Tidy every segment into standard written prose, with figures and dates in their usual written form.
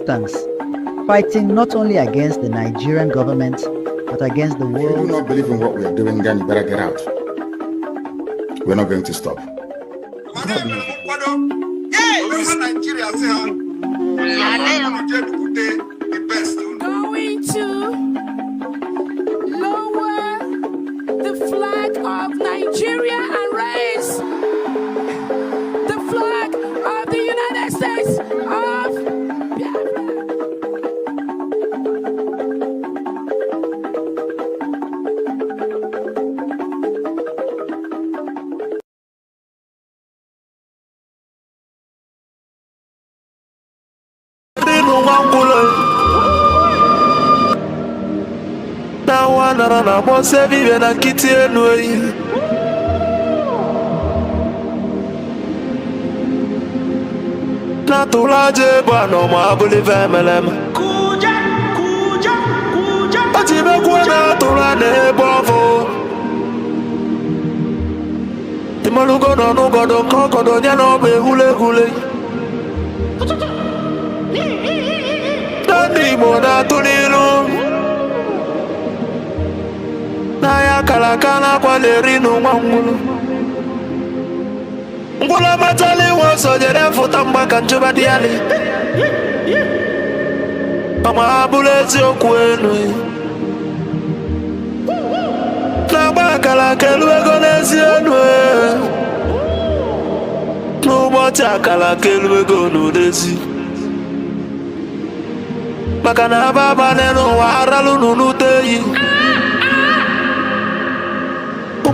resistance, fighting not only against the Nigerian government, but against the world. If you do not believe in what we are doing, then you better get out. We're not going to stop. Going to lower the flag of Nigeria and raise the flag of the United States of Biafra. Na bose vive na kiti enui na tulaje bwana mwabuli vemelem kuja atibe kuona tulane bovo imalugo no nugodo kokodo nyano be hule dani mona tulilu na ya kalakana kwa lerinu mwangulu ngula matali woso jere futa mbaka njuba diali kama abulezi okwenu na baka la keluego nezi enwe n'ụbọchị akala keluego n'udezi maka na ababa n'ụwa aralu n'unuteyi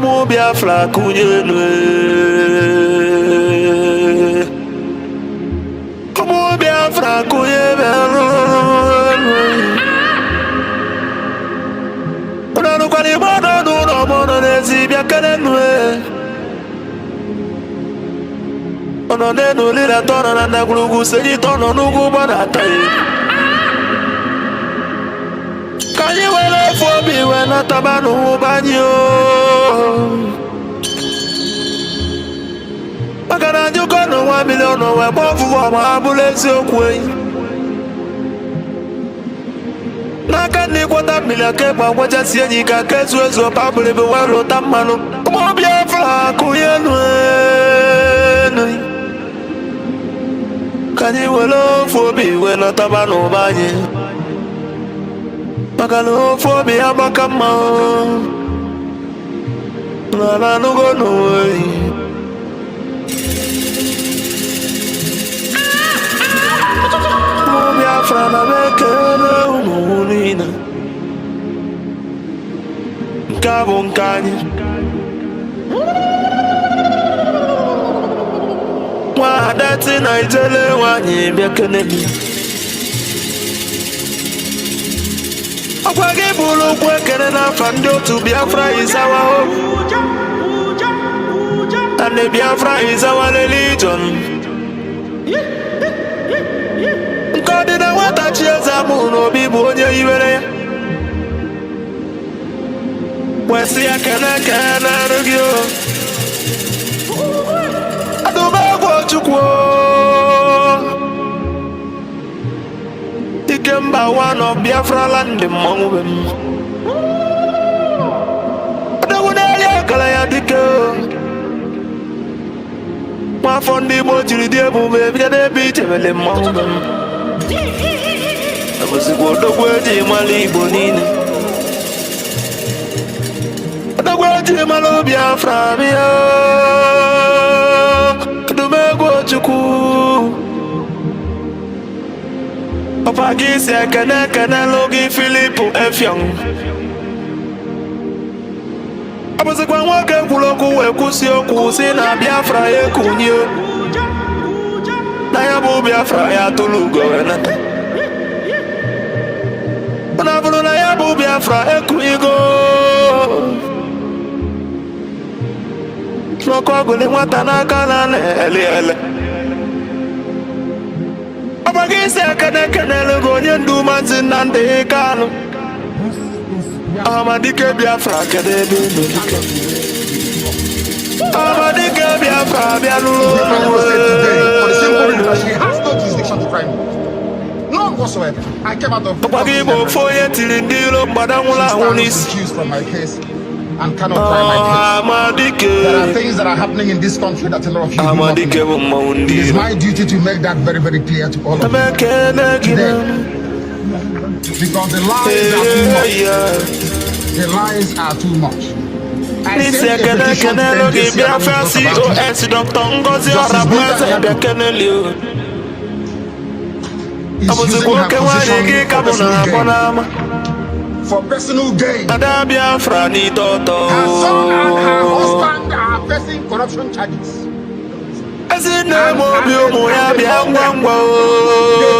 Umu Biafra kunyenwe Umu Biafra kunyenwe Unanu kwa ni mono nuno mono nezi biakenenwe Ono nenu lila tono na nagulugu senyi tono nugu banataye Kanyi wele fobi wena tabanu banyo Makana njuko no 1 million we bofu wa mabulezi okwe Naka ni kwata milake pa waja sienyi ka kesu ezo pabule be wero tamano Umu Biafra kuyenwe Kanyi wele fobi wena tabanu banyo Makano fobi abakama Nana nugo noe Mo Biafra na bekele umunina Nkabo nkanyi Mwadati na ijele wanyi bekele mi Akwage bulu kwekere na fando to Biafra is our hope And the Biafra is our religion God in a water cheers a moon or be born ya Wesi ya can argue I don't know what you quote Ikemba one of Biafra land among them. Adawuneya kalaya dike. Ma fondi mo jiri die bu be bi de bi tebele among them. Abusi go dogweji mali bonini. Dogweji malo Biafra biya. Dumego chuku. Papa gisi ekene logi Philipu Efyong Abose kwa nwoke kwuloku we kwusi okwu si na Biafra ekunye Na ya bụ Biafra ya tulugo enata Una bụrụ na ya bụ Biafra ekunyigo N'ọkụ ọgụli nwata n'aka na ele Abagisi akane logo nyendu manzi Nnamdi Kanu Amadike Biafra kede dike Amadike Biafra bialu For the same reason that she has no jurisdiction to crime. No whatsoever. I came out of Bagimo for yet till in deal Badamula accused from my case and cannot try my case. There are things that are happening in this country that a lot of you do not know. It is my duty to make that very, very clear to all of you today. Because the lies are too much. The lies are too much. I sent a petition to Biafra COS Dr. NgoziOrabueze is using her position for personal gain. Her son and her husband are facing corruption charges. They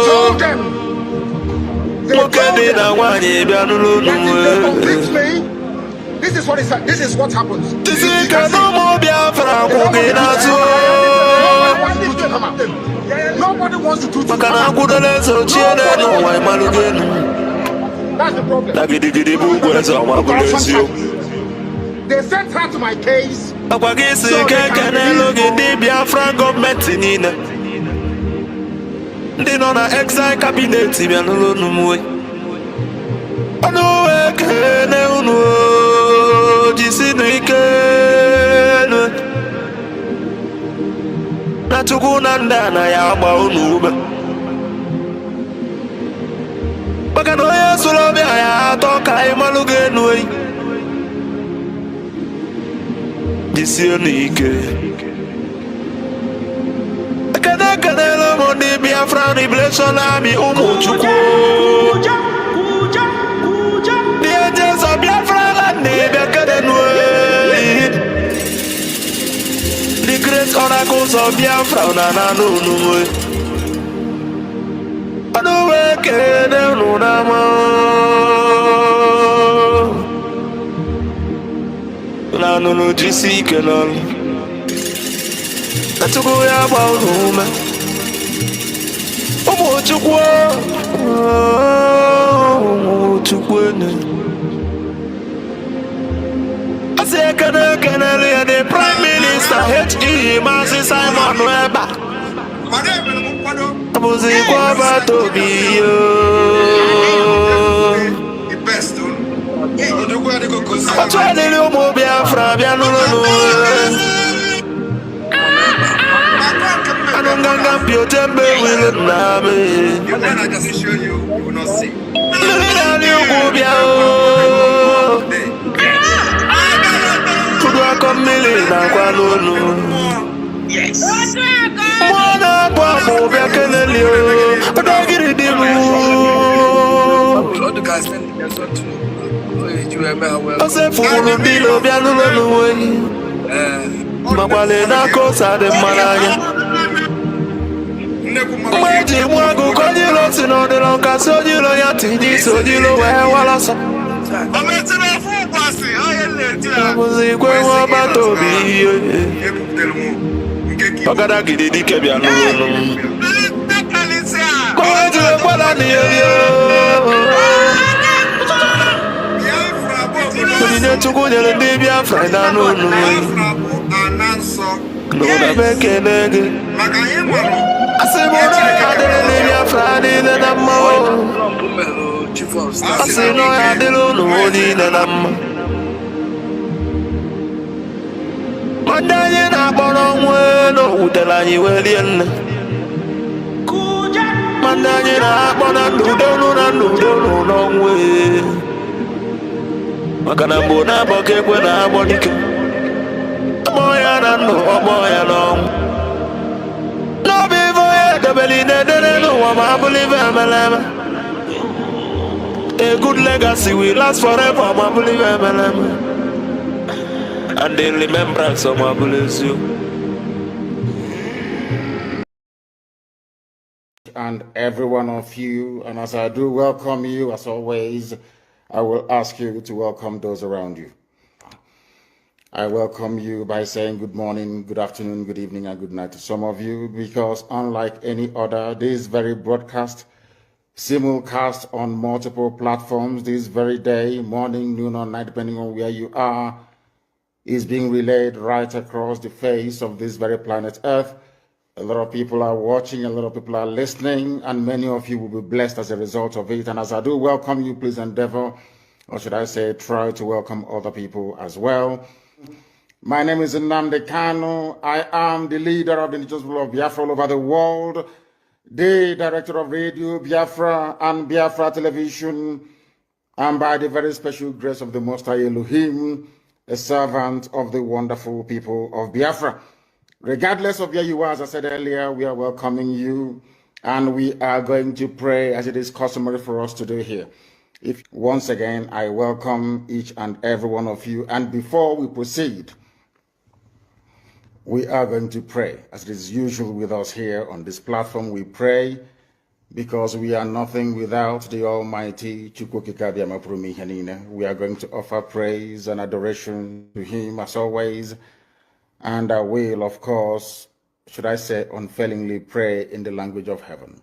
told them that if they convict me, this is what is this is what happens. Nobody wants to do That's the problem. They sent her to my case. So Biafran government they don't have exile cabinet. Natugunanda ya ba unuba Bakano ya sulobe ya toka imalugenu Disionike Kana lo mondi Biafra revelation ami umuchukwu The agents of Biafra and the great oracles of Biafra the Prime Minister H.E. Masi Simon Webber. Yes. A good legacy will last forever, and in remembrance of my bless you. And every one of you, and as I do welcome you, as always, I will ask you to welcome those around you. I welcome you by saying good morning, good afternoon, good evening, and good night to some of you, because unlike any other, this very broadcast, simulcast on multiple platforms this very day, morning, noon, or night, depending on where you are, is being relayed right across the face of this very planet Earth A lot of people are watching, a lot of people are listening, and many of you will be blessed as a result of it. And as I do welcome you, please endeavor, or should I say, try to welcome other people as well. My name is Nnamdi Kanu. I am the leader of the indigenous people of Biafra all over the world, the director of Radio Biafra and Biafra Television, and by the very special grace of the Most High Elohim, a servant of the wonderful people of Biafra. Regardless of where you are, as I said earlier, we are welcoming you, and we are going to pray as it is customary for us to do here. Once again, I welcome each and every one of you, and before we proceed, we are going to pray. As it is usual with us here on this platform, we pray because we are nothing without the Almighty. We are going to offer praise and adoration to Him as always, and I will, of course, should I say, unfailingly pray in the language of heaven.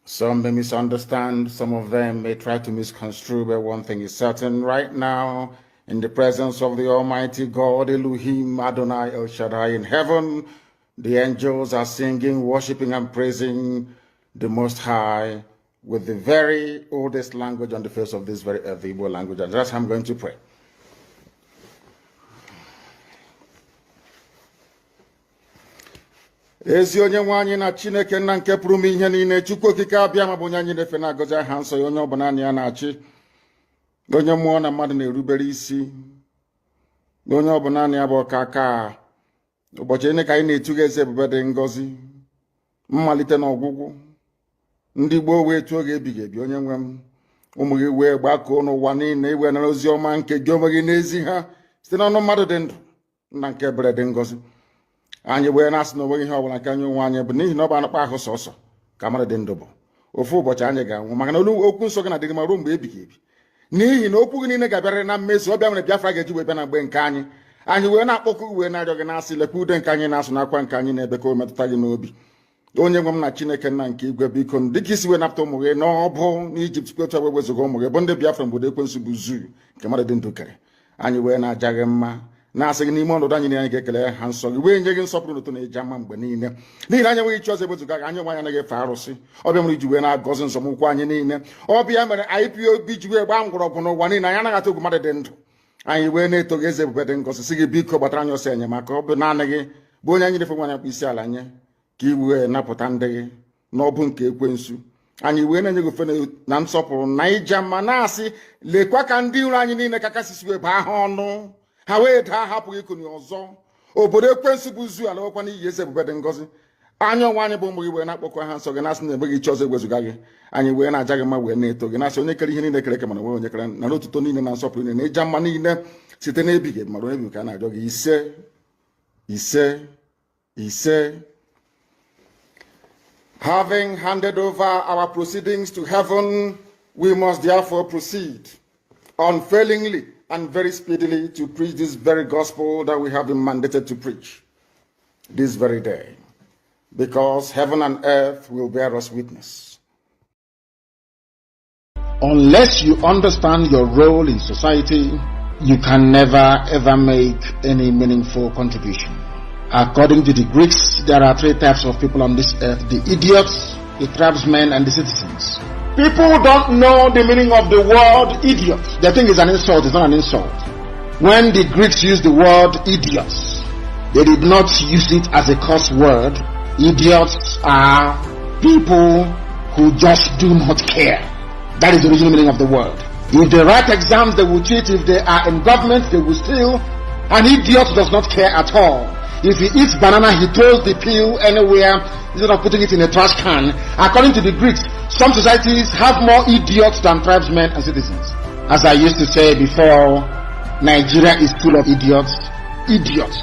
Some may misunderstand, some of them may try to misconstrue, but one thing is certain right now, in the presence of the Almighty God, Elohim, Adonai, El Shaddai in heaven, the angels are singing, worshiping, and praising the Most High with the very oldest language on the face of this very earth, the Igbo language. And that's how I'm going to pray. Ezi onye nwe anyị na Chineke nna nke pụrụ ime ihe niile, Chukwu okike abịa ma bụ onye anyị na-efe na-agọzi aha nsọ ya, onye ọbụla anyị ya na-achị, onye mmụọ na mmadụ na-erubere isi, onye ọbụla anyị ya bụ ọka aka ụbọchị ene ka anyị na-etu gị eze ebube dị ngọzi, mmalite na ọgwụgwụ, ndị gboo wee tuo gị ebighị ebi, onye nwe m, ụmụ gị wee gbakọọ n'ụwa niile iwe nara ozi ọma nke gị onwe gị n'ezi ha site n'ọnụ mmadụ dị ndụ nna nke ebere dị ngọzi. Anyị wee na-asị na onweghị ihe ọbụla nke anyị onwe anyị bụ n'ihi na ọ bụ anụkpa ahụ sọsọ ka mmadụ dị ndụ bụ ofu ụbọchị anyị ga-anwụ, maka na okwu nsọ gị na-adịghị ma ruo mgbe ebighị ebi, n'ihi na okwu gị niile ga-abịarịrị na mmezu. Ọ bịa mere Biafra ga-eji wee bịa na mgbe nke anyị wee na-akpọkụ wee na-arịọ gị na-asị lekwa ude nke anyị na-asụ n'akwa nke anyị na-ebe ka o metụta gị n'obi. Onye nwe m na Chineke nna nke igwe, biko dịka isi wee napụta ụmụ gị n'ọbụ n'Ijipt kwetu wee wezuga ụmụ gị bụ ndị Biafra mgbodo ekwensu bụ zuu nke mmadụ dị ndụ kere, anyị wee na-aja gị mma, na-asị gị n'ime ọnọdụ anyị anyị ga-ekele ha nsọ gị, wee nye gị nsọpụrụ n'ụtọ na-eji ama mgbe niile, n'ihi na anyị enweghị chi ọzọ ewezuga gị. Anyị onwe anyị anaghị efe arụsị. Ọbịa mere iji wee na-agọzi nzọmụkwụ anyị niile. Ọbịa mere IPOB ji wee gbaa mgbọrọgwụ n'ụwa niile. Anyị anaghị atụ egwu mmadụ dị ndụ. Anyị wee na-eto gị eze ebube dị ngọzi, sị gị biko gbatara anyị ọsọ enyemaka. Ọ bụ naanị gị bụ onye anyị na-efe nwanyị akpụ isi ala nye ka i wee napụta ndị gị n'ọbụ nke ekwensu. Anyị wee na-enye gị ofe na nsọpụrụ na ija mma, na-asị lekwa ka ndị iro anyị niile ka kasisi wee baa ha ọnụ, ha wee daa hapụghị ikuni ọzọ. Obodo ekwensu bụ zu ala nwekwa n'iyi eze ebube dị ngọzi. Anyị onwe anyị bụ ụmụ gị wee na-akpọkọ ha nsọ gị, na-asị na enweghị chi ọzọ ewezuga gị. Anyị wee na-aja gị mma wee na-eto gị, na-asị onye kere ihe niile kere eke mana onwe onye kere na n'otuto niile na nsọpụrụ niile na ịja mma niile site n'ebighị ebi mara ebi ka a na-arịọ gị. Ise ise ise. Having handed over our proceedings to heaven, we must therefore proceed unfailingly and very speedily to preach this very gospel that we have been mandated to preach this very day, because heaven and earth will bear us witness. Unless you understand your role in society, you can never ever make any meaningful contribution. According to the Greeks, there are three types of people on this earth: the idiots, the tribesmen, and the citizens. People don't know the meaning of the word idiot. They think it's an insult. It's not an insult. When the Greeks used the word idiots, they did not use it as a curse word. Idiots are people who just do not care. That is the original meaning of the word. If they write exams, they will cheat. If they are in government, they will steal. An idiot does not care at all. If he eats banana, he throws the peel anywhere instead of putting it in a trash can. According to the Greeks, some societies have more idiots than tribesmen and citizens. As I used to say before, Nigeria is full of idiots. Idiots.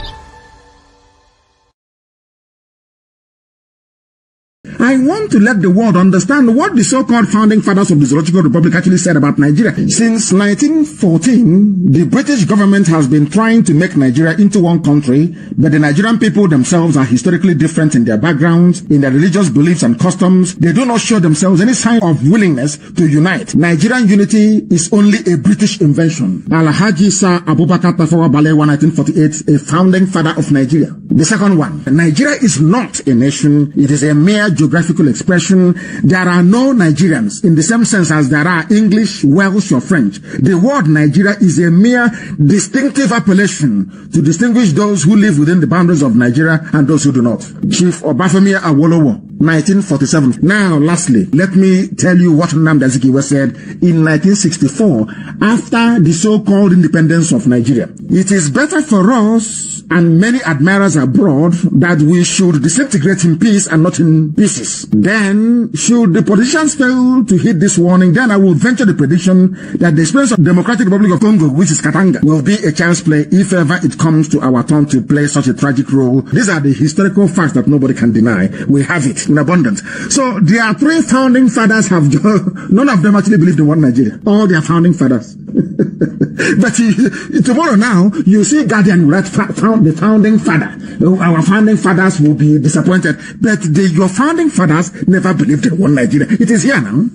I want to let the world understand what the so-called founding fathers of the Zoological Republic actually said about Nigeria. Since 1914, the British government has been trying to make Nigeria into one country, but the Nigerian people themselves are historically different in their backgrounds, in their religious beliefs and customs. They do not show themselves any sign of willingness to unite. Nigerian unity is only a British invention. Alhaji Sir Abubakar Tafawa Balewa, 1948, a founding father of Nigeria. The second one, Nigeria is not a nation. It is a mere geographical expression. There are no Nigerians in the same sense as there are English, Welsh, or French. The word Nigeria is a mere distinctive appellation to distinguish those who live within the boundaries of Nigeria and those who do not. Chief Obafemi Awolowo, 1947. Now, lastly, let me tell you what Nnamdi Kanu said in 1964 after the so-called independence of Nigeria. It is better for us and many admirers abroad that we should disintegrate in peace and not in pieces. Then, should the politicians fail to heed this warning, then I will venture the prediction that the experience of the Democratic Republic of Congo, which is Katanga, will be a chance play if ever it comes to our turn to play such a tragic role. These are the historical facts that nobody can deny. We have it in abundance. So, their three founding fathers have, none of them actually believed in one Nigeria. All their founding fathers. But tomorrow now, you see Guardian write the founding father. Our founding fathers will be disappointed. But your founding fathers never believed in one Nigeria. It is here now.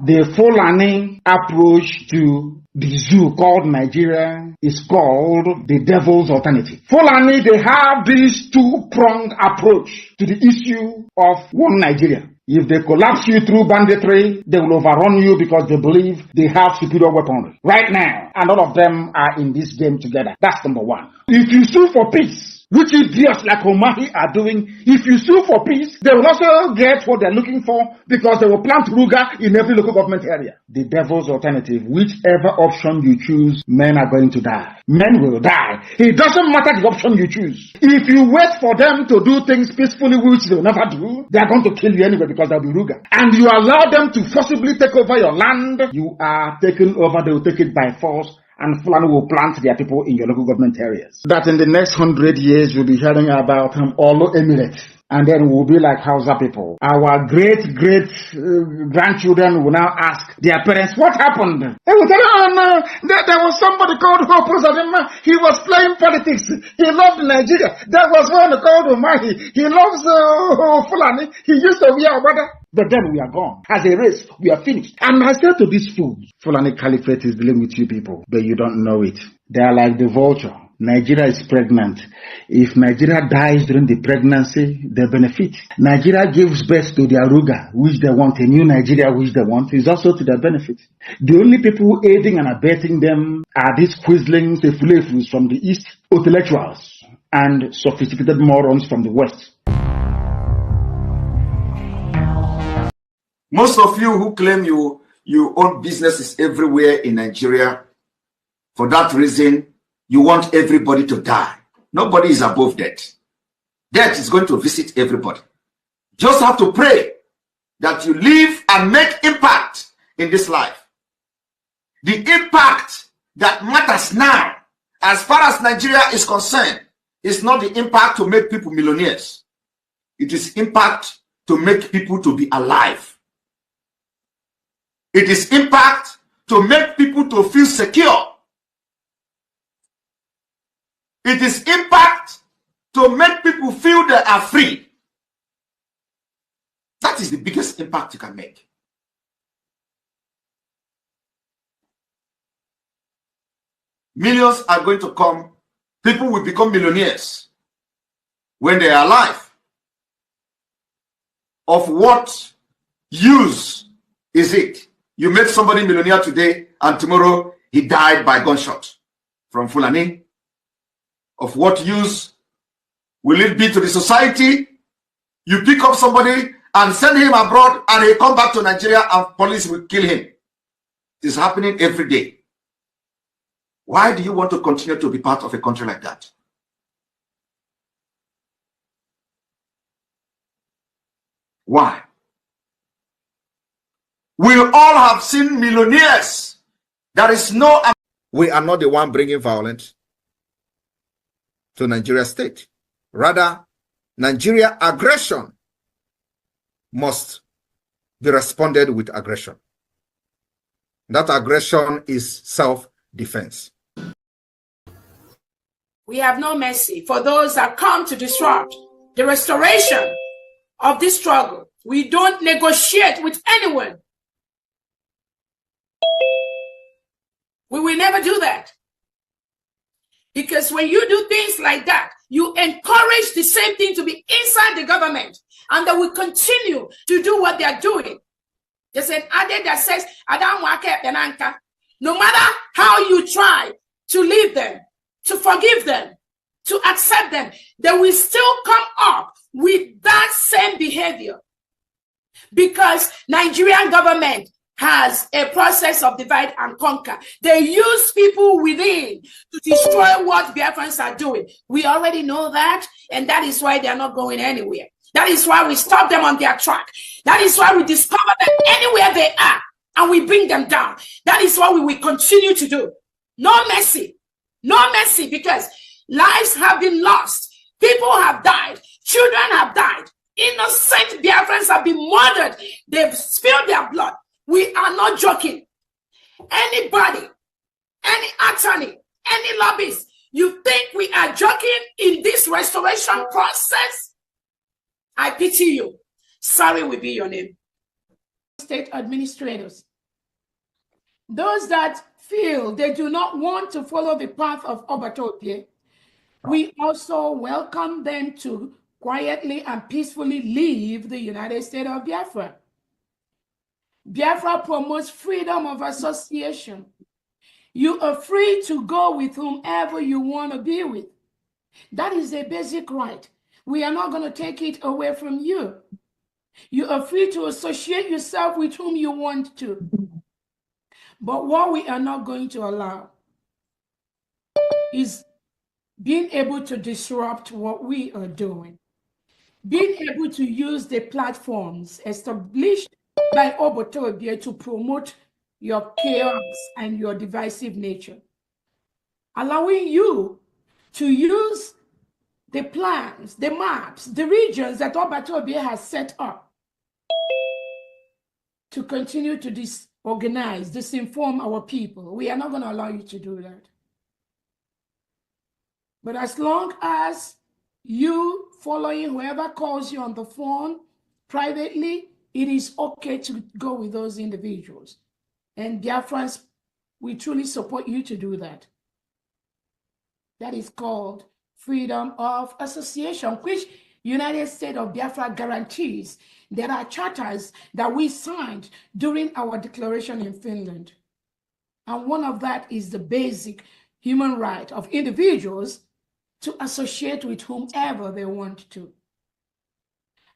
The Fulani approach to the zoo called Nigeria is called the devil's alternative. Fulani, they have this two-pronged approach to the issue of one Nigeria. If they collapse you through banditry, they will overrun you because they believe they have superior weaponry. Right now, and all of them are in this game together. That's number one. If you sue for peace, which idiots like Omahi are doing, if you sue for peace, they will also get what they're looking for because they will plant Ruga in every local government area. The devil's alternative, whichever option you choose, men are going to die. Men will die. It doesn't matter the option you choose. If you wait for them to do things peacefully, which they will never do, they are going to kill you anyway because they'll be Ruga. And you allow them to forcibly take over your land, you are taken over, they will take it by force. And Fulani will plant their people in your local government areas. That in the next 100 years, you'll be hearing about Olo Emirates. And then we'll be like Hausa people. Our great-grandchildren will now ask their parents, what happened? They will tell, oh no, there was somebody called Hope Uzodinma. He was playing politics. He loved Nigeria. There was one called Umahi. He loves Fulani. He used to wear Obada. But then we are gone. As a race, we are finished. And I said to these fools, Fulani Caliphate is dealing with you people, but you don't know it. They are like the vulture. Nigeria is pregnant. If Nigeria dies during the pregnancy, they benefit. Nigeria gives birth to their Ruga, which they want, a new Nigeria, which they want, is also to their benefit. The only people aiding and abetting them are these quislings, the fulefus from the East, intellectuals, and sophisticated morons from the West. Most of you who claim you own businesses everywhere in Nigeria, for that reason, you want everybody to die. Nobody is above death. Death is going to visit everybody. Just have to pray that you live and make impact in this life. The impact that matters now, as far as Nigeria is concerned, is not the impact to make people millionaires. It is impact to make people to be alive. It is impact to make people to feel secure. It is impact to make people feel they are free. That is the biggest impact you can make. Millions are going to come. People will become millionaires when they are alive. Of what use is it? You make somebody millionaire today and tomorrow he died by gunshot from Fulani. Of what use will it be to the society? You pick up somebody and send him abroad and he come back to Nigeria and police will kill him. It is happening every day. Why do you want to continue to be part of a country like that? Why? We all have seen millionaires. There is no... We are not the one bringing violence to Nigeria state. Rather, Nigeria aggression must be responded with aggression. That aggression is self-defense. We have no mercy for those that come to disrupt the restoration of this struggle. We don't negotiate with anyone. We will never do that. Because when you do things like that, you encourage the same thing to be inside the government, and they will continue to do what they are doing. There's an adage that says, no matter how you try to leave them, to forgive them, to accept them, they will still come up with that same behavior. Because Nigerian government has a process of divide and conquer. They use people within to destroy what Biafrans are doing. We already know that, and that is why they are not going anywhere. That is why we stop them on their track. That is why we discover them anywhere they are, and we bring them down. That is what we will continue to do. No mercy. No mercy, because lives have been lost. People have died. Children have died. Innocent Biafrans have been murdered. They've spilled their blood. We are not joking. Anybody, any attorney, any lobbyist, you think we are joking in this restoration process? I pity you. Sorry will be your name. State administrators, those that feel they do not want to follow the path of Obatopie, we also welcome them to quietly and peacefully leave the United States of Biafra. Biafra promotes freedom of association. You are free to go with whomever you want to be with. That is a basic right. We are not going to take it away from you. You are free to associate yourself with whom you want to. But what we are not going to allow is being able to disrupt what we are doing. Being able to use the platforms established by Obatopie to promote your chaos and your divisive nature. Allowing you to use the plans, the maps, the regions that Obatopie has set up to continue to disorganize, disinform our people. We are not going to allow you to do that. But as long as you following whoever calls you on the phone privately, it is okay to go with those individuals. And Biafrans, we truly support you to do that. That is called freedom of association, which United States of Biafra guarantees. There are charters that we signed during our declaration in Finland. And one of that is the basic human right of individuals to associate with whomever they want to.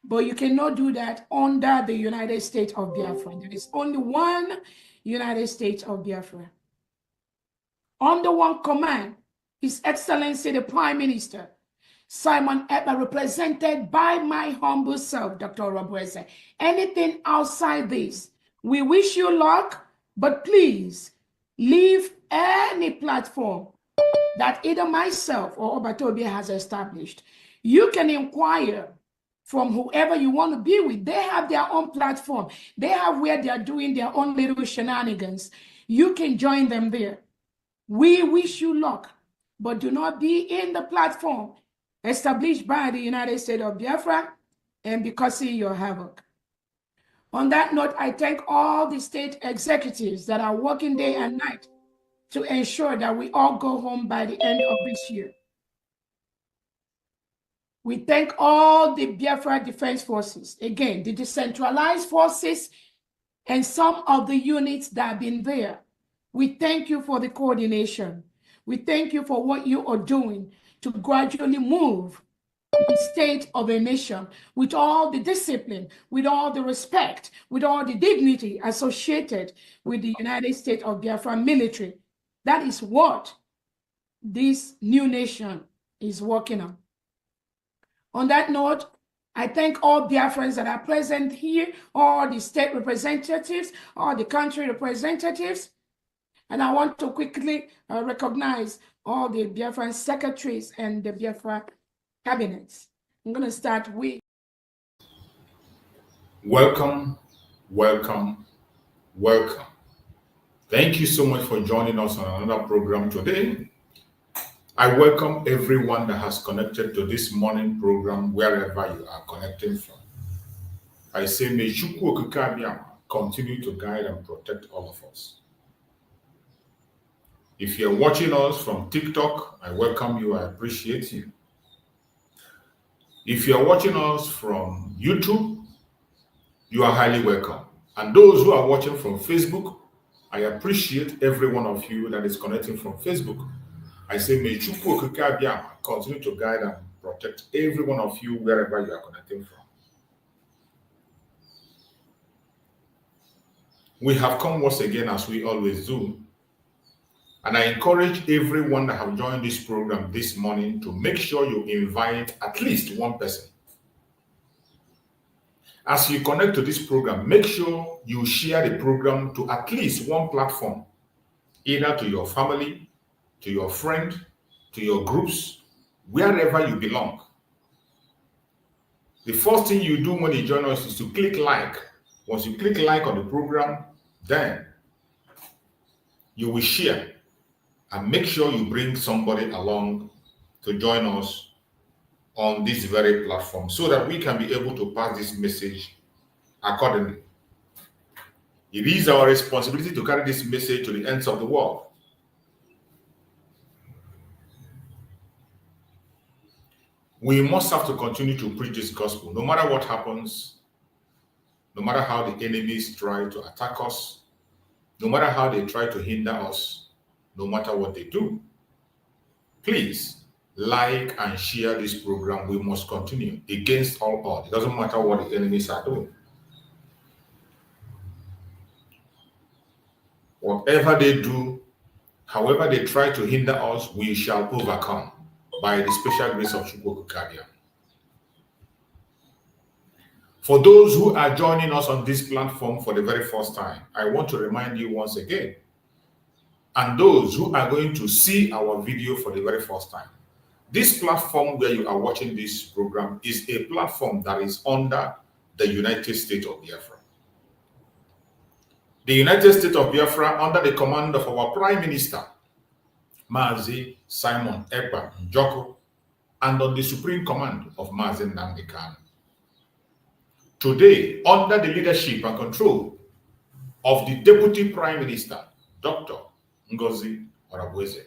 But you cannot do that under the United States of Biafra. There is only one United States of Biafra. Under one command, His Excellency the Prime Minister, Simon Ekpa, represented by my humble self, Dr. Orabueze. Anything outside this, we wish you luck, but please leave any platform that either myself or Obatopie has established. You can inquire from whoever you want to be with. They have their own platform. They have where they are doing their own little shenanigans. You can join them there. We wish you luck, but do not be in the platform established by the United States of Biafra and be causing your havoc. On that note, I thank all the state executives that are working day and night to ensure that we all go home by the end of this year. We thank all the Biafra Defense Forces, again, the decentralized forces and some of the units that have been there. We thank you for the coordination. We thank you for what you are doing to gradually move the state of a nation with all the discipline, with all the respect, with all the dignity associated with the United States of Biafra military. That is what this new nation is working on. On that note, I thank all Biafrans that are present here, all the state representatives, all the country representatives. And I want to quickly recognize all the Biafran secretaries and the Biafra cabinets. I'm going to start with. Welcome, welcome, welcome. Thank you so much for joining us on another program today. I welcome everyone that has connected to this morning program, wherever you are connecting from. I say, may Chukwu Okike Abiyama continue to guide and protect all of us. If you're watching us from TikTok, I welcome you, I appreciate you. If you're watching us from YouTube, you are highly welcome. And those who are watching from Facebook, I appreciate every one of you that is connecting from Facebook. I say, may Chukwu Okike Abiyama continue to guide and protect every one of you wherever you are connecting from. We have come once again, as we always do, and I encourage everyone that have joined this program this morning to make sure you invite at least one person. As you connect to this program, make sure you share the program to at least one platform, either to your family, to your friend, to your groups, wherever you belong. The first thing you do when you join us is to click like. Once you click like on the program, then you will share and make sure you bring somebody along to join us on this very platform so that we can be able to pass this message accordingly. It is our responsibility to carry this message to the ends of the world. We must have to continue to preach this gospel, no matter what happens, no matter how the enemies try to attack us, no matter how they try to hinder us, no matter what they do. Please like and share this program. We must continue against all odds. It doesn't matter what the enemies are doing. Whatever they do, however they try to hinder us, we shall overcome by the special grace of Chukwu Okike Abiyama. For those who are joining us on this platform for the very first time, I want to remind you once again, and those who are going to see our video for the very first time, this platform where you are watching this program is a platform that is under the United States of Biafra. The United States of Biafra, under the command of our Prime Minister, Mazi Simon Ekpa Njoko, and on the supreme command of Mazi Nnamdi Kanu. Today, under the leadership and control of the Deputy Prime Minister, Dr. DPMDrNgoziOrabueze.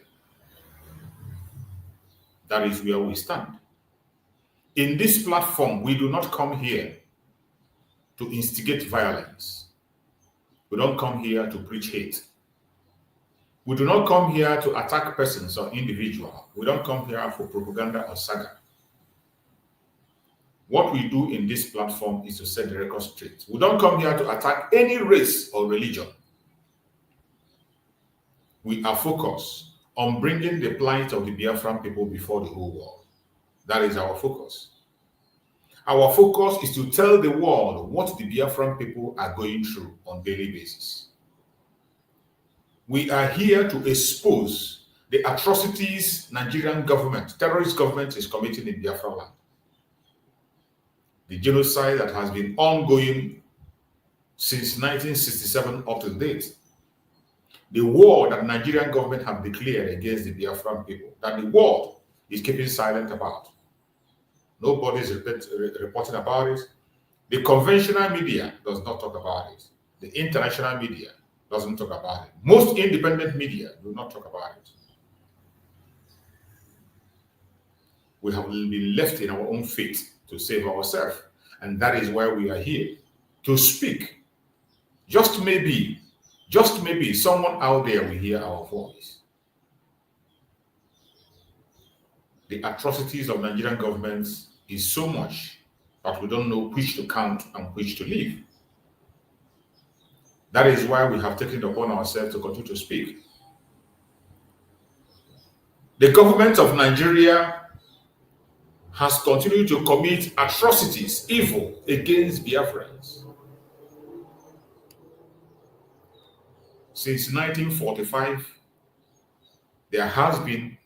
That is where we stand. In this platform, we do not come here to instigate violence. We don't come here to preach hate. We do not come here to attack persons or individuals. We don't come here for propaganda or saga. What we do in this platform is to set the record straight. We don't come here to attack any race or religion. We are focused on bringing the plight of the Biafran people before the whole world. That is our focus. Our focus is to tell the world what the Biafran people are going through on a daily basis. We are here to expose the atrocities Nigerian government, terrorist government, is committing in Biafra land. The genocide that has been ongoing since 1967 up to date. The war that Nigerian government have declared against the Biafran people, that the world is keeping silent about. Nobody is reporting about it. The conventional media does not talk about it. The international media doesn't talk about it. Most independent media do not talk about it. We have been left in our own fate to save ourselves. And that is why we are here, to speak. Just maybe someone out there will hear our voice. The atrocities of Nigerian governments is so much that we don't know which to count and which to leave. That is why we have taken it upon ourselves to continue to speak. The government of Nigeria has continued to commit atrocities, evil against Biafrans. Since 1945, there has been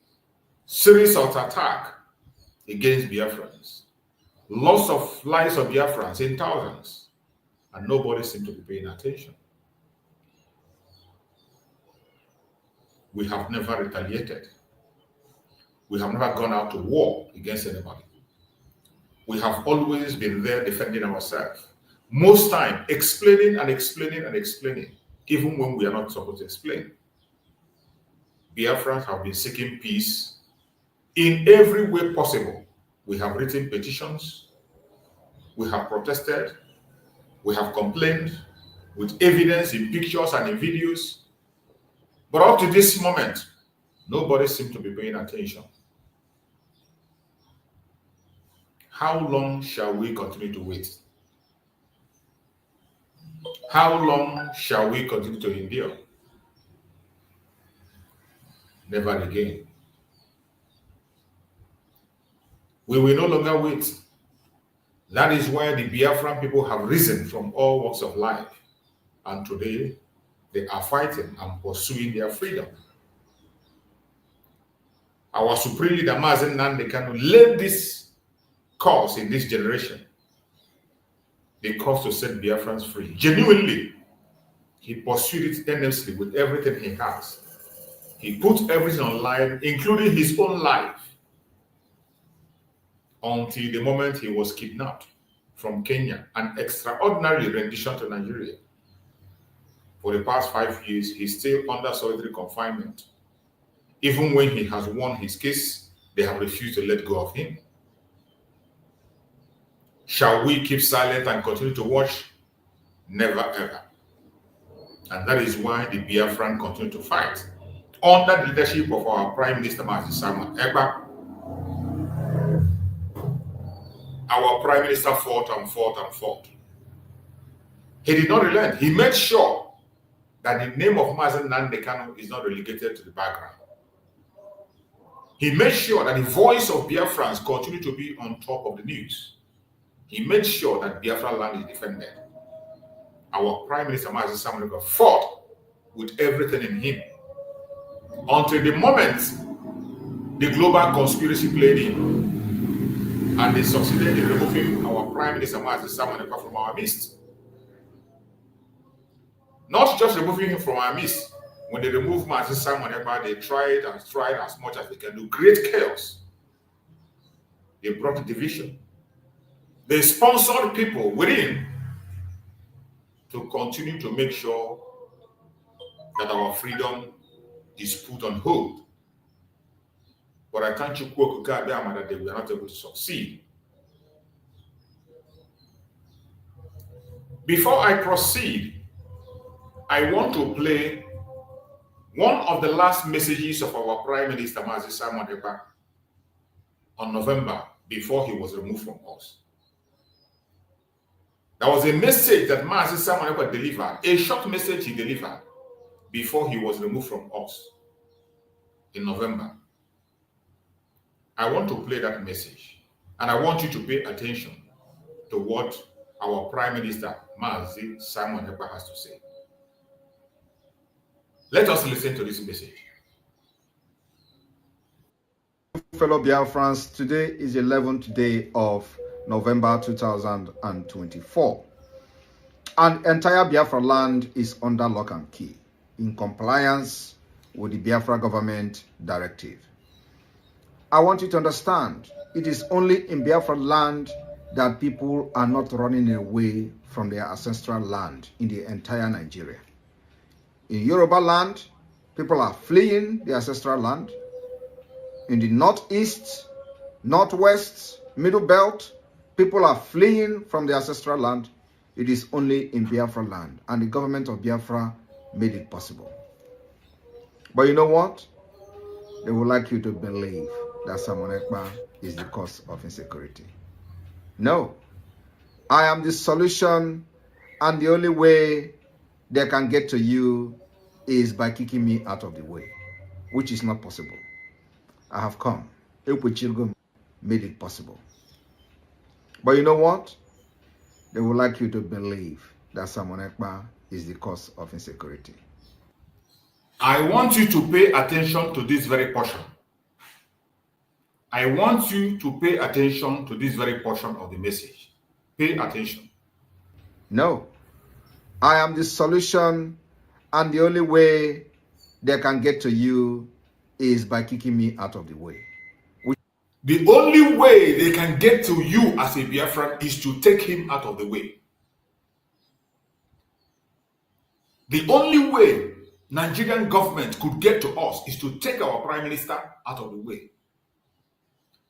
series of attacks against Biafrans, loss of lives of Biafrans in thousands, and nobody seems to be paying attention. We have never retaliated. We have never gone out to war against anybody. We have always been there defending ourselves. Most time, explaining and explaining and explaining, even when we are not supposed to explain. Biafrans have been seeking peace in every way possible. We have written petitions, we have protested, we have complained with evidence in pictures and in videos. But up to this moment, nobody seems to be paying attention. How long shall we continue to wait? How long shall we continue to endure? Never again. We will no longer wait. That is why the Biafran people have risen from all walks of life. And today, they are fighting and pursuing their freedom. Our supreme leader, Nnamdi Kanu, led this cause in this generation. The cause to set Biafrans free. Genuinely, he pursued it earnestly with everything he has. He put everything on line, including his own life, until the moment he was kidnapped from Kenya, an extraordinary rendition to Nigeria. For the past 5 years, he's still under solitary confinement. Even when he has won his case, they have refused to let go of him. Shall we keep silent and continue to watch? Never ever. And that is why the Biafran continue to fight. Under the leadership of our Prime Minister, Simon Ekpa, our Prime Minister fought and fought and fought. He did not relent. He made sure that the name of Nnamdi Kanu is not relegated to the background. He made sure that the voice of Biafrans continue to be on top of the news. He made sure that Biafra land is defended. Our Prime Minister, Simon Ekpa, fought with everything in him until the moment the global conspiracy played in, and they succeeded in removing our Prime Minister, Simon Ekpa, from our midst. Not just removing him from our midst. When they removed Simon Ekpa, they tried as much as they can to create chaos. They brought division. They sponsored people within to continue to make sure that our freedom is put on hold. But I can't that we are not able to succeed. Before I proceed, I want to play one of the last messages of our Prime Minister, Simon Ekpa, on November, before he was removed from us. There was a message that Simon Ekpa delivered, a short message he delivered before he was removed from us in November. I want to play that message, and I want you to pay attention to what our Prime Minister, Simon Ekpa, has to say. Let us listen to this message. Fellow Biafrans, today is the 11th day of November 2024. And entire Biafra land is under lock and key in compliance with the Biafra government directive. I want you to understand, it is only in Biafra land that people are not running away from their ancestral land in the entire Nigeria. In Yoruba land, people are fleeing the ancestral land. In the northeast, northwest, middle belt, people are fleeing from the ancestral land. It is only in Biafra land, and the government of Biafra made it possible. But you know what? They would like you to believe that Simon Ekpa is the cause of insecurity. No. I am the solution, and the only way they can get to you is by kicking me out of the way, which is not possible. I have come. made it possible. But you know what? They would like you to believe that Simon Ekpa is the cause of insecurity. I want you to pay attention to this very portion. I want you to pay attention to this very portion of the message. Pay attention. No. I am the solution, and the only way they can get to you is by kicking me out of the way. The only way they can get to you as a Biafran is to take him out of the way. The only way Nigerian government could get to us is to take our prime minister out of the way.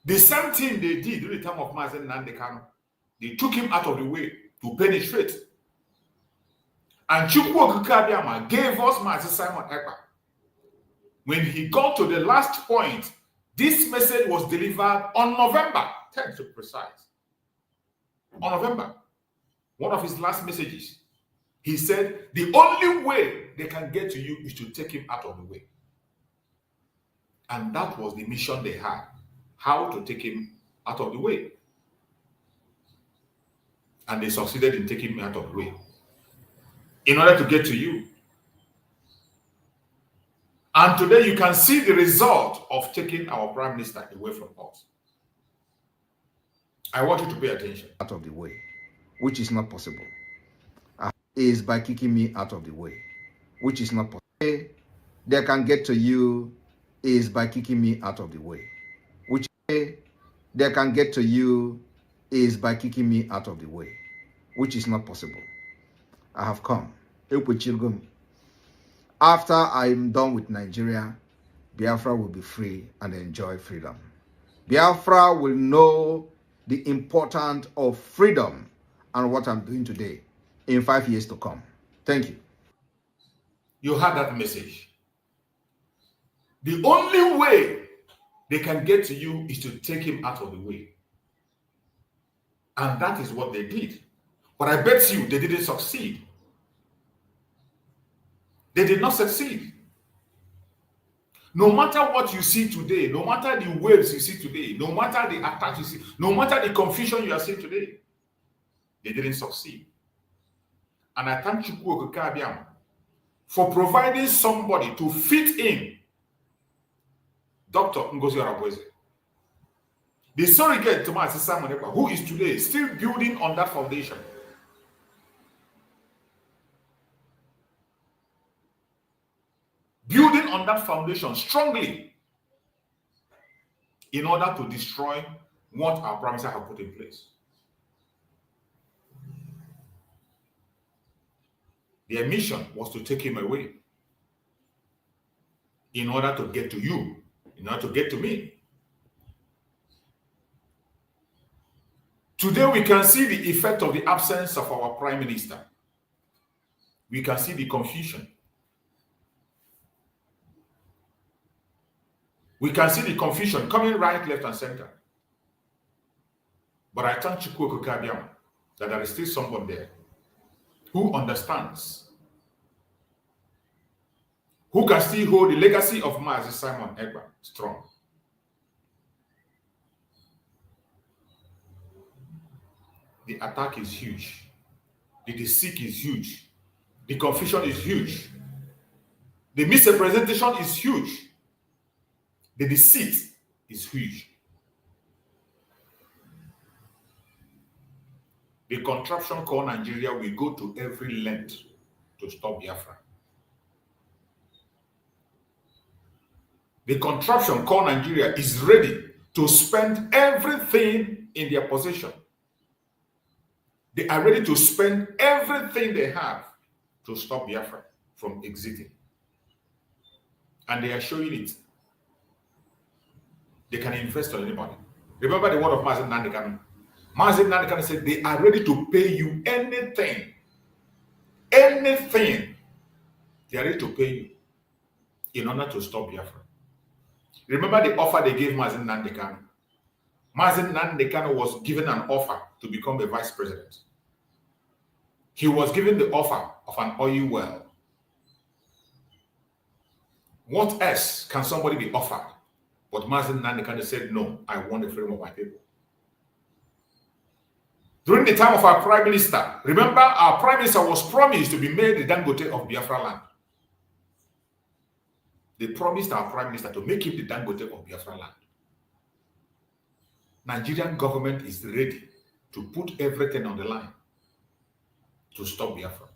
The same thing they did during the time of Nnamdi Kanu. They took him out of the way to penetrate. And Chukwu Okike gave us Mazi Simon Ekpa. When he got to the last point, this message was delivered on November 10th to be precise. On November, one of his last messages, he said, the only way they can get to you is to take him out of the way. And that was the mission they had, how to take him out of the way. And they succeeded in taking him out of the way in order to get to you. And today you can see the result of taking our prime minister away from us. I want you to pay attention. Out of the way, which is not possible, is by kicking me out of the way, which is not possible. They can get to you is by kicking me out of the way, which they can get to you is by kicking me out of the way, which is not possible. I have come. After I'm done with Nigeria, Biafra will be free and enjoy freedom. Biafra will know the importance of freedom and what I'm doing today in 5 years to come. Thank you. You heard that message. The only way they can get to you is to take him out of the way. And that is what they did. But I bet you they didn't succeed. They did not succeed. No matter what you see today, no matter the waves you see today, no matter the attacks you see, no matter the confusion you are seeing today, they didn't succeed. And I thank Chukwu Okike for providing somebody to fit in Dr. Ngozi the surrogate to Mazi Simon Ekpa, who is today still building on that foundation. Building on that foundation strongly in order to destroy what our prime minister have put in place. Their mission was to take him away in order to get to you, in order to get to me. Today we can see the effect of the absence of our prime minister. We can see the confusion. We can see the confusion coming right, left, and center. But I thank Chukwu Okike that there is still someone there who understands, who can still hold the legacy of Mazi Simon Ekpa strong. The attack is huge. The deceit is huge. The confusion is huge. The misrepresentation is huge. The deceit is huge. The contraption called Nigeria will go to every length to stop Biafra. The contraption called Nigeria is ready to spend everything in their possession. They are ready to spend everything they have to stop Biafra from exiting. And they are showing it. They can invest on anybody. Remember the word of Mazi Nnamdi Kanu. Mazi Nnamdi Kanu said they are ready to pay you anything. Anything. They are ready to pay you in order to stop Biafra. Remember the offer they gave Mazi Nnamdi Kanu. Mazi Nnamdi Kanu was given an offer to become a vice president. He was given the offer of an oil well. What else can somebody be offered But Nnamdi Kanu said, no, I want the freedom of my people. During the time of our Prime Minister, remember, our Prime Minister was promised to be made the Dangote of Biafra land. They promised our Prime Minister to make him the Dangote of Biafra land. Nigerian government is ready to put everything on the line to stop Biafra.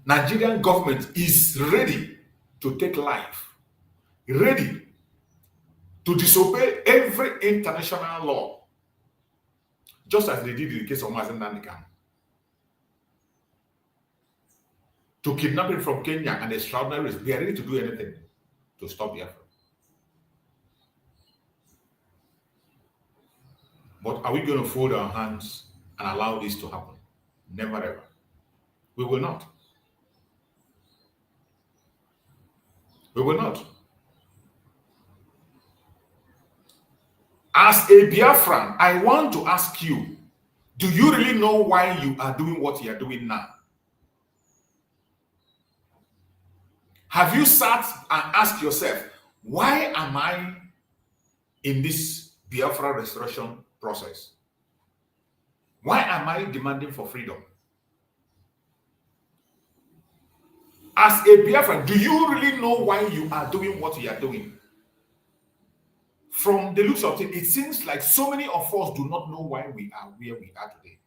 Nigerian government is ready to take life, ready to disobey every international law, just as they did in the case of Nnamdi Kanu. To kidnap him from Kenya and extraordinary risk, they are ready to do anything to stop Biafra. But are we going to fold our hands and allow this to happen? Never ever. We will not. We will not. As a Biafran, I want to ask you, do you really know why you are doing what you are doing now? Have you sat and asked yourself, why am I in this Biafra restoration process? Why am I demanding for freedom? As a Biafran, do you really know why you are doing what you are doing? From the looks of it, it seems like so many of us do not know why we are where we are today.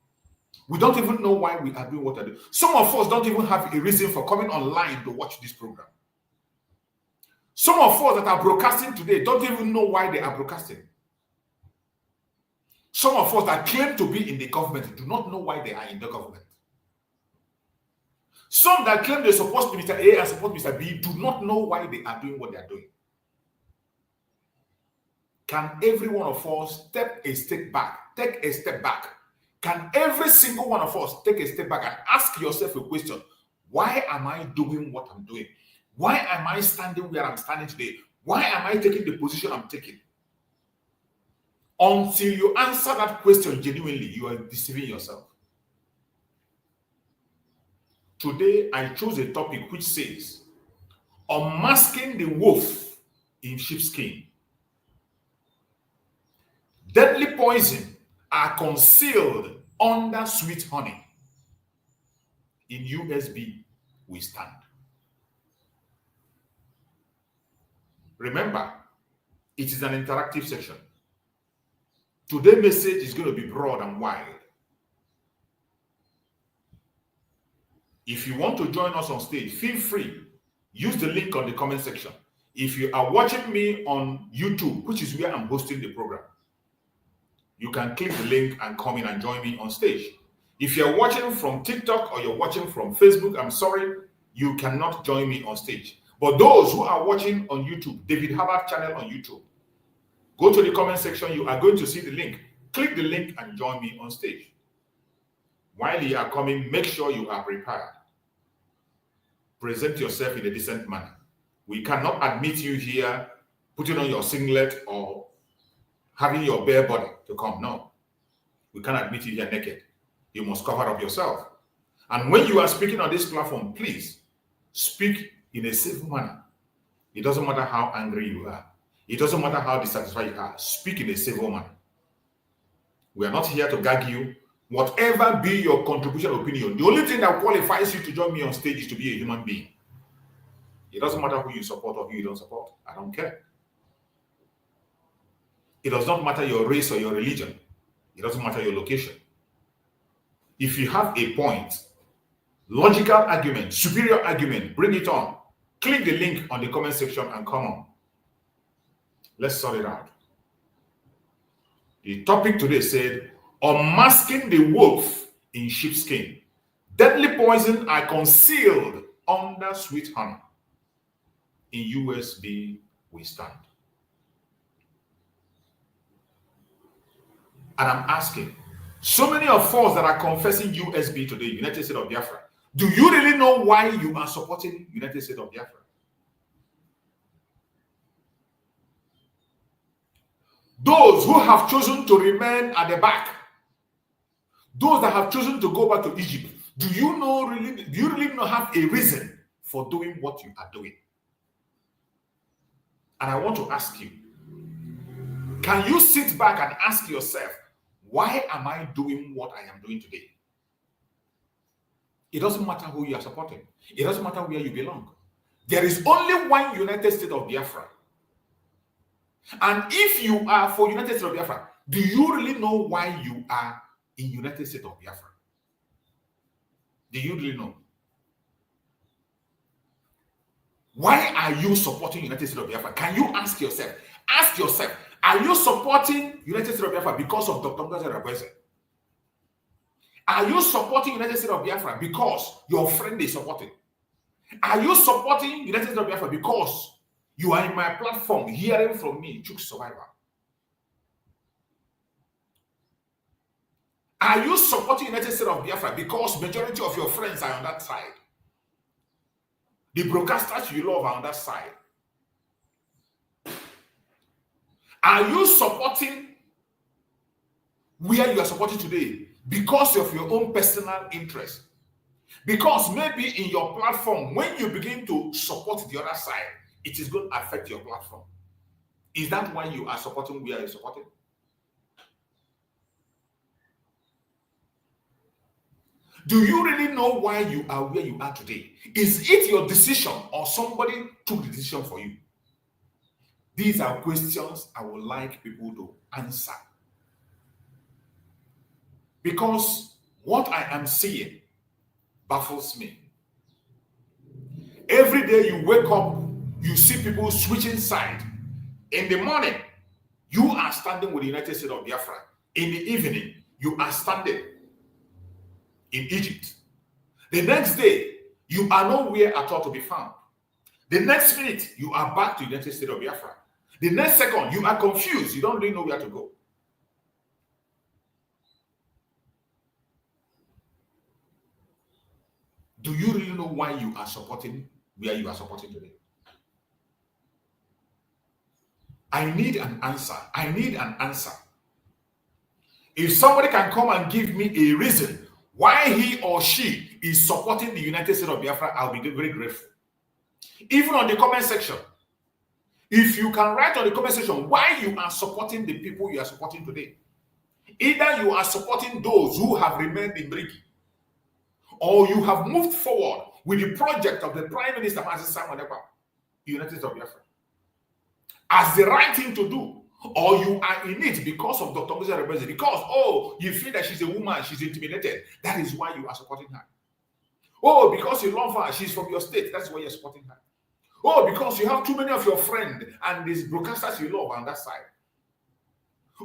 We don't even know why we are doing what we are doing. Some of us don't even have a reason for coming online to watch this program. Some of us that are broadcasting today don't even know why they are broadcasting. Some of us that claim to be in the government do not know why they are in the government. Some that claim they support Mr. A and support Mr. B do not know why they are doing what they are doing. Can every one of us take a step back? Can every single one of us take a step back and ask yourself a question? Why am I doing what I'm doing? Why am I standing where I'm standing today? Why am I taking the position I'm taking? Until you answer that question genuinely, you are deceiving yourself. Today, I chose a topic which says, unmasking the wolf in sheepskin. Deadly poison are concealed under sweet honey. In USB, we stand. Remember, it is an interactive session. Today's message is going to be broad and wide. If you want to join us on stage, feel free. Use the link on the comment section. If you are watching me on YouTube, which is where I'm hosting the program, you can click the link and come in and join me on stage. If you're watching from TikTok or you're watching from Facebook, I'm sorry, you cannot join me on stage. But those who are watching on YouTube, David Hubbard channel on YouTube, go to the comment section. You are going to see the link. Click the link and join me on stage. While you are coming, make sure you are prepared. Present yourself in a decent manner. We cannot admit you here putting on your singlet or having your bare body to come. No. We can't admit you here naked. You must cover up yourself. And when you are speaking on this platform, please speak in a civil manner. It doesn't matter how angry you are. It doesn't matter how dissatisfied you are. Speak in a civil manner. We are not here to gag you. Whatever be your contribution opinion, the only thing that qualifies you to join me on stage is to be a human being. It doesn't matter who you support or who you don't support. I don't care. It does not matter your race or your religion. It doesn't matter your location. If you have a point, logical argument, superior argument, bring it on. Click the link on the comment section and come on. Let's sort it out. The topic today said, unmasking the wolf in sheepskin. Deadly poison are concealed under sweet honey. In USB, we stand. And I'm asking, so many of us that are confessing USB today, United States of Biafra, do you really know why you are supporting United States of Biafra? Those who have chosen to remain at the back, those that have chosen to go back to Egypt, do you really not have a reason for doing what you are doing? And I want to ask you, can you sit back and ask yourself, why am I doing what I am doing today? It doesn't matter who you are supporting. It doesn't matter where you belong. There is only one United States of Biafra. And if you are for United States of Biafra, do you really know why you are in United States of Biafra? Do you really know? Why are you supporting United States of Biafra? Can you ask yourself? Ask yourself, are you supporting United States of Biafra because of Dr. NngoziOrabueze? Are you supporting United States of Biafra because your friend is supporting? Are you supporting United States of Biafra because you are in my platform hearing from me, Chuk Survivor? Are you supporting United States of Biafra because majority of your friends are on that side? The broadcasters you love are on that side. Are you supporting where you are supporting today because of your own personal interest? Because maybe in your platform, when you begin to support the other side, it is going to affect your platform. Is that why you are supporting where you're supporting? Do you really know why you are where you are today? Is it your decision or somebody took the decision for you? These are questions I would like people to answer. Because what I am seeing baffles me. Every day you wake up, you see people switching sides. In the morning, you are standing with the United States of Biafra. In the evening, you are standing in Egypt. The next day, you are nowhere at all to be found. The next minute, you are back to the United States of Biafra. The next second, you are confused. You don't really know where to go. Do you really know why you are supporting where you are supporting today? I need an answer. I need an answer. If somebody can come and give me a reason why he or she is supporting the United States of Biafra, I'll be very grateful. Even on the comment section, if you can write on the comment section why you are supporting the people you are supporting today. Either you are supporting those who have remained in Brigi, or you have moved forward with the project of the Prime Minister, United States of Biafra, as the right thing to do, or you are in it because of Dr. NngoziOrabueze, because, oh, you feel that she's a woman, she's intimidated. That is why you are supporting her. Oh, because you love her, she's from your state, that's why you're supporting her. Oh, because you have too many of your friends and these broadcasters you love on that side.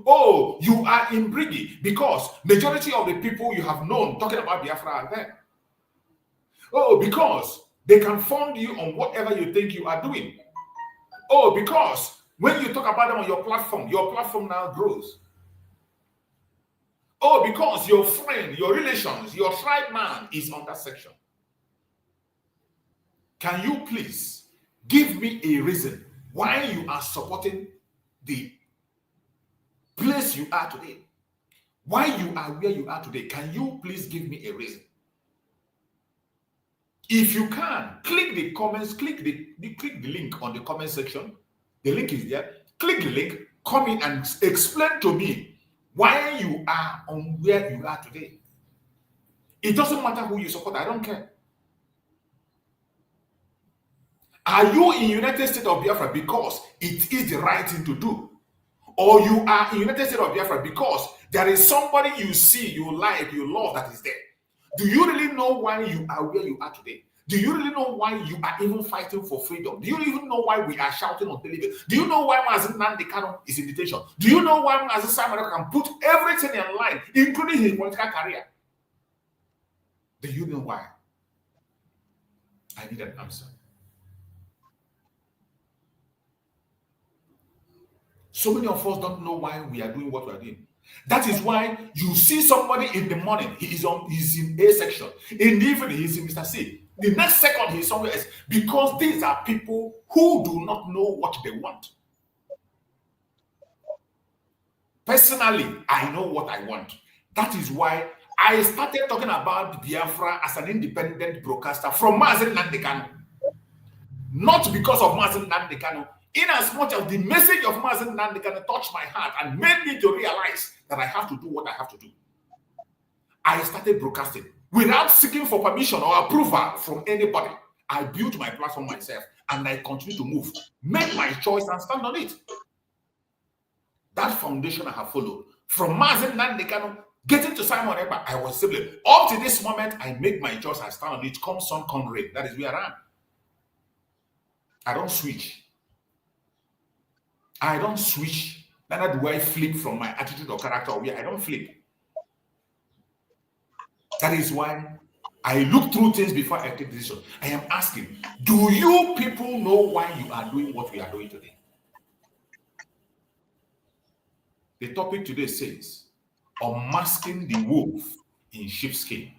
Oh, you are in Brigi because majority of the people you have known talking about Biafra are there. Oh, because they can fund you on whatever you think you are doing. Oh, because when you talk about them on your platform now grows. Oh, because your friend, your relations, your tribe man is on that section. Can you please give me a reason why you are supporting the place you are today? Why you are where you are today? Can you please give me a reason? If you can, click the comments, click the link on the comment section. The link is there. Click the link, come in and explain to me why you are on where you are today. It doesn't matter who you support, I don't care. Are you in United States of Biafra because it is the right thing to do? Or you are in United States of Biafra because there is somebody you see, you like, you love that is there? Do you really know why you are where you are today? Do you really know why you are even fighting for freedom? Do you even know why we are shouting on television? Do you know why Nnamdi Kanu is in detention? Do you know why Simon can put everything in line, including his political career? Do you know why? I need an answer. So many of us don't know why we are doing what we are doing. That is why you see somebody in the morning, he's in A section. In the evening, he's in Mr. C. The next second, he's somewhere else. Because these are people who do not know what they want. Personally, I know what I want. That is why I started talking about Biafra as an independent broadcaster from Nnamdi Kanu. Not because of Nnamdi Kanu. In as much as the message of Mazen Nnamdi Kanu touched my heart and made me to realize that I have to do what I have to do, I started broadcasting without seeking for permission or approval from anybody. I built my platform myself and I continue to move, make my choice and stand on it. That foundation I have followed. From Mazen Nnamdi Kanu getting to Simon Ekpa, I was simply, up to this moment, I make my choice, I stand on it, come sun, come rain. That is where I am. I don't switch. I don't switch. Neither do I flip from my attitude or character. I don't flip. That is why I look through things before I take decisions. I am asking, do you people know why you are doing what we are doing today? The topic today says, unmasking the wolf in sheepskin.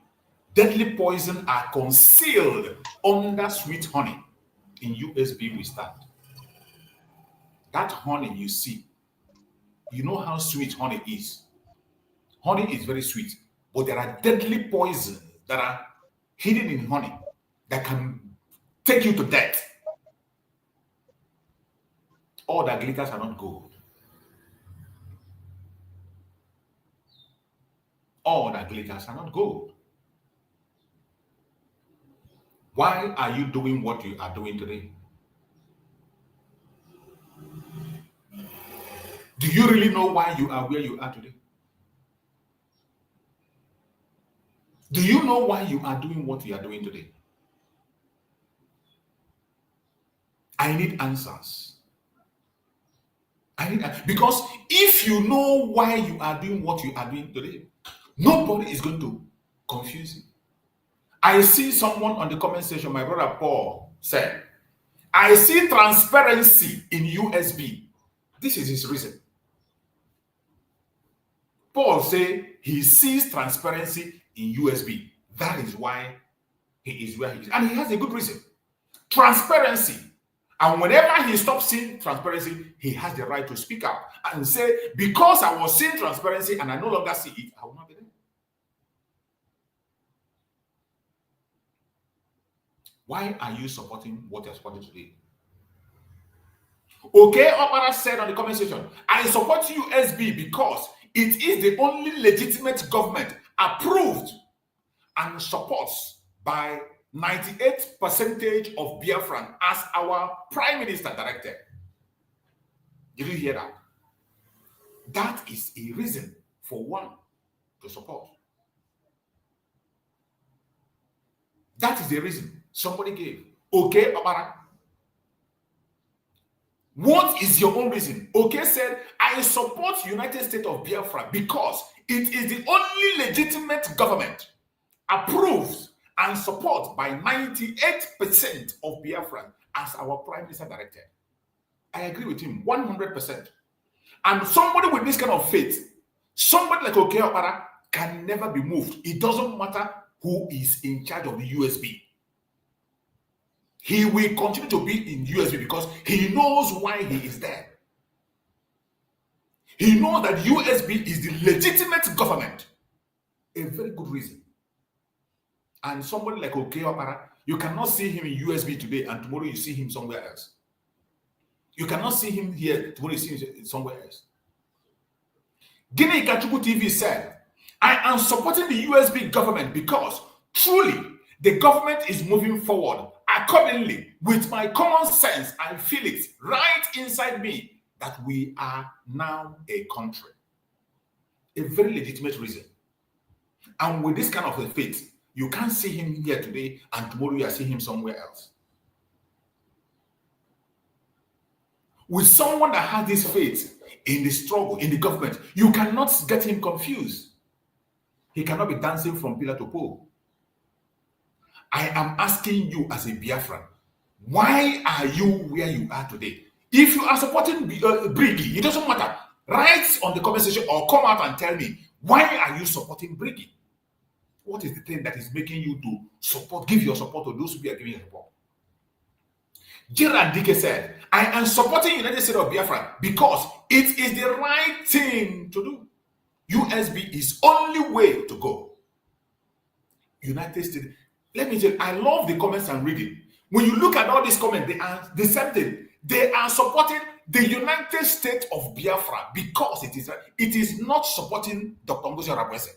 Deadly poison are concealed under sweet honey. In USB we stand. That honey you see, you know how sweet honey is. Honey is very sweet, but there are deadly poisons that are hidden in honey that can take you to death. All that glitters are not gold. All that glitters are not gold. Why are you doing what you are doing today? Do you really know why you are where you are today? Do you know why you are doing what you are doing today? I need answers. Because if you know why you are doing what you are doing today, nobody is going to confuse you. I see someone on the comment section, my brother Paul said, I see transparency in USB. This is his reason. Paul said he sees transparency in USB. That is why he is where he is. And he has a good reason. Transparency. And whenever he stops seeing transparency, he has the right to speak up and say, because I was seeing transparency and I no longer see it, I will not be there. Why are you supporting what you're supporting today? Okay, Opara said on the comment section, I support USB because it is the only legitimate government approved and supports by 98% of Biafran as our Prime Minister directed. Did you hear that? That is a reason for one to support. That is the reason somebody gave. Okay, Opara. What is your own reason? Okay said, I support United States of Biafra because it is the only legitimate government approved and supported by 98% of Biafra as our Prime Minister directed. I agree with him 100%. And somebody with this kind of faith, somebody like Okay Opara can never be moved. It doesn't matter who is in charge of the USB. He will continue to be in USB because he knows why he is there. He knows that USB is the legitimate government. A very good reason. And somebody like Okay Opara, you cannot see him in USB today and tomorrow you see him somewhere else. You cannot see him here, tomorrow you see him somewhere else. Guinea Kachuku TV said, I am supporting the USB government because truly the government is moving forward. Accordingly, with my common sense, I feel it right inside me that we are now a country. A very legitimate reason. And with this kind of a faith, you can't see him here today and tomorrow you are seeing him somewhere else. With someone that has this faith in the struggle, in the government, you cannot get him confused. He cannot be dancing from pillar to pole. I am asking you as a Biafran, why are you where you are today? If you are supporting Briggy, it doesn't matter. Write on the comment section or come out and tell me, why are you supporting Briggy? What is the thing that is making you to support, give your support to those who are giving support? Gerard Dike said, I am supporting United States of Biafra because it is the right thing to do. USB is only way to go. United States. Let me tell you, I love the comments I'm reading. When you look at all these comments, they are the same thing. They are supporting the United States of Biafra because it is not supporting Dr. NgoziOrabueze.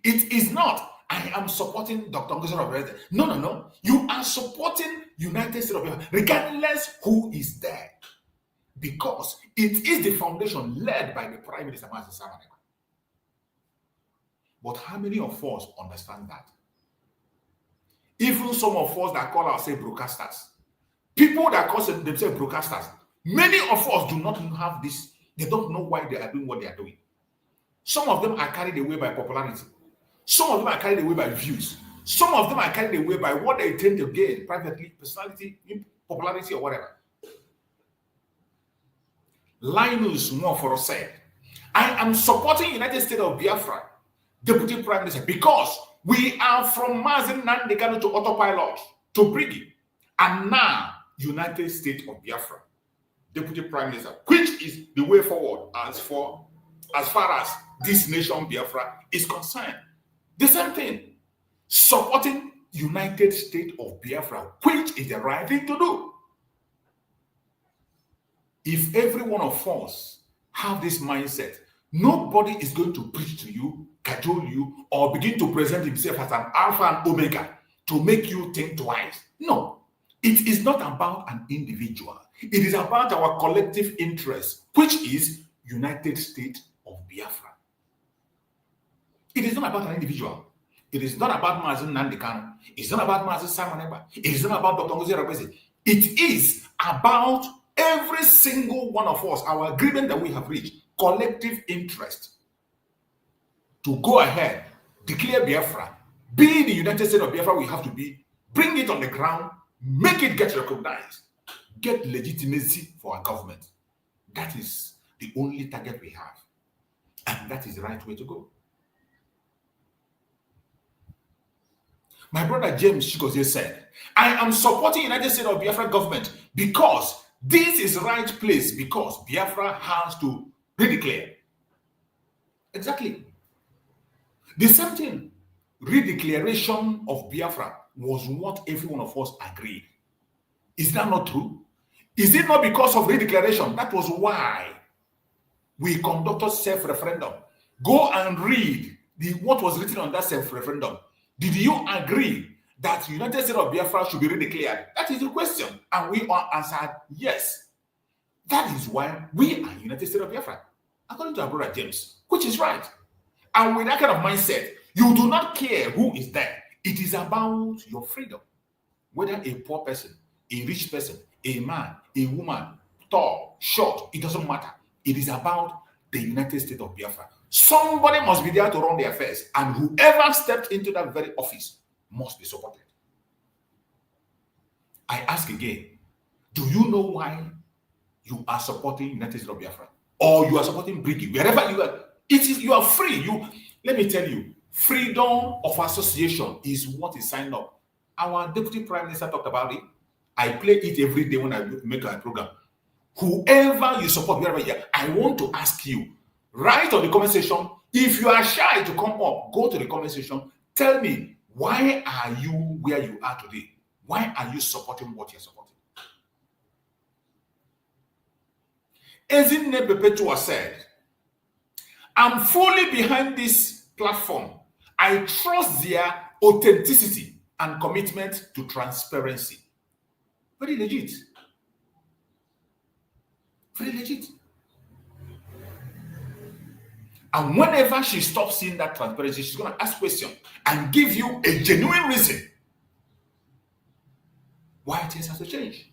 It is not, I am supporting Dr. NgoziOrabueze. No. You are supporting United States of Biafra, regardless who is there. Because it is the foundation led by the Prime Minister, Mazi Samaneka. But how many of us understand that? Even some of us that call ourselves broadcasters, people that call themselves broadcasters, many of us do not have this. They don't know why they are doing what they are doing. Some of them are carried away by popularity. Some of them are carried away by views. Some of them are carried away by what they tend to gain privately, personality, popularity, or whatever. Linus Nwaforo said, I am supporting United States of Biafra, Deputy Prime Minister, because we are from Nnamdi Kanu to autopilot, to Briggy, and now United States of Biafra, Deputy Prime Minister, which is the way forward as far as this nation Biafra is concerned. The same thing, supporting United States of Biafra, which is the right thing to do. If every one of us have this mindset, nobody is going to preach to you, cajole you, or begin to present himself as an alpha and omega to make you think twice. No, it is not about an individual. It is about our collective interest, which is United States of Biafra. It is not about an individual. It is not about Mazi Nnamdi Kanu. It's not about Mazi Samaneka. It is not about Dr. NgoziOrabueze. It is about every single one of us, our agreement that we have reached, collective interest to go ahead, declare Biafra, be the United States of Biafra we have to be, bring it on the ground, make it get recognized, get legitimacy for our government. That is the only target we have. And that is the right way to go. My brother James Chigozie said, I am supporting United States of Biafra government because this is the right place, because Biafra has to redeclare. Exactly. The same thing. Redeclaration of Biafra was what every one of us agreed. Is that not true? Is it not because of redeclaration? That was why we conducted self-referendum. Go and read what was written on that self-referendum. Did you agree that United States of Biafra should be redeclared? That is the question. And we all answered yes. That is why we are United States of Biafra, according to our brother James, which is right. And with that kind of mindset, you do not care who is there. It is about your freedom. Whether a poor person, a rich person, a man, a woman, tall, short, it doesn't matter. It is about the United States of Biafra. Somebody must be there to run the affairs, and whoever stepped into that very office must be supported. I ask again, do you know why you are supporting United States of Biafra? Or you are supporting Briggy? Wherever you are, you are free. Let me tell you, freedom of association is what is signed up. Our Deputy Prime Minister talked about it. I play it every day when I make my program. Whoever you support, wherever you are, I want to ask you, write on the comment section. If you are shy to come up, go to the comment section. Tell me, why are you where you are today? Why are you supporting what you're supporting? Ezinne Perpetua said, I'm fully behind this platform. I trust their authenticity and commitment to transparency. Very legit. Very legit. And whenever she stops seeing that transparency, she's going to ask questions and give you a genuine reason why things have to change.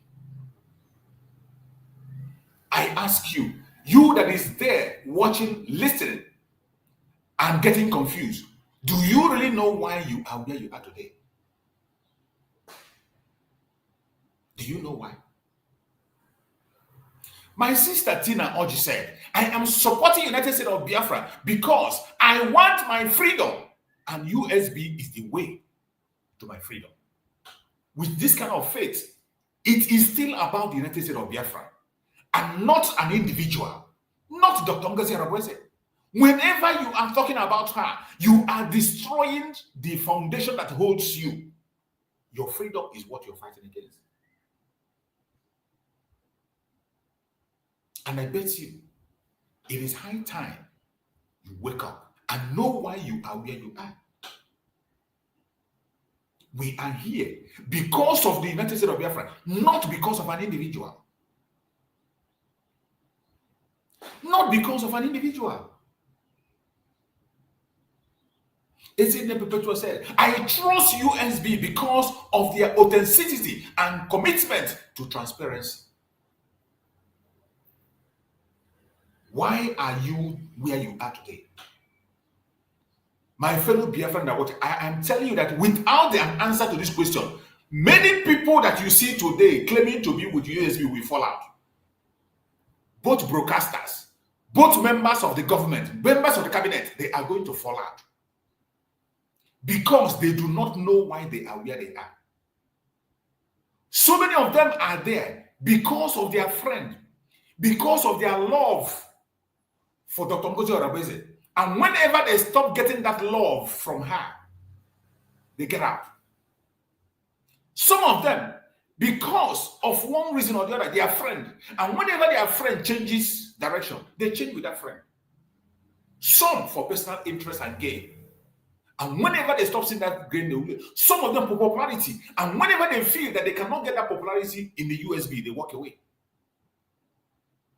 I ask you, you that is there watching, listening, and getting confused, do you really know why you are where you are today? Do you know why? My sister Tina Oji said, I am supporting United States of Biafra because I want my freedom, and USB is the way to my freedom. With this kind of faith, it is still about the United States of Biafra and not an individual, not Dr. NgoziOrabueze. Whenever you are talking about her, you are destroying the foundation that holds you. Your freedom is what you're fighting against. And I bet you, it is high time you wake up and know why you are where you are. We are here because of the United States of Biafra, not because of an individual. Not because of an individual. It's in the perpetual said, I trust USB because of their authenticity and commitment to transparency. Why are you where you are today? My fellow Biafran, I am telling you that without an answer to this question, many people that you see today claiming to be with USB will fall out. Both broadcasters, both members of the government, members of the cabinet, they are going to fall out. Because they do not know why they are where they are. So many of them are there because of their friend, because of their love for Dr. NgoziOrabueze. And whenever they stop getting that love from her, they get out. Some of them, because of one reason or the other, they are friend. And whenever their friend changes direction, they change with that friend. Some for personal interest and gain. And whenever they stop seeing that gain, they will. Some of them for popularity. And whenever they feel that they cannot get that popularity in the USB, they walk away.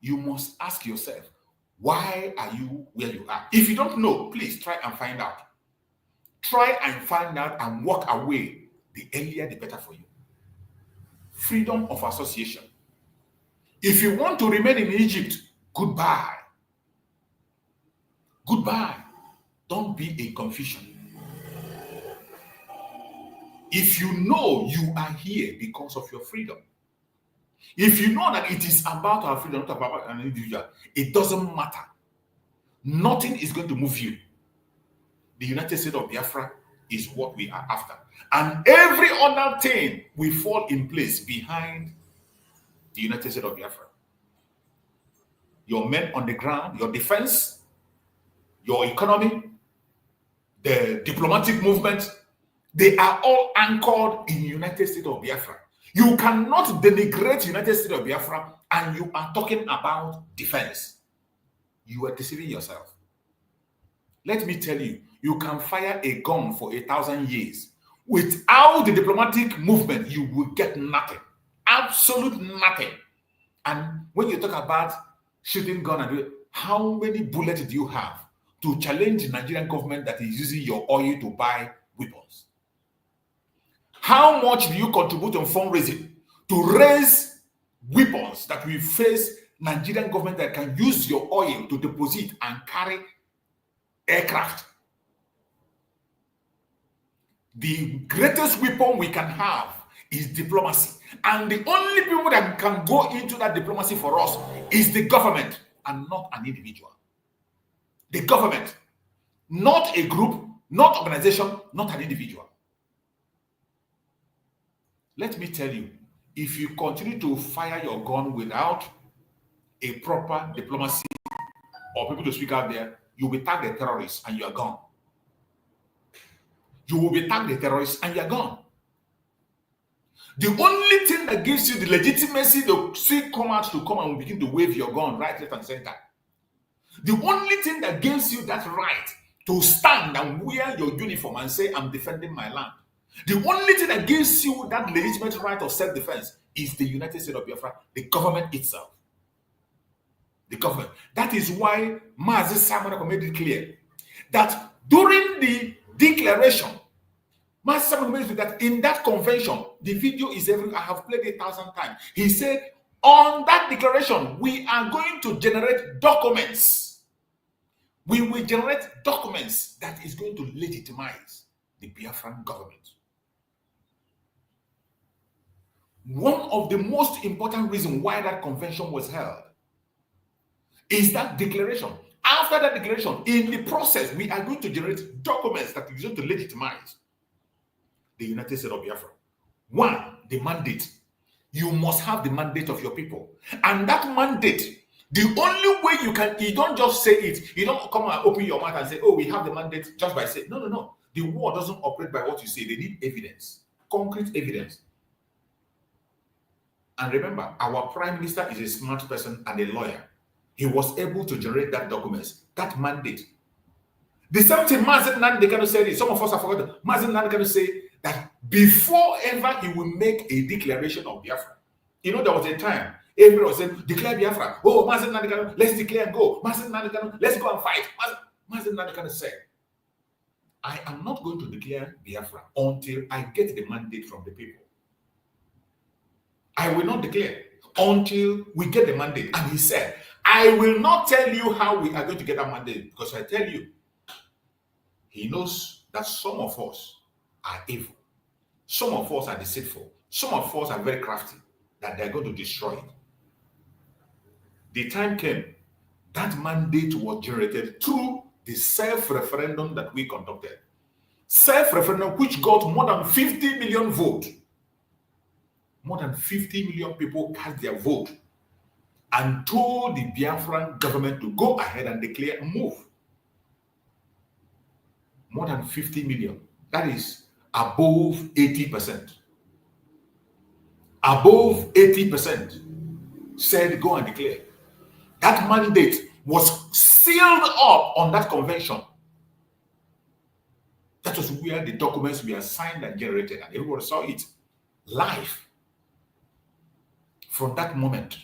You must ask yourself, why are you where you are? If you don't know, please try and find out. Try and find out and walk away. The earlier, the better for you. Freedom of association. If you want to remain in Egypt, goodbye. Goodbye. Don't be in confusion. If you know you are here because of your freedom, if you know that it is about our freedom, not about an individual, it doesn't matter. Nothing is going to move you. The United States of Biafra is what we are after. And every other thing will fall in place behind the United States of Biafra. Your men on the ground, your defense, your economy, the diplomatic movement, they are all anchored in the United States of Biafra. You cannot denigrate United States of Biafra and you are talking about defense. You are deceiving yourself. Let me tell you, you can fire a gun for 1,000 years. Without the diplomatic movement, you will get nothing. Absolute nothing. And when you talk about shooting gun and do it, how many bullets do you have to challenge the Nigerian government that is using your oil to buy weapons? How much do you contribute on fundraising to raise weapons that will face Nigerian government that can use your oil to deposit and carry aircraft? The greatest weapon we can have is diplomacy. And the only people that can go into that diplomacy for us is the government and not an individual. The government, not a group, not organization, not an individual. Let me tell you, if you continue to fire your gun without a proper diplomacy or people to speak out there, you will tag the terrorists and you are gone. You will be tagged the terrorists and you are gone. The only thing that gives you the legitimacy to see come out to come and begin to wave your gun right, left, and center. The only thing that gives you that right to stand and wear your uniform and say, I'm defending my land. The only thing that gives you that legitimate right of self-defense is the United States of Biafra, the government itself. The government. That is why Mazi Simon made it clear that during the declaration, Mazi Simon made it that in that convention, the video is I have played it 1,000 times. He said, on that declaration, we are going to generate documents. We will generate documents that is going to legitimize the Biafran government. One of the most important reasons why that convention was held is that declaration. After that declaration, in the process, we are going to generate documents that are going to legitimize the United States of Biafra. One, the mandate. You must have the mandate of your people. And that mandate, the only way you don't just say it, you don't come and open your mouth and say, oh, we have the mandate just by saying, no. The war doesn't operate by what you say. They need evidence, concrete evidence. And remember, our prime minister is a smart person and a lawyer. he was able to generate that documents, that mandate. The same thing Nnamdi Kanu said, some of us have forgotten. Nnamdi Kanu said that before ever he will make a declaration of Biafra. You know, there was a time everyone was saying, declare Biafra. Oh, Nnamdi Kanu, let's declare and go. Nnamdi Kanu, let's go and fight. Nnamdi Kanu said, I am not going to declare Biafra until I get the mandate from the people. I will not declare until we get the mandate. And he said, I will not tell you how we are going to get that mandate, because I tell you, he knows that some of us are evil. Some of us are deceitful. Some of us are very crafty, that they're going to destroy it. The time came, that mandate was generated through the self-referendum that we conducted. Self-referendum which got more than 50 million votes. More than 50 million people cast their vote and told the Biafran government to go ahead and declare and move. More than 50 million. That is above 80%. Above 80% said go and declare. That mandate was sealed up on that convention. That was where the documents were signed and generated, and everybody saw it live. From that moment,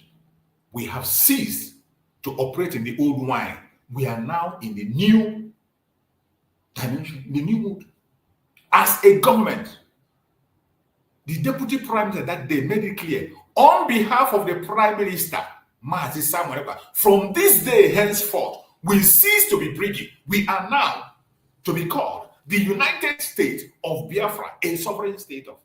we have ceased to operate in the old wine. We are now in the new dimension, the new mood. As a government, the deputy prime minister that day made it clear, on behalf of the prime minister, Mazi Samuel, from this day henceforth, we cease to be Brigi. We are now to be called the United States of Biafra, a sovereign state of.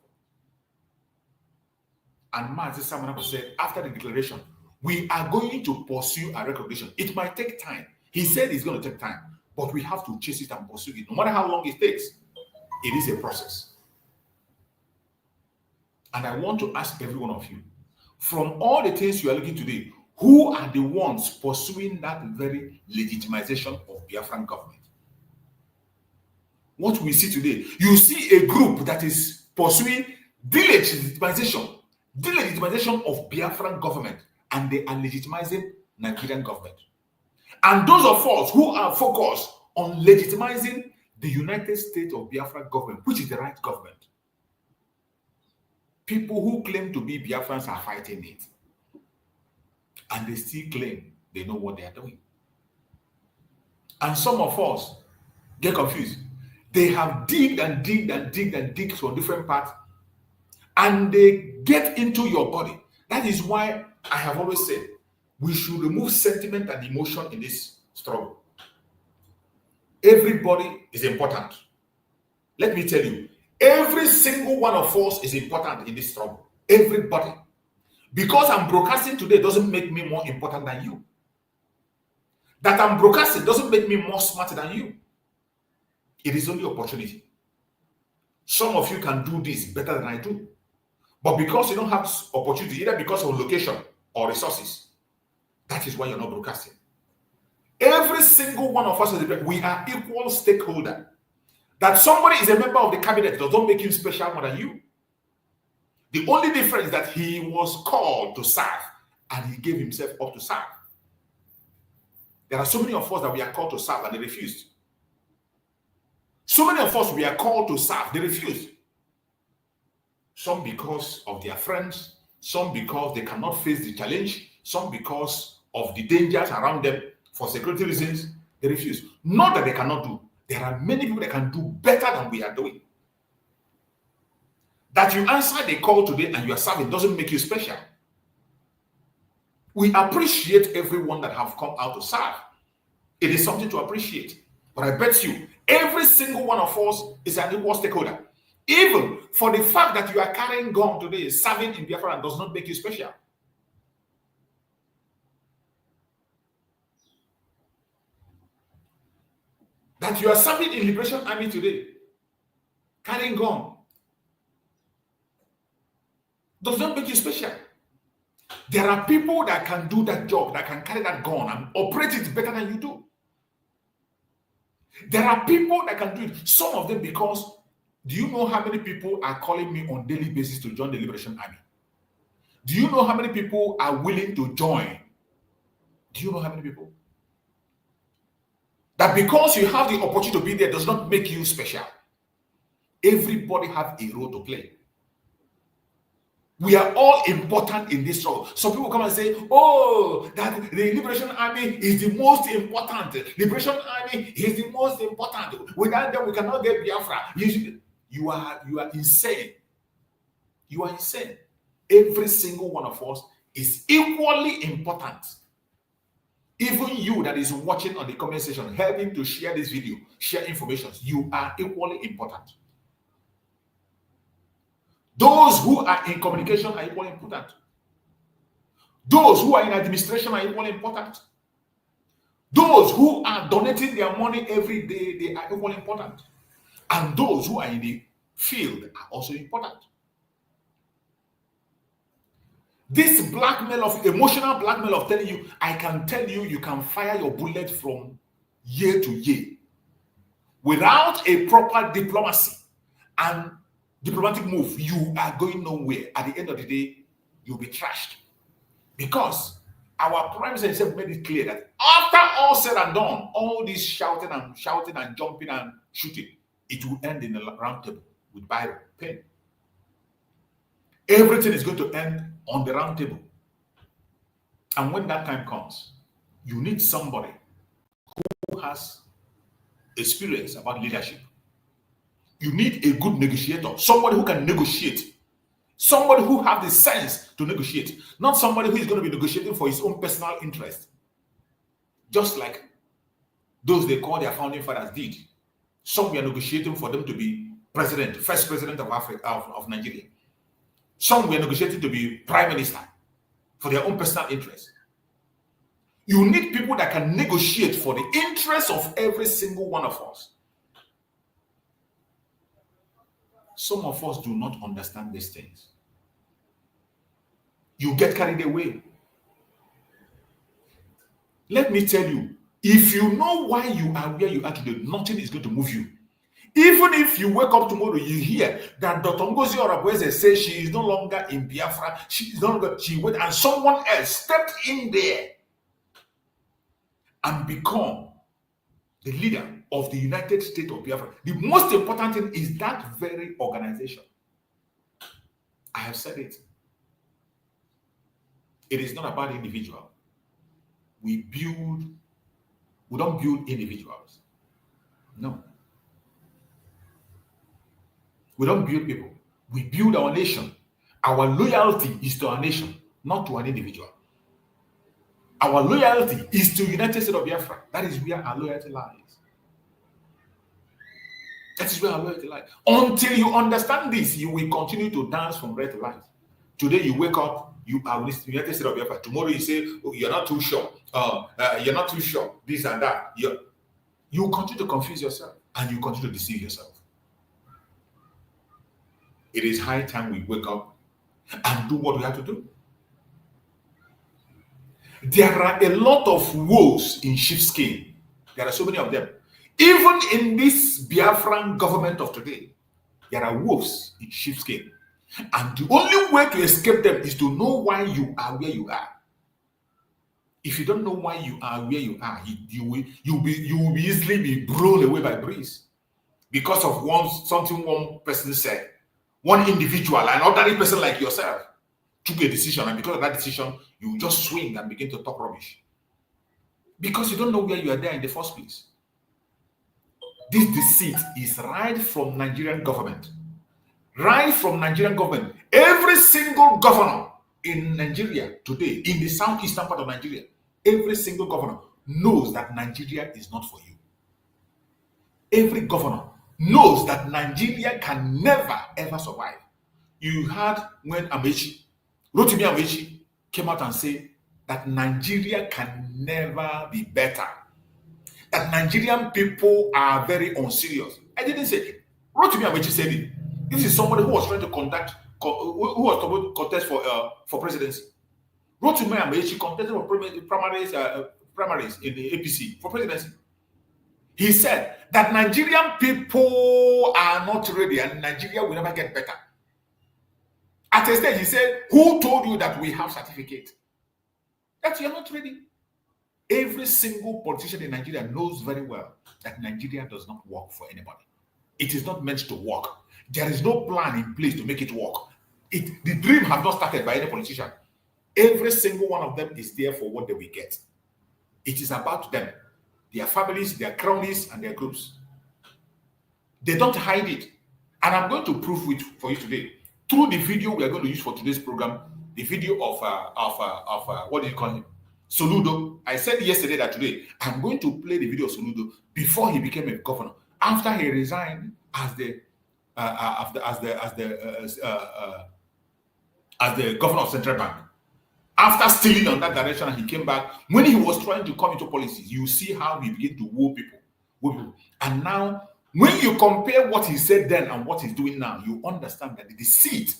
And Mazi Samuel said, after the declaration, we are going to pursue a recognition. It might take time. He said it's going to take time, but we have to chase it and pursue it. No matter how long it takes, it is a process. And I want to ask every one of you, from all the things you are looking today, who are the ones pursuing that very legitimization of Biafran government? What we see today, you see a group that is pursuing delegitimization of Biafran government, and they are legitimizing Nigerian government. And those of us who are focused on legitimizing the United States of Biafra government, which is the right government, people who claim to be Biafrans are fighting it. And they still claim they know what they are doing. And some of us get confused. They have digged and digged and digged and digged from different parts, and they get into your body. That is why I have always said we should remove sentiment and emotion in this struggle. Everybody is important. Let me tell you, every single one of us is important in this struggle. Everybody. Because I'm broadcasting today doesn't make me more important than you. That I'm broadcasting doesn't make me more smart than you. It is only opportunity. Some of you can do this better than I do. But because you don't have opportunity, either because of location or resources, that is why you're not broadcasting. Every single one of us, we are equal stakeholder. That somebody is a member of the cabinet does not make him special more than you. The only difference is that he was called to serve and he gave himself up to serve. There are so many of us that we are called to serve and they refused. So many of us we are called to serve, they refused. Some because of their friends, some because they cannot face the challenge, some because of the dangers around them for security reasons, they refuse. Not that they cannot do. There are many people that can do better than we are doing. That you answer the call today and you are serving doesn't make you special. We appreciate everyone that have come out to serve. It is something to appreciate. But I bet you, every single one of us is an equal stakeholder. Even for the fact that you are carrying gun today, serving in Biafra does not make you special. That you are serving in Liberation Army today, carrying gun, does not make you special. There are people that can do that job, that can carry that gun and operate it better than you do. There are people that can do it. Some of them because, do you know how many people are calling me on daily basis to join the Liberation Army? Do you know how many people are willing to join Do you know how many people? That because you have the opportunity to be there does not make you special. Everybody have a role to play. We are all important in this role. Some people come and say, oh, that the Liberation Army is the most important. Liberation Army is the most important. Without them, we cannot get Biafra. You are insane. You are insane. Every single one of us is equally important. Even you that is watching on the comment section, helping to share this video, share information, you are equally important. Those who are in communication are equally important. Those who are in administration are equally important. Those who are donating their money every day, they are equally important. And those who are in the field are also important. This blackmail of emotional blackmail of telling you, I can tell you, you can fire your bullet from year to year without a proper diplomacy and diplomatic move, you are going nowhere. At the end of the day, you'll be trashed. Because our Prime Minister himself made it clear that after all said and done, all this shouting and jumping and shooting, it will end in a round table with Bible, pen. Everything is going to end on the round table. And when that time comes, you need somebody who has experience about leadership. You need a good negotiator, somebody who can negotiate, somebody who has the sense to negotiate, not somebody who is going to be negotiating for his own personal interest. Just like those they call their founding fathers did. Some were negotiating for them to be president, first president of Africa, of Nigeria. Some were negotiating to be prime minister for their own personal interest. You need people that can negotiate for the interests of every single one of us. Some of us do not understand these things. You get carried away. Let me tell you, if you know why you are where you are today, nothing is going to move you. Even if you wake up tomorrow, you hear that DPMDrNgoziOrabueze says she is no longer in Biafra, she went and someone else stepped in there and become the leader of the United States of Biafra. The most important thing is that very organization. I have said it. It is not about individual. We don't build individuals. No. We don't build people. We build our nation. Our loyalty is to our nation, not to an individual. Our loyalty is to United States of Biafra. That is where our loyalty lies. That is where our loyalty lies. Until you understand this, you will continue to dance from red to light. Today you wake up, you are with United States of Biafra. Tomorrow you say, oh, you're not too sure. You're not too sure. This and that. You continue to confuse yourself and you continue to deceive yourself. It is high time we wake up and do what we have to do. There are a lot of wolves in sheepskin. There are so many of them. Even in this Biafran government of today, there are wolves in sheepskin. And the only way to escape them is to know why you are where you are. If you don't know why you are where you are, you will easily be blown away by breeze because of something one person said. One individual, an ordinary person like yourself, took a decision, and because of that decision, you just swing and begin to talk rubbish. Because you don't know where you are there in the first place. This deceit is right from Nigerian government. Right from Nigerian government. Every single governor in Nigeria today, in the southeastern part of Nigeria, every single governor knows that Nigeria is not for you. Every governor knows that Nigeria can never ever survive. You heard when Rotimi Amechi came out and said that Nigeria can never be better. That Nigerian people are very unserious. I didn't say it. Rotimi Amechi said it. This is somebody who was trying to who was supposed to contest for presidency. Rotimi Amechi contested for primaries in the APC for presidency. He said that Nigerian people are not ready and Nigeria will never get better. At a stage, he said, who told you that we have certificate? That you're not ready. Every single politician in Nigeria knows very well that Nigeria does not work for anybody. It is not meant to work. There is no plan in place to make it work. The dream has not started by any politician. Every single one of them is there for what they will get. It is about them, their families, their cronies, and their groups. They don't hide it. And I'm going to prove it for you today through the video we are going to use for today's program, the video of what do you call him? Soludo. I said yesterday that today I'm going to play the video of Soludo before he became a governor. After he resigned as the governor of Central Bank. After stealing on that direction, he came back. When he was trying to come into policies, you see how he began to woo people. And now, when you compare what he said then and what he's doing now, you understand that the deceit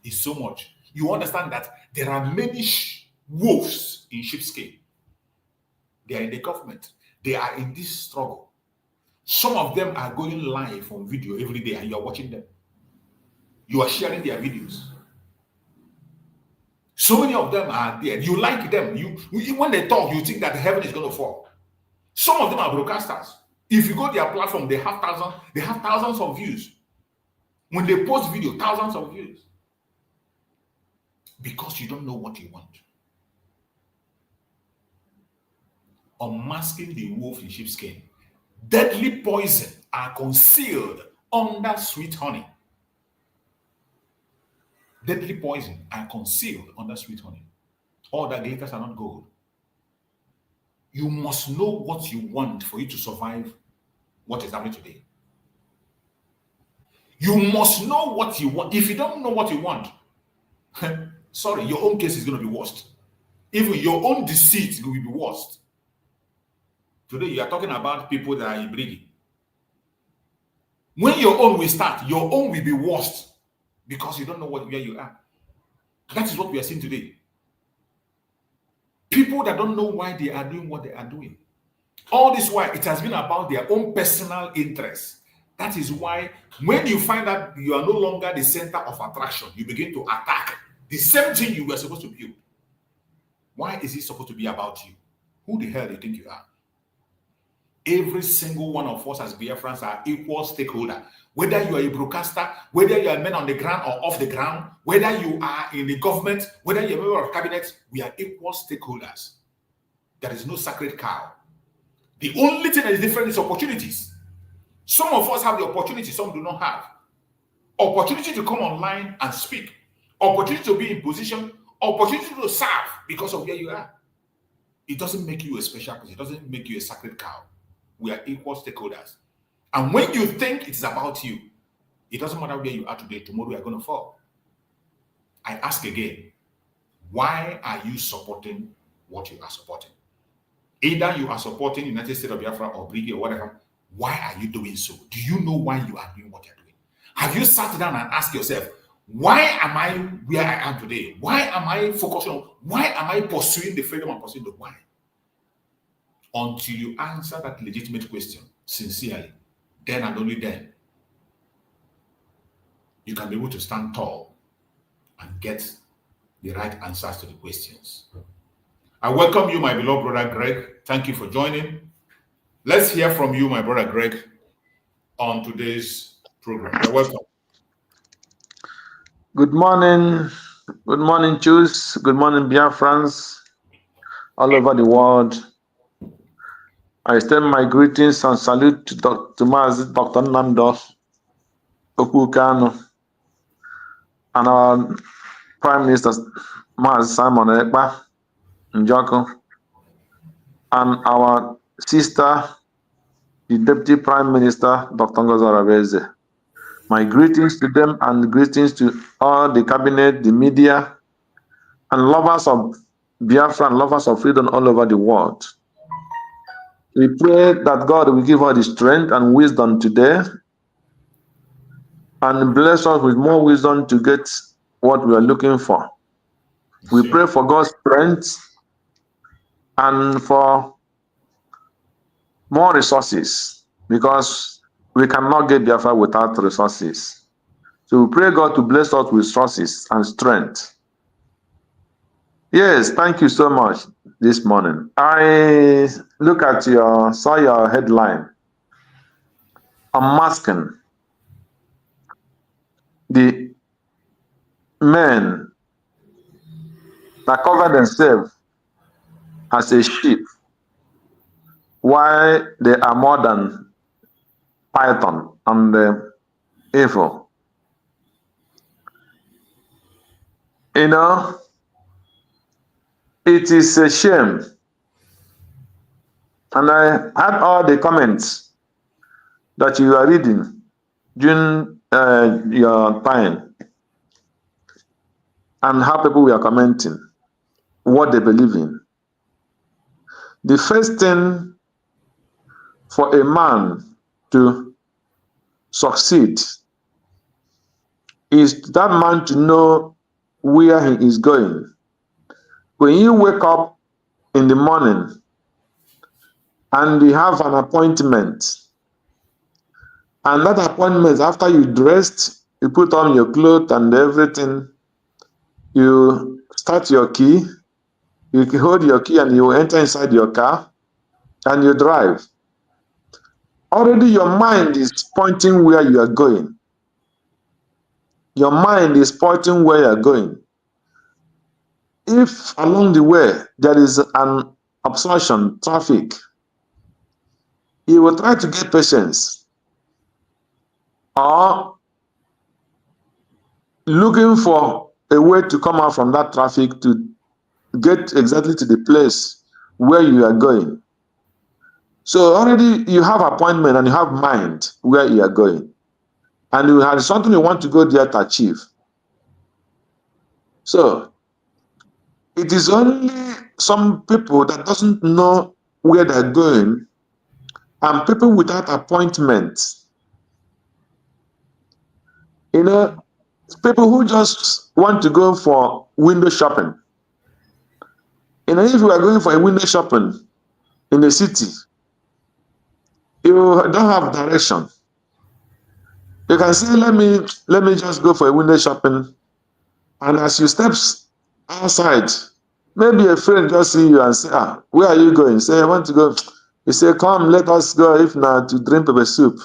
is so much. You understand that there are many wolves in sheepskin. They are in the government. They are in this struggle. Some of them are going live on video every day and you are watching them. You are sharing their videos. So many of them are there. You like them. When they talk, you think that heaven is going to fall. Some of them are broadcasters. If you go to their platform, they have thousands of views. When they post video, thousands of views. Because you don't know what you want. Unmasking the wolf in sheepskin. Deadly poison are concealed under sweet honey. Deadly poison are concealed under sweet honey. All that glitters are not gold. You must know what you want for you to survive what is happening today. You must know what you want. If you don't know what you want, sorry, your own case is going to be worst. Even your own deceit will be worst. Today, you are talking about people that are inbreeding. When your own will start, your own will be worst because you don't know where you are. That is what we are seeing today. People that don't know why they are doing what they are doing. All this while, it has been about their own personal interests. That is why when you find that you are no longer the center of attraction, you begin to attack the same thing you were supposed to build. Why is it supposed to be about you? Who the hell do you think you are? Every single one of us as Biafrans are equal stakeholder. Whether you are a broadcaster, whether you are a man on the ground or off the ground, whether you are in the government, whether you're a member of cabinet, we are equal stakeholders. There is no sacred cow. The only thing that is different is opportunities. Some of us have the opportunity, some do not have. Opportunity to come online and speak. Opportunity to be in position. Opportunity to serve because of where you are. It doesn't make you a special person. It doesn't make you a sacred cow. We are equal stakeholders. And when you think it is about you, it doesn't matter where you are today, tomorrow you are going to fall. I ask again, why are you supporting what you are supporting? Either you are supporting United States of Biafra or Brigade or whatever, why are you doing so? Do you know why you are doing what you're doing? Have you sat down and asked yourself, why am I where I am today? Why am I focusing on, why am I pursuing the freedom and pursuing the why? Until you answer that legitimate question sincerely, then and only then, you can be able to stand tall and get the right answers to the questions. I welcome you, my beloved brother Greg. Thank you for joining. Let's hear from you, my brother Greg, on today's program. You're welcome. Good morning. Good morning, Jews. Good morning, Biafrans all over the world. I extend my greetings and salute to Dr. Nnamdi Kanu and our Prime Minister, Maz Simon Ekpa Njoko, and our sister, the Deputy Prime Minister, Dr. NgoziOrabueze. My greetings to them and greetings to all the cabinet, the media, and lovers of Biafra and lovers of freedom all over the world. We pray that God will give us the strength and wisdom today and bless us with more wisdom to get what we are looking for. We pray for God's strength and for more resources because we cannot get Biafra without resources. So we pray God to bless us with resources and strength. Yes, thank you so much this morning. I saw your headline, Unmasking the men that cover themselves as a sheep, why they are more than python and evil. You know, it is a shame. And I had all the comments that you are reading during your time and how people were commenting what they believe in. The first thing for a man to succeed is that man to know where he is going. When you wake up in the morning and you have an appointment, and that appointment, after you dressed, you put on your clothes and everything, you start your key, you hold your key and you enter inside your car and you drive. Already your mind is pointing where you are going. Your mind is pointing where you are going. If along the way there is an obstruction, traffic, you will try to get patience or looking for a way to come out from that traffic to get exactly to the place where you are going. So already you have appointment and you have mind where you are going, and you have something you want to go there to achieve. So it is only some people that doesn't know where they're going, and people without appointment. You know, people who just want to go for window shopping. You know, if you are going for a window shopping in the city, you don't have direction. You can say, let me just go for a window shopping, and as you step outside, maybe a friend just see you and say, where are you going? Say, I want to go. You say, come, let us go, if not, to drink pepper soup.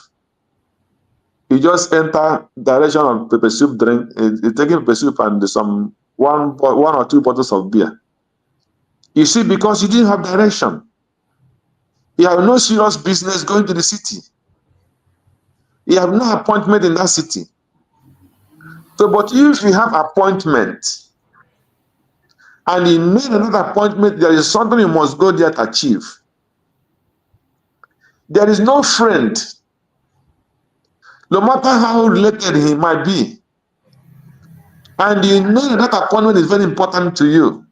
You just enter direction of pepper soup drink, taking pepper soup and some one or two bottles of beer. You see, because you didn't have direction. You have no serious business going to the city. You have no appointment in that city. So, but if you have appointment and you need another appointment, there is something you must go there to achieve. There is no friend, no matter how related he might be, and you know that appointment is very important to you.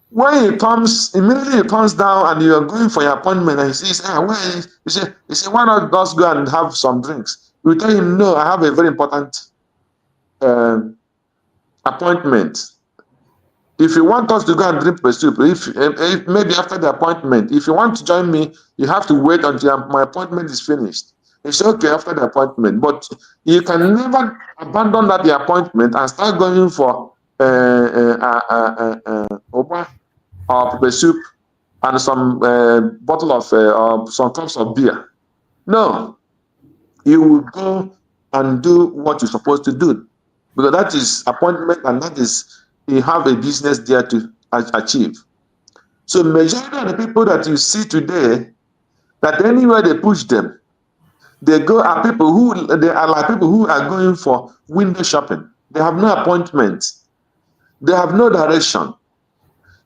When he comes, immediately he comes down and you are going for your appointment and he says, where is? You say, why not just go and have some drinks? You tell him, no, I have a very important appointment. If you want us to go and drink pepper soup, if maybe after the appointment, if you want to join me, you have to wait until my appointment is finished. It's okay after the appointment, but you can never abandon that the appointment and start going for or pepper soup and some bottle of or some cups of beer. No, you will go and do what you're supposed to do, because that is appointment and that is you have a business there to achieve. So majority of the people that you see today, that anywhere they push them, they go are people who they are like people who are going for window shopping. They have no appointment. They have no direction.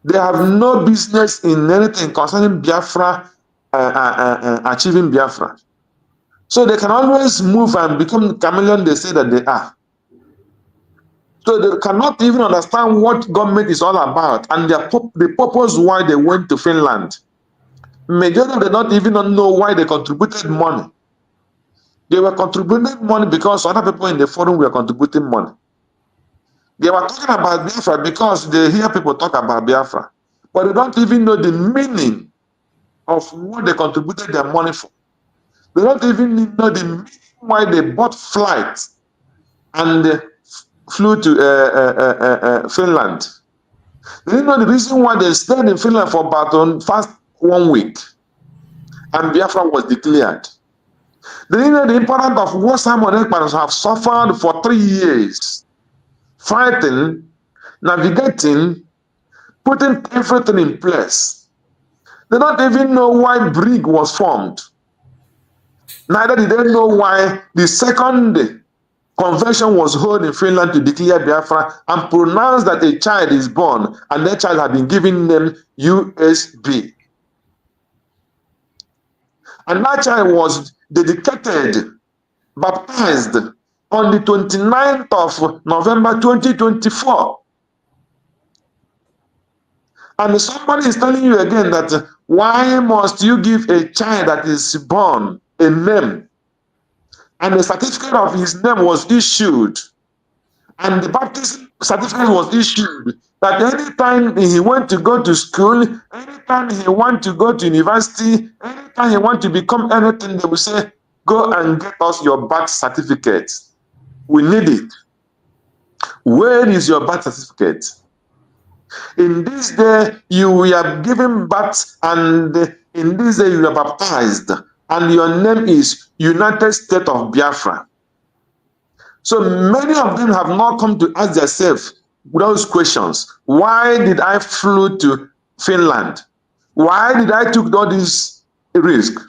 They have no business in anything concerning Biafra, achieving Biafra. So they can always move and become the chameleon they say that they are. So they cannot even understand what government is all about and the purpose why they went to Finland. Majority of them don't even know why they contributed money. They were contributing money because other people in the forum were contributing money. They were talking about Biafra because they hear people talk about Biafra, but they don't even know the meaning of what they contributed their money for. They don't even know the meaning why they bought flights and flew to Finland. They didn't know the reason why they stayed in Finland for about fast 1 week. And Biafra was declared. They didn't know the importance of what Simon Ekman have suffered for 3 years. Fighting, navigating, putting everything in place. They don't even know why Brig was formed. Neither did they know why the second convention was held in Finland to declare Biafra and pronounce that a child is born, and that child had been given name USB. And that child was dedicated, baptized on the 29th of November 2024. And somebody is telling you again that why must you give a child that is born a name? And the certificate of his name was issued, and the baptism certificate was issued, that anytime he went to go to school, anytime he want to go to university, anytime he want to become anything, they will say, go and get us your birth certificate. We need it. Where is your birth certificate? In this day, you were given birth, and in this day, you were baptized, and your name is United States of Biafra. So many of them have not come to ask themselves those questions. Why did I flew to Finland? Why did I took all this risk?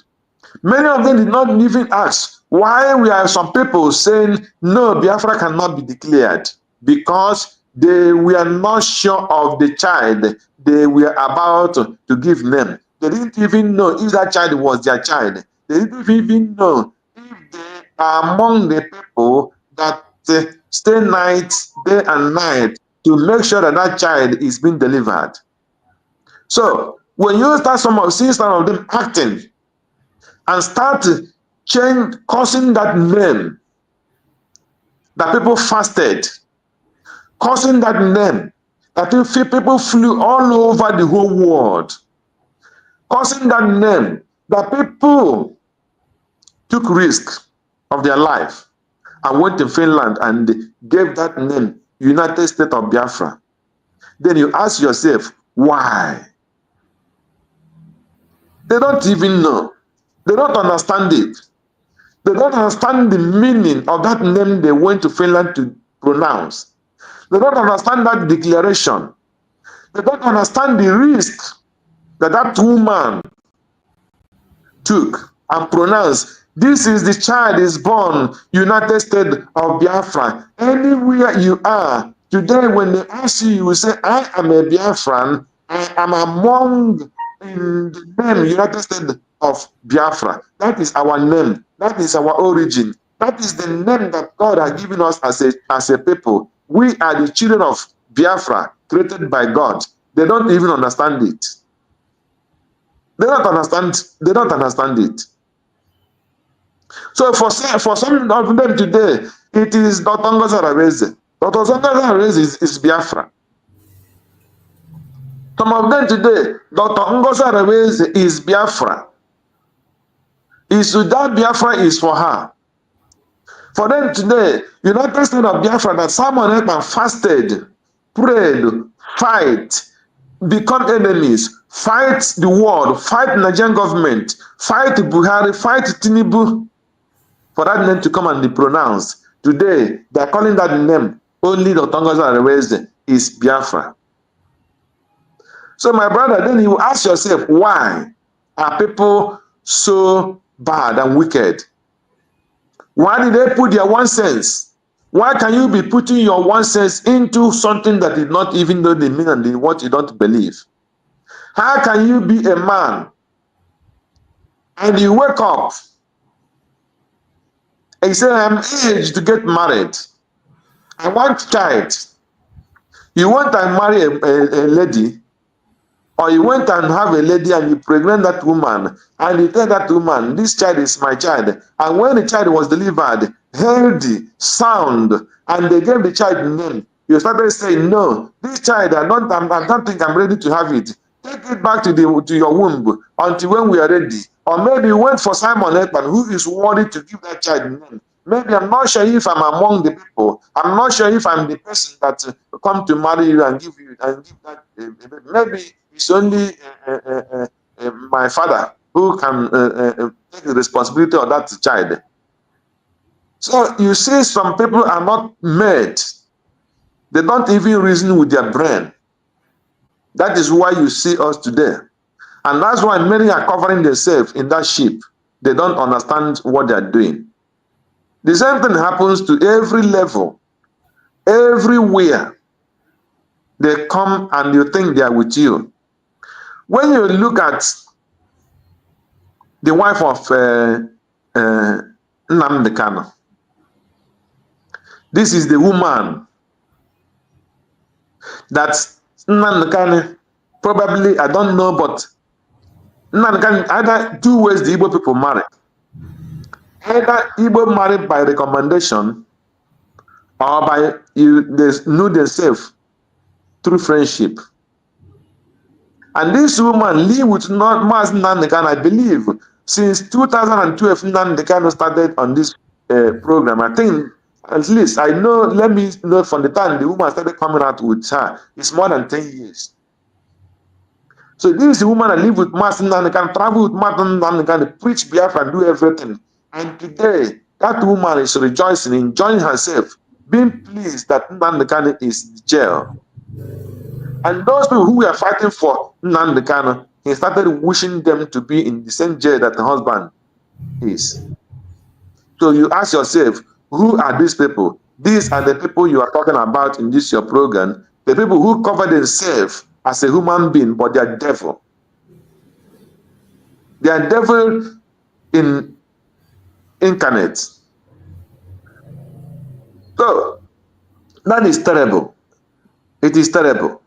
Many of them did not even ask why we have some people saying, no, Biafra cannot be declared, because they were not sure of the child they were about to give name. They didn't even know if that child was their child. They didn't even know if they are among the people that stay night, day and night to make sure that that child is being delivered. So when you start see some of them acting and start causing that name, that people fasted, causing that name, that people flew all over the whole world, causing that name, that people took risk of their life and went to Finland and gave that name United States of Biafra. Then you ask yourself, why? They don't even know. They don't understand it. They don't understand the meaning of that name they went to Finland to pronounce. They don't understand that declaration. They don't understand the risk that that woman took and pronounced. This is the child is born, United States of Biafra. Anywhere you are, today when they ask you, you will say, I am a Biafran. I am among in the name United States of Biafra. That is our name. That is our origin. That is the name that God has given us as a people. We are the children of Biafra, created by God. They don't even understand it. They don't understand it. So for some of them today, it is Dr. NgoziOrabueze. Dr. NgoziOrabueze is Biafra. Some of them today, Dr. NgoziOrabueze is Biafra. Is that Biafra is for her. For them today, United States of Biafra, that Simon Ekman fasted, prayed, fight, become enemies, fight the world, fight Nigerian government, fight Buhari, fight Tinubu, for that name to come and be pronounced. Today, they are calling that name only Dr. NgoziOrabueze is Biafra. So my brother, then you ask yourself, why are people so bad and wicked? Why did they put their 1 cent? Why can you be putting your 1 cent into something that did not even know the meaning and what you don't believe? How can you be a man and you wake up and you say, I'm aged to get married. I want child. You want to marry a lady, or you went and have a lady and you pregnant that woman, and you tell that woman, this child is my child. And when the child was delivered, healthy, sound, and they gave the child name, you started saying, no, this child, I don't think I'm ready to have it. Take it back to your womb until when we are ready. Or maybe you went for Simon Ekman, who is worthy to give that child name. Maybe I'm not sure if I'm among the people. I'm not sure if I'm the person that come to marry you and give you and give that. Maybe it's only my father who can take the responsibility of that child. So you see, some people are not made. They don't even reason with their brain. That is why you see us today. And that's why many are covering themselves in that ship. They don't understand what they are doing. The same thing happens to every level, everywhere. They come and you think they are with you. When you look at the wife of Nnamdi Kanu, this is the woman that Nnamdi Kanu probably, I don't know, but Nnamdi Kanu, either two ways the Igbo people marry. Either Igbo married by recommendation or by they know themselves through friendship. And this woman live with Mas Nnamdi Kanu, I believe, since 2012, Nnamdi Kanu started on this program. I think, at least, I know, let me know from the time the woman started coming out with her, it's more than 10 years. So this woman that live with Mas Nnamdi Kanu, travel with Mas Nnamdi Kanu, preach Biafra and do everything. And today, that woman is rejoicing, enjoying herself, being pleased that Nnamdi Kanu is in jail. And those people who were fighting for Nnamdi Kanu, he started wishing them to be in the same jail that the husband is. So you ask yourself, who are these people? These are the people you are talking about in this your program. The people who cover themselves as a human being, but they are devil. They are devil in incarnate. So that is terrible. It is terrible.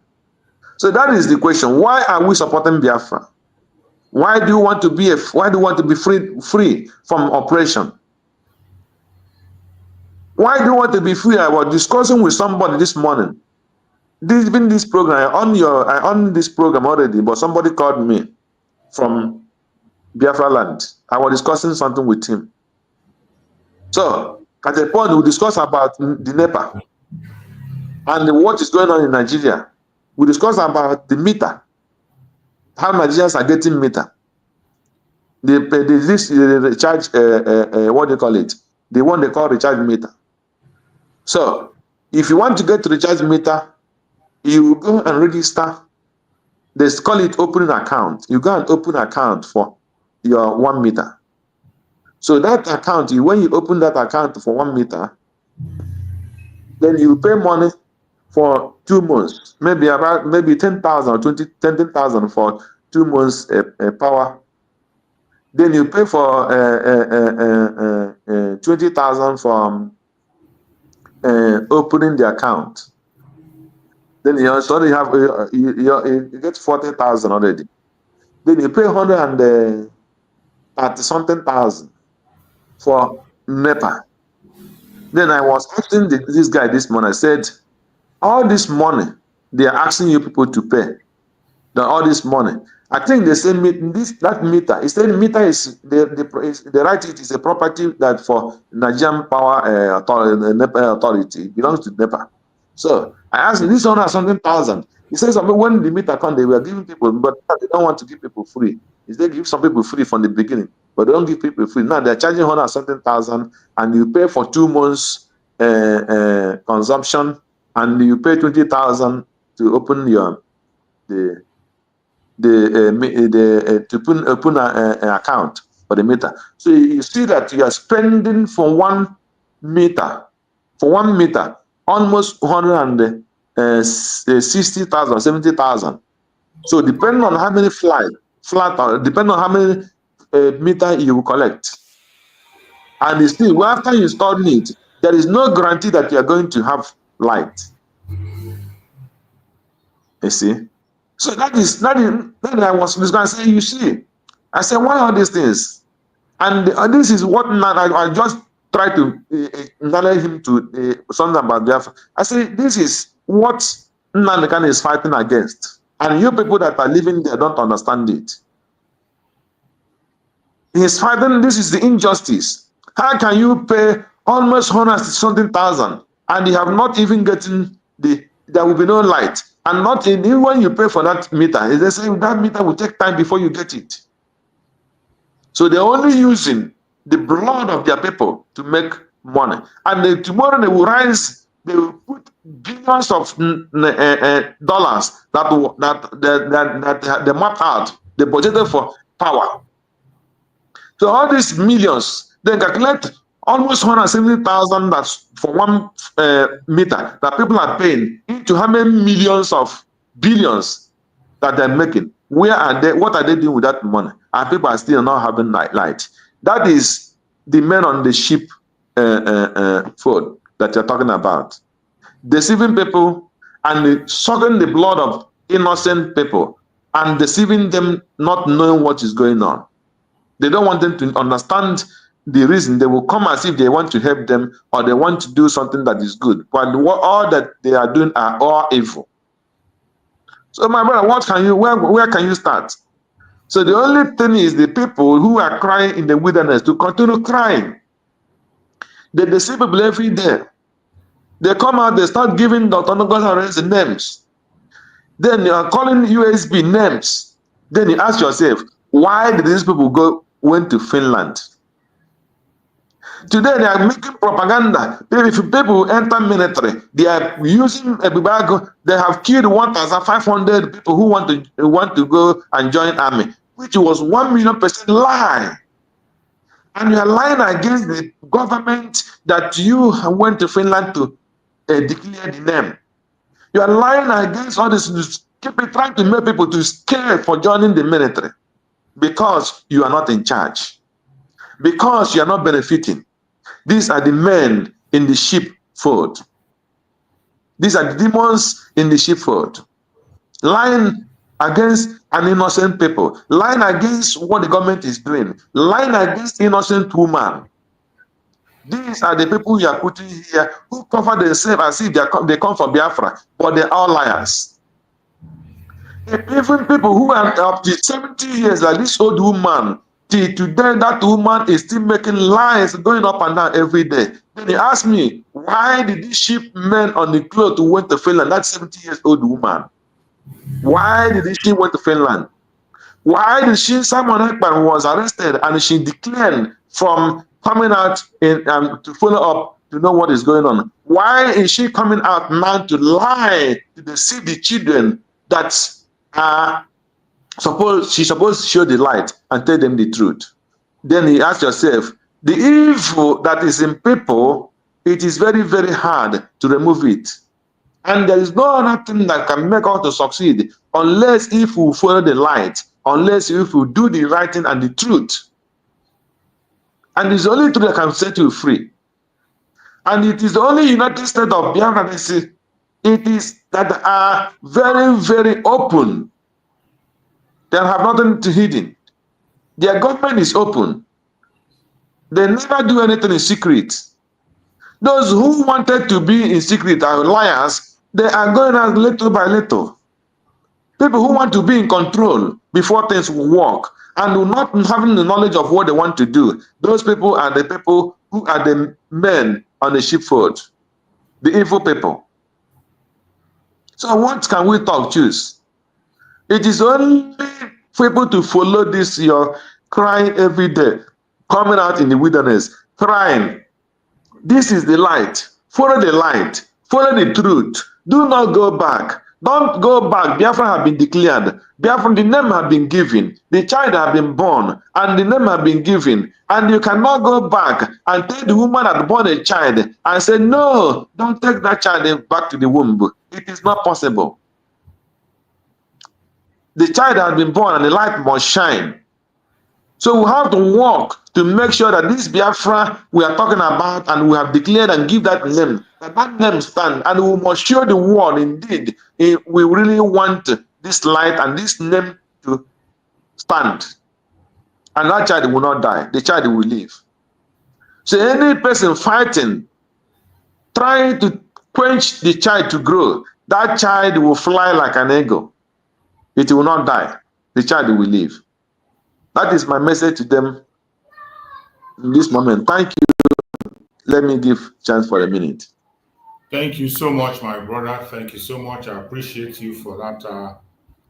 So that is the question. Why are we supporting Biafra? Why do you want to be free from oppression? Why do you want to be free? I was discussing with somebody this morning. This program, I on this program already, but somebody called me from Biafra land. I was discussing something with him. So at a point we discuss about the NEPA and what is going on in Nigeria. We discuss about the meter, how Nigerians are getting meter. They recharge, what they call it, the one they call recharge meter. So if you want to get to recharge meter, you go and register. They call it opening account. You go and open account for your 1 meter. So that account, when you open that account for 1 meter, then you pay money for 2 months, maybe 10,000 or 10,000 for 2 months power. Then you pay for 20,000 for opening the account. Then you already have you get 40,000 already. Then you pay 130 something thousand for NEPA. Then I was asking this guy this morning. I said, all this money they are asking you people to pay. All this money. I think they say that meter. He said meter is the right. It is a property that for Nigerian power authority. It belongs to NEPA. So I asked him, this 100,000. He says when the meter come, they were giving people, but they don't want to give people free. They give some people free from the beginning, but they don't give people free. Now they're charging 100,000, and you pay for 2 months consumption, and you pay 20,000 to open your to open an account for the meter. So you see that you are spending for 1 meter, almost 160,000, 70,000. So depending on how many depending on how many meter you will collect, and still after you install it, there is no guarantee that you are going to have light. You see. So that I was going to say, you see, I said, why all these things? And this is what I just try to narrate him to something about Biafra. I say, this is what Nnamdi Kanu is fighting against. And you people that are living there don't understand it. He's fighting, this is the injustice. How can you pay almost 100 something thousand, and you have not even gotten there will be no light. And not even when you pay for that meter, they say that meter will take time before you get it. So they're only using the blood of their people to make money. And tomorrow they will rise, they will put billions of dollars that they mapped out, they budgeted for power. So all these millions, they calculate almost 170,000 that's for one meter that people are paying into how many millions of billions that they're making. Where are they? What are they doing with that money? And people are still not having light. That is the men on the ship food that you're talking about. Deceiving people and sucking the blood of innocent people and deceiving them, not knowing what is going on. They don't want them to understand the reason. They will come as if they want to help them or they want to do something that is good. But all that they are doing are all evil. So my brother, where can you start? So the only thing is the people who are crying in the wilderness to continue crying. They deceive people every day. They come out, they start giving Dr. NgoziOrabueze names. Then you are calling USB names. Then you ask yourself, why did these people went to Finland? Today they are making propaganda. If people enter military, they are using a bibago. They have killed 1,500 people who want to go and join army, which was 1,000,000% lie. And you are lying against the government that you went to Finland to declare the name. You are lying against all this, trying to make people to scare for joining the military because you are not in charge, because you are not benefiting. These are the men in the sheepfold. These are the demons in the sheepfold, lying against an innocent people, lying against what the government is doing, lying against innocent women. These are the people you are putting here who cover themselves as if they come from Biafra, but they're all liars. Even people who are up to 70 years, like this old woman, till today, that woman is still making lies, going up and down every day. Then he asked me, why did these sheep men on the cloth went to Finland? That 70 years old woman. Why did she went to Finland? Why did Simon Ekman was arrested and she declined from coming out to follow up to know what is going on? Why is she coming out now to lie, to deceive the children that she's supposed to show the light and tell them the truth? Then you ask yourself, the evil that is in people, it is very, very hard to remove it. And there is no other thing that can make us to succeed unless if we follow the light, unless if we do the right thing and the truth. And it's the only truth that can set you free. And it is the only United States of Biafra it is that are very, very open. They have nothing to hidden. Their government is open. They never do anything in secret. Those who wanted to be in secret are liars. They are going out little by little. People who want to be in control before things will work and do not having the knowledge of what they want to do. Those people are the people who are the men on the sheepfold, the evil people. So what can we choose? It is only people to follow this, you're crying every day, coming out in the wilderness, crying. This is the light. Follow the light. Follow the truth. Do not go back. Don't go back. Biafra have been declared. Biafra, the name have been given. The child have been born, and the name have been given. And you cannot go back and tell the woman that born a child and say, no, don't take that child back to the womb. It is not possible. The child has been born and the light must shine. So we have to work to make sure that this Biafra we are talking about and we have declared and give that name, that name stand, and we must show the world indeed we really want this light and this name to stand. And that child will not die, the child will live. So any person fighting, trying to quench the child to grow, that child will fly like an eagle. It will not die, the child will live. That is my message to them in this moment. Thank you. let me give chance for a minute. Thank you so much, my brother. Thank you so much. I appreciate you for that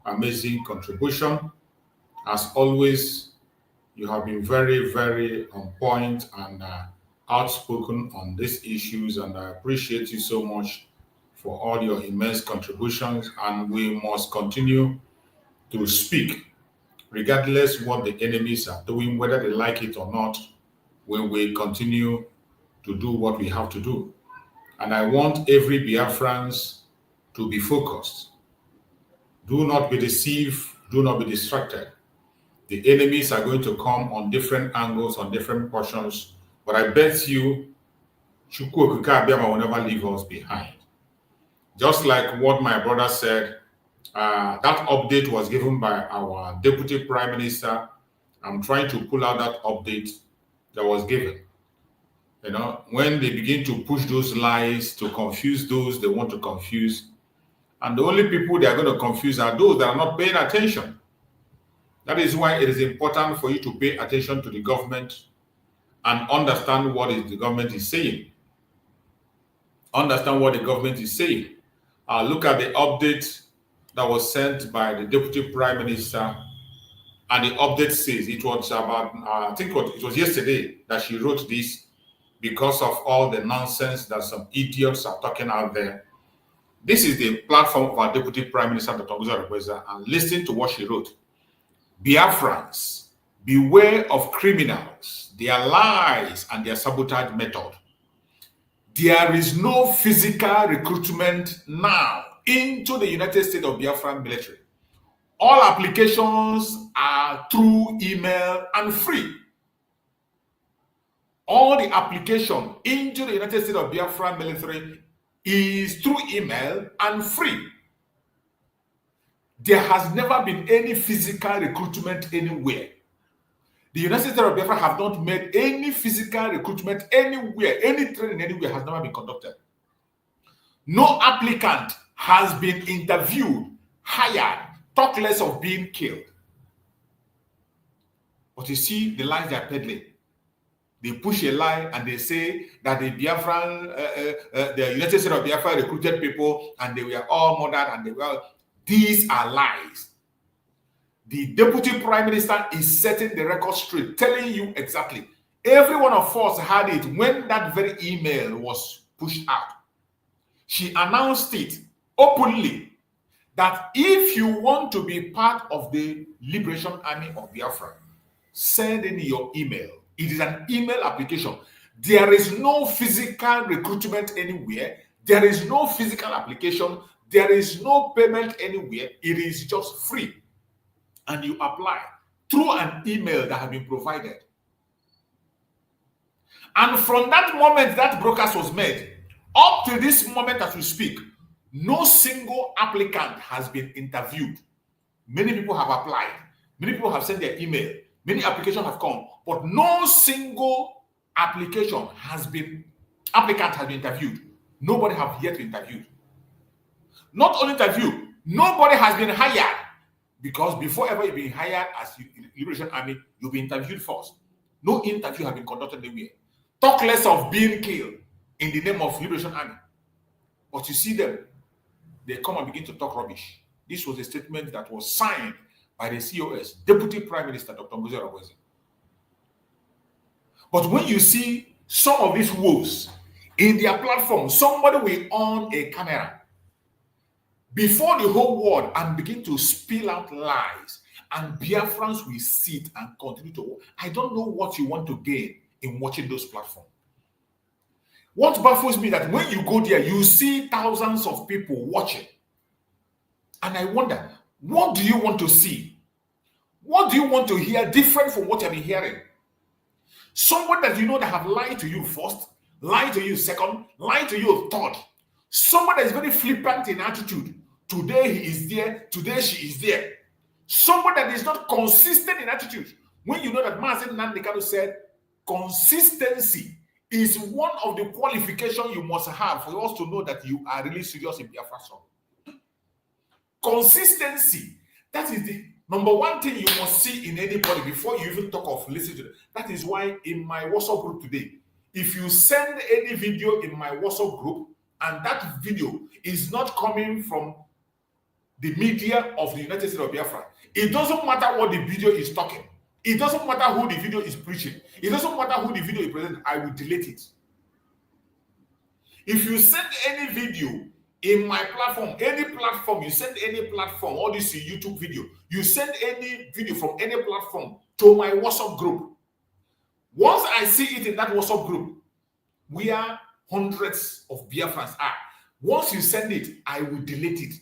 amazing contribution. As always, you have been very, very on point and outspoken on these issues, and I appreciate you so much for all your immense contributions. And we must continue to speak, regardless what the enemies are doing, whether they like it or not. We will continue to do what we have to do. And I want every Biafrans to be focused. Do not be deceived. Do not be distracted. The enemies are going to come on different angles, on different portions. But I bet you, Chukwu Okike Abiama will never leave us behind. Just like what my brother said, that update was given by our Deputy Prime Minister. I'm trying to pull out that update that was given. You know, when they begin to push those lies to confuse those they want to confuse, and the only people they are going to confuse are those that are not paying attention. That is why it is important for you to pay attention to the government and understand what the government is saying. Understand what the government is saying. Look at the update that was sent by the Deputy Prime Minister, and the update says it was about, I think it was yesterday that she wrote this, because of all the nonsense that some idiots are talking out there. This is the platform of our Deputy Prime Minister, Dr. NngoziOrabueze, and listen to what she wrote. Biafrans, beware of criminals, their lies and their sabotage method. There is no physical recruitment now into the United States of Biafran military. All applications are through email and free. All the application into the United States of Biafra military is through email and free. There has never been any physical recruitment anywhere. The United States of Biafra have not made any physical recruitment anywhere. Any training anywhere has never been conducted. No applicant has been interviewed, hired, talk less of being killed. But you see the lies they are peddling. They push a lie and they say that the Biafran, the United States of Biafra recruited people and they were all murdered and they were. These are lies. The Deputy Prime Minister is setting the record straight, telling you exactly. Every one of us had it when that very email was pushed out. She announced it openly that if you want to be part of the Liberation Army of Biafra, send in your email. It is an email application. There is no physical recruitment anywhere. There is no physical application. There is no payment anywhere. It is just free. And you apply through an email that has been provided. And from that moment that broadcast was made, up to this moment as we speak, no single applicant has been interviewed. Many people have applied. Many people have sent their email. Many applications have come, but no single applicant has been interviewed. Nobody have yet been interviewed. Not only interviewed, nobody has been hired, because before ever you've been hired as Liberation Army, you'll be interviewed first. No interview has been conducted anywhere. Talk less of being killed in the name of Liberation Army. But you see them, they come and begin to talk rubbish. This was a statement that was signed by the COS, Deputy Prime Minister, Dr. NngoziOrabueze. But when you see some of these wolves in their platform, somebody will on a camera before the whole world and begin to spill out lies, and Biafrans will sit and continue to. I don't know what you want to gain in watching those platforms. What baffles me that when you go there, you see thousands of people watching. And I wonder, what do you want to see? What do you want to hear different from what you've been hearing? Someone that you know that have lied to you first, lied to you second, lied to you third. Someone that is very flippant in attitude. Today he is there, today she is there. Someone that is not consistent in attitude. When you know that Nnamdi Kanu said, consistency is one of the qualifications you must have for us to know that you are really serious in Biafra. Consistency. That is the number one thing you must see in anybody before you even talk of listening to them. That is why in my WhatsApp group today, If you send any video in my WhatsApp group and that video is not coming from the media of the United States of Biafra, it doesn't matter what the video is talking. It doesn't matter who the video is preaching. It doesn't matter who the video is presenting. I will delete it. If you send any video in my platform, any platform, you send any platform, all this YouTube video, you send any video from any platform to my WhatsApp group. Once I see it in that WhatsApp group, where hundreds of Biafrans are, once you send it, I will delete it.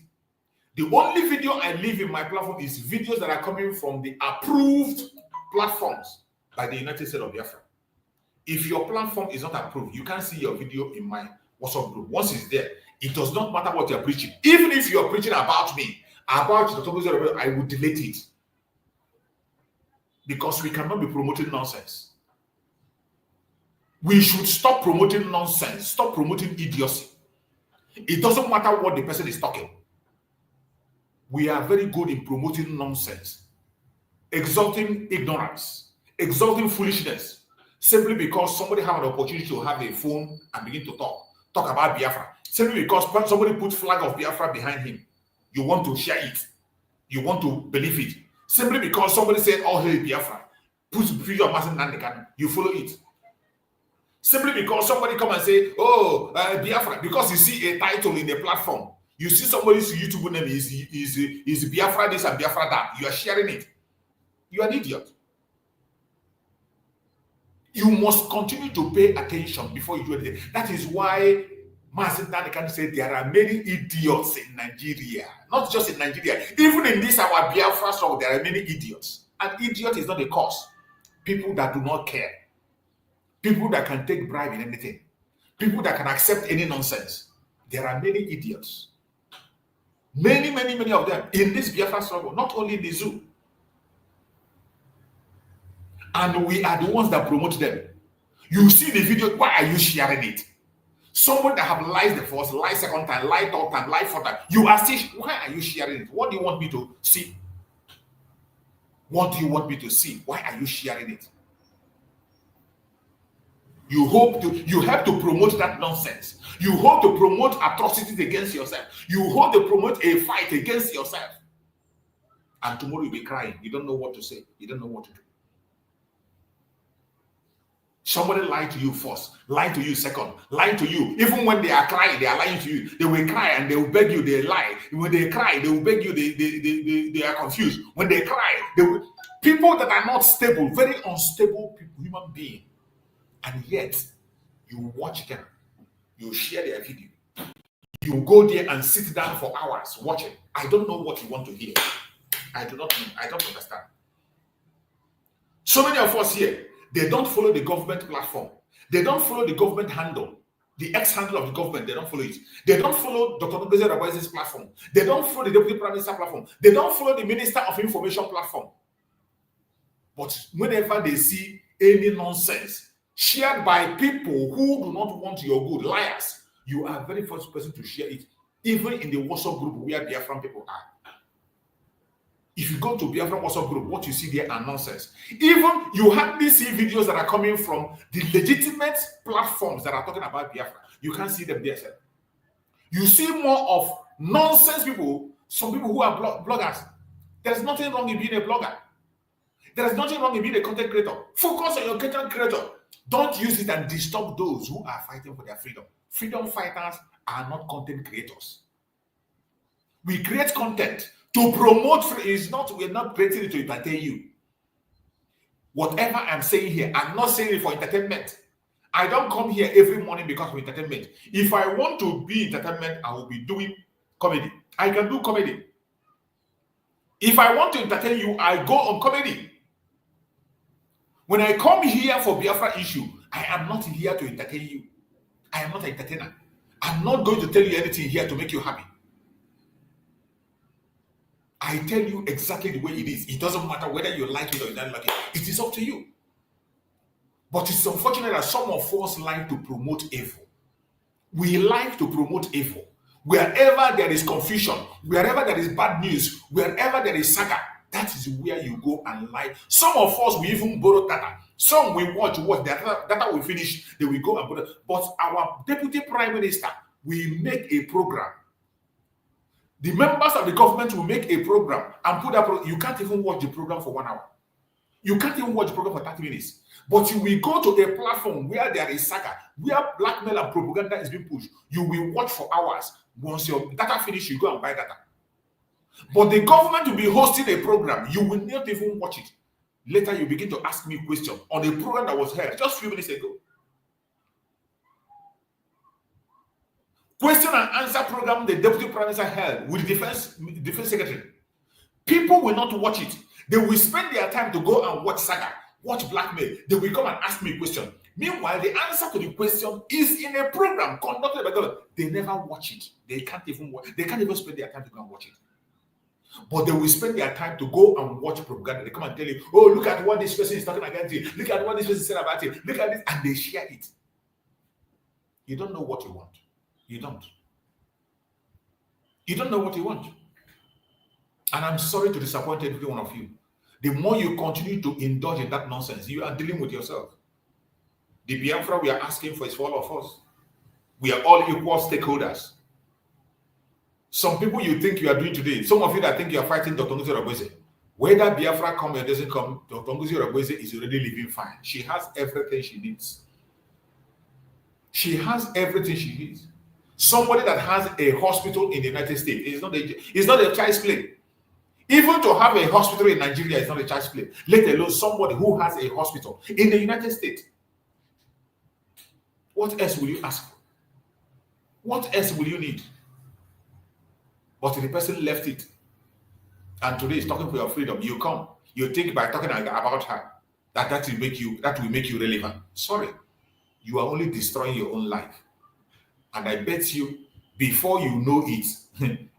The only video I leave in my platform is videos that are coming from the approved platforms by the United States of Biafra. If your platform is not approved, you can't see your video in my WhatsApp group. Once it's there, it does not matter what you're preaching. Even if you're preaching about me, about Dr. Ngozi, I will delete it. Because we cannot be promoting nonsense. We should stop promoting nonsense, stop promoting idiocy. It doesn't matter what the person is talking. We are very good in promoting nonsense, exalting ignorance, exalting foolishness, simply because somebody have an opportunity to have a phone and begin to talk about Biafra. Simply because somebody put flag of Biafra behind him, you want to share it, you want to believe it. Simply because somebody said, "Oh, hey, Biafra," put video of Nnamdi Kanu, you follow it. Simply because somebody come and say, "Oh, Biafra," because you see a title in the platform, you see somebody's YouTube name is Biafra this and Biafra that, you are sharing it. You are an idiot. You must continue to pay attention before you do anything. That is why Nnamdi Kanu said there are many idiots in Nigeria. Not just in Nigeria. Even in this our Biafra song, there are many idiots. An idiot is not a cause. People that do not care. People that can take bribe in anything. People that can accept any nonsense. There are many idiots. Many, many, many of them in this Biafra struggle, not only in the zoo. And we are the ones that promote them. You see the video, why are you sharing it? Someone that have lied the first, lied second time, lied third time, lied fourth time, you are still, why are you sharing it? What do you want me to see? What do you want me to see? Why are you sharing it? You have to promote that nonsense. You hope to promote atrocities against yourself. You hope to promote a fight against yourself. And tomorrow you'll be crying. You don't know what to say. You don't know what to do. Somebody lied to you first, lied to you second, lied to you. Even when they are crying, they are lying to you. They will cry and they will beg you, they lie. When they cry, they will beg you, they are confused. When they cry, people that are not stable, very unstable people, human beings. And yet, you watch them, you share their video, you go there and sit down for hours watching. I don't know what you want to hear. I do not know. I don't understand. So many of us here, they don't follow the government platform. They don't follow the government handle, the ex-handle of the government. They don't follow it. They don't follow Dr. NgoziOrabueze's platform. They don't follow the Deputy Prime Minister platform. They don't follow the Minister of Information platform. But whenever they see any nonsense shared by people who do not want your good, liars, you are the very first person to share it, even in the WhatsApp group where Biafran people are. If you go to Biafran WhatsApp group, what you see there are nonsense. Even you hardly see videos that are coming from the legitimate platforms that are talking about Biafra. You can't see them there, sir. You see more of nonsense people, some people who are bloggers. There's nothing wrong in being a blogger. There's nothing wrong in being a content creator. Focus on your content creator. Don't use it and disturb those who are fighting for their freedom. Freedom fighters are not content creators. We create content to promote freedom. We're not creating it to entertain you. Whatever I'm saying here, I'm not saying it for entertainment. I don't come here every morning because of entertainment. If I want to be entertainment, I will be doing comedy. I can do comedy. If I want to entertain you, I go on comedy. When I come here for Biafra issue, I am not here to entertain you. I am not an entertainer. I'm not going to tell you anything here to make you happy. I tell you exactly the way it is. It doesn't matter whether you like it or you don't like it. It is up to you. But it's unfortunate that some of us like to promote evil. We like to promote evil. Wherever there is confusion, wherever there is bad news, wherever there is saga, That is where you go and lie. Some of us, we even borrow data. Some we watch data we finish, then we go and borrow. But our deputy prime minister, we make a program. The members of the government will make a program and put that. You can't even watch the program for 1 hour. You can't even watch the program for 30 minutes. But you will go to a platform where there is saga, where blackmail and propaganda is being pushed. You will watch for hours. Once your data finish, you go and buy data. But the government will be hosting a program. You will not even watch it. Later, you begin to ask me questions on a program that was held just a few minutes ago. Question and answer program the deputy prime minister held with the defense secretary. People will not watch it. They will spend their time to go and watch saga, watch blackmail. They will come and ask me a question. Meanwhile, the answer to the question is in a program conducted by government. They never watch it. They can't even watch. They can't even spend their time to go and watch it. But they will spend their time to go and watch propaganda. They come and tell you, oh, look at what this person is talking against you. Look at what this person said about it. Look at this. And they share it. You don't know what you want. You don't. You don't know what you want. And I'm sorry to disappoint every one of you. The more you continue to indulge in that nonsense, you are dealing with yourself. The Biafra we are asking for is for all of us. We are all equal stakeholders. Some people you think you are doing today, some of you that think you are fighting DPMDrNgoziOrabueze, whether Biafra comes or doesn't come, DPMDrNgoziOrabueze is already living fine. She has everything she needs. She has everything she needs. Somebody that has a hospital in the United States is not a child's play. Even to have a hospital in Nigeria is not a child's play, let alone somebody who has a hospital in the United States. What else will you ask for? What else will you need? But the person left it, and today is talking for your freedom. You come, you think by talking about her that will make you relevant. Sorry, you are only destroying your own life, and I bet you before you know it,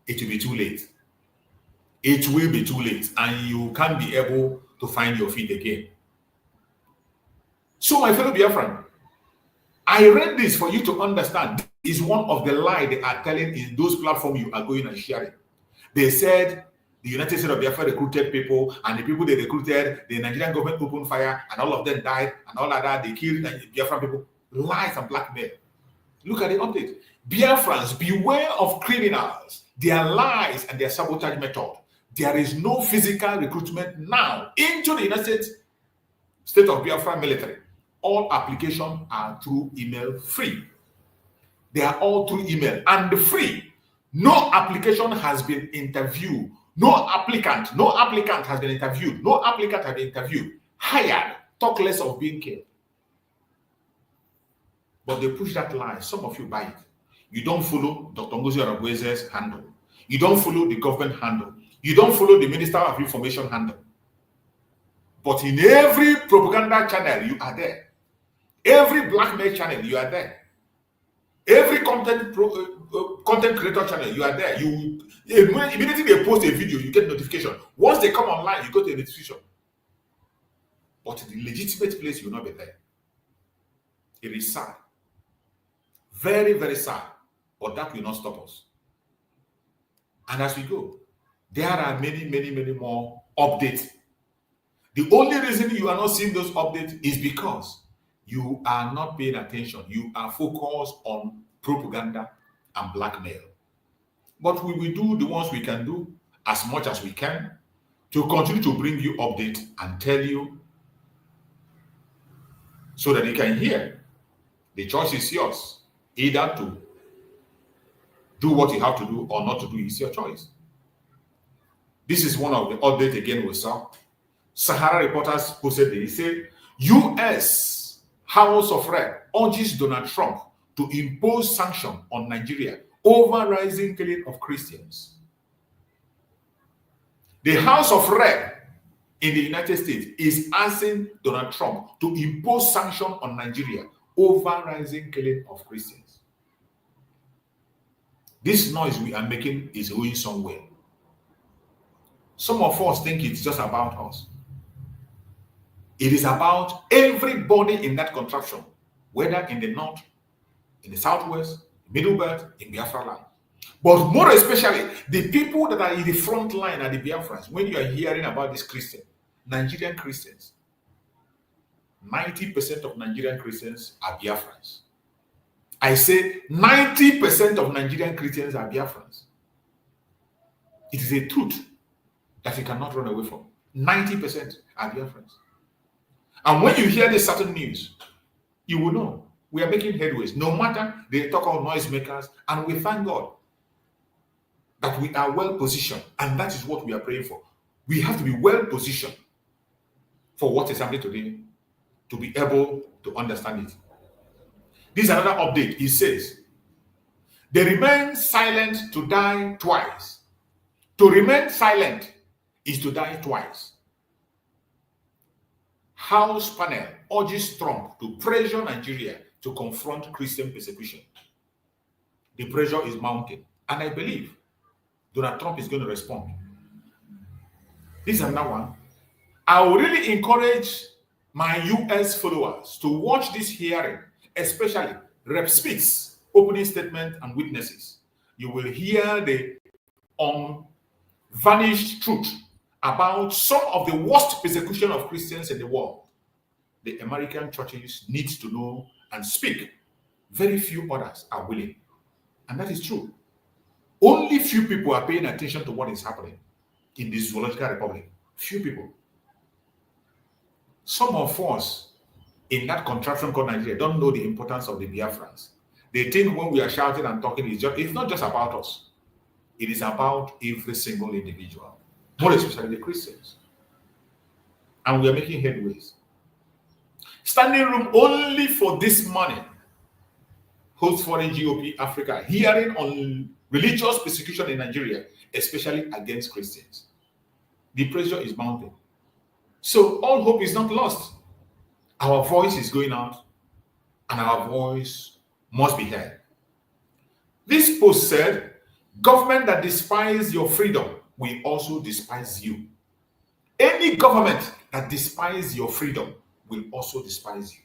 it will be too late. It will be too late, and you can't be able to find your feet again. So, my fellow Biafran, I read this for you to understand. Is one of the lies they are telling in those platforms you are going and sharing. They said the United States of Biafra recruited people, and the people they recruited, the Nigerian government opened fire, and all of them died, and all of that, they killed Biafran people. Lies and blackmail. Look at the update. Biafrans, beware of criminals, their lies and their sabotage method. There is no physical recruitment now into the United States of Biafra military. All applications are through email free. They are all through email and free. No application has been interviewed. No applicant has been interviewed. No applicant has been interviewed. Hired. Talk less of being killed. But they push that lie. Some of you buy it. You don't follow DPMDrNgoziOrabueze's handle. You don't follow the government handle. You don't follow the Minister of Information handle. But in every propaganda channel, you are there. Every blackmail channel, you are there. Every content creator channel, you are there. Immediately they post a video, you get notification. Once they come online, you go to a notification. But the legitimate place, you will not be there. It is sad. Very, very sad. But that will not stop us. And as we go, there are many, many, many more updates. The only reason you are not seeing those updates is because you are not paying attention. You are focused on propaganda and blackmail. But we will do the ones we can do as much as we can to continue to bring you updates and tell you so that you can hear. The choice is yours. Either to do what you have to do or not to do is your choice. This is one of the updates again we saw. Sahara reporters posted this. He said, U.S. House of Rep urges Donald Trump to impose sanctions on Nigeria over rising killing of Christians. The House of Rep in the United States is asking Donald Trump to impose sanctions on Nigeria over rising killing of Christians. This noise we are making is going somewhere. Some of us think it's just about us. It is about everybody in that contraption, whether in the north, in the southwest, middle belt, in Biafra land. But more especially, the people that are in the front line are the Biafrans. When you are hearing about these Christians, Nigerian Christians, 90% of Nigerian Christians are Biafrans. I say 90% of Nigerian Christians are Biafrans. It is a truth that you cannot run away from. 90% are Biafrans. And when you hear this certain news, you will know we are making headways. No matter they talk of noisemakers, and we thank God that we are well positioned, and that is what we are praying for. We have to be well positioned for what is happening today to be able to understand it. This is another update. It says, they remain silent to die twice. To remain silent is to die twice. House panel urges Trump to pressure Nigeria to confront Christian persecution. The pressure is mounting, and I believe Donald Trump is going to respond. This is another one. I would really encourage my US followers to watch this hearing, especially Rep. Speaks opening statement and witnesses. You will hear the unvarnished truth about some of the worst persecution of Christians in the world. The American churches need to know and speak. Very few others are willing. And that is true. Only few people are paying attention to what is happening in this zoological republic. Few people. Some of us in that contraption called Nigeria don't know the importance of the Biafrans. They think when we are shouting and talking, it's not just about us. It is about every single individual, more especially the Christians. And we are making headways. Standing room only for this morning hosts foreign GOP Africa hearing on religious persecution in Nigeria, especially against Christians. The pressure is mounting. So all hope is not lost. Our voice is going out, and our voice must be heard. This post said, government that despises your freedom will also despise you. Any government that despises your freedom will also despise you.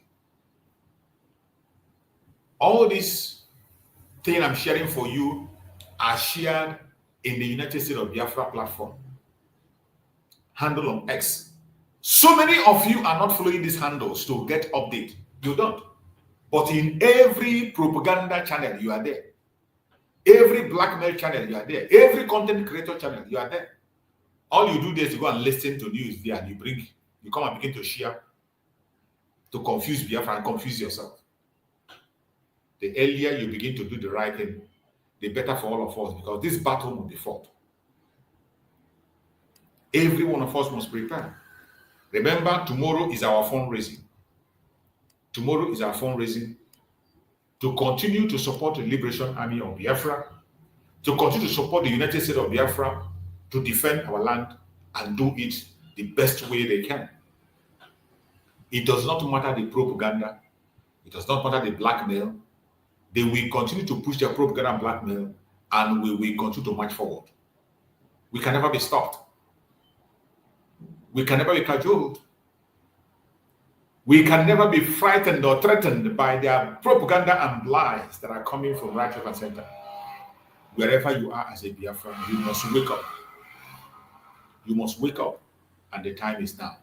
All these things I'm sharing for you are shared in the United States of Biafra platform, handle on X. So many of you are not following these handles to get update. You don't. But in every propaganda channel, you are there. Every blackmail channel, you are there. Every content creator channel, you are there. All you do there is to go and listen to news there, and you come and begin to share to confuse Biafra and confuse yourself. The earlier you begin to do the right thing, the better for all of us, because this battle will be fought. Every one of us must prepare. Remember, tomorrow is our fundraising. Tomorrow is our fundraising to continue to support the Liberation Army of Biafra, to continue to support the United States of Biafra, to defend our land and do it the best way they can. It does not matter the propaganda. It does not matter the blackmail. They will continue to push their propaganda and blackmail, and we will continue to march forward. We can never be stopped. We can never be cajoled. We can never be frightened or threatened by their propaganda and lies that are coming from right, left, and center. Wherever you are as a Biafran, you must wake up. You must wake up, and the time is now.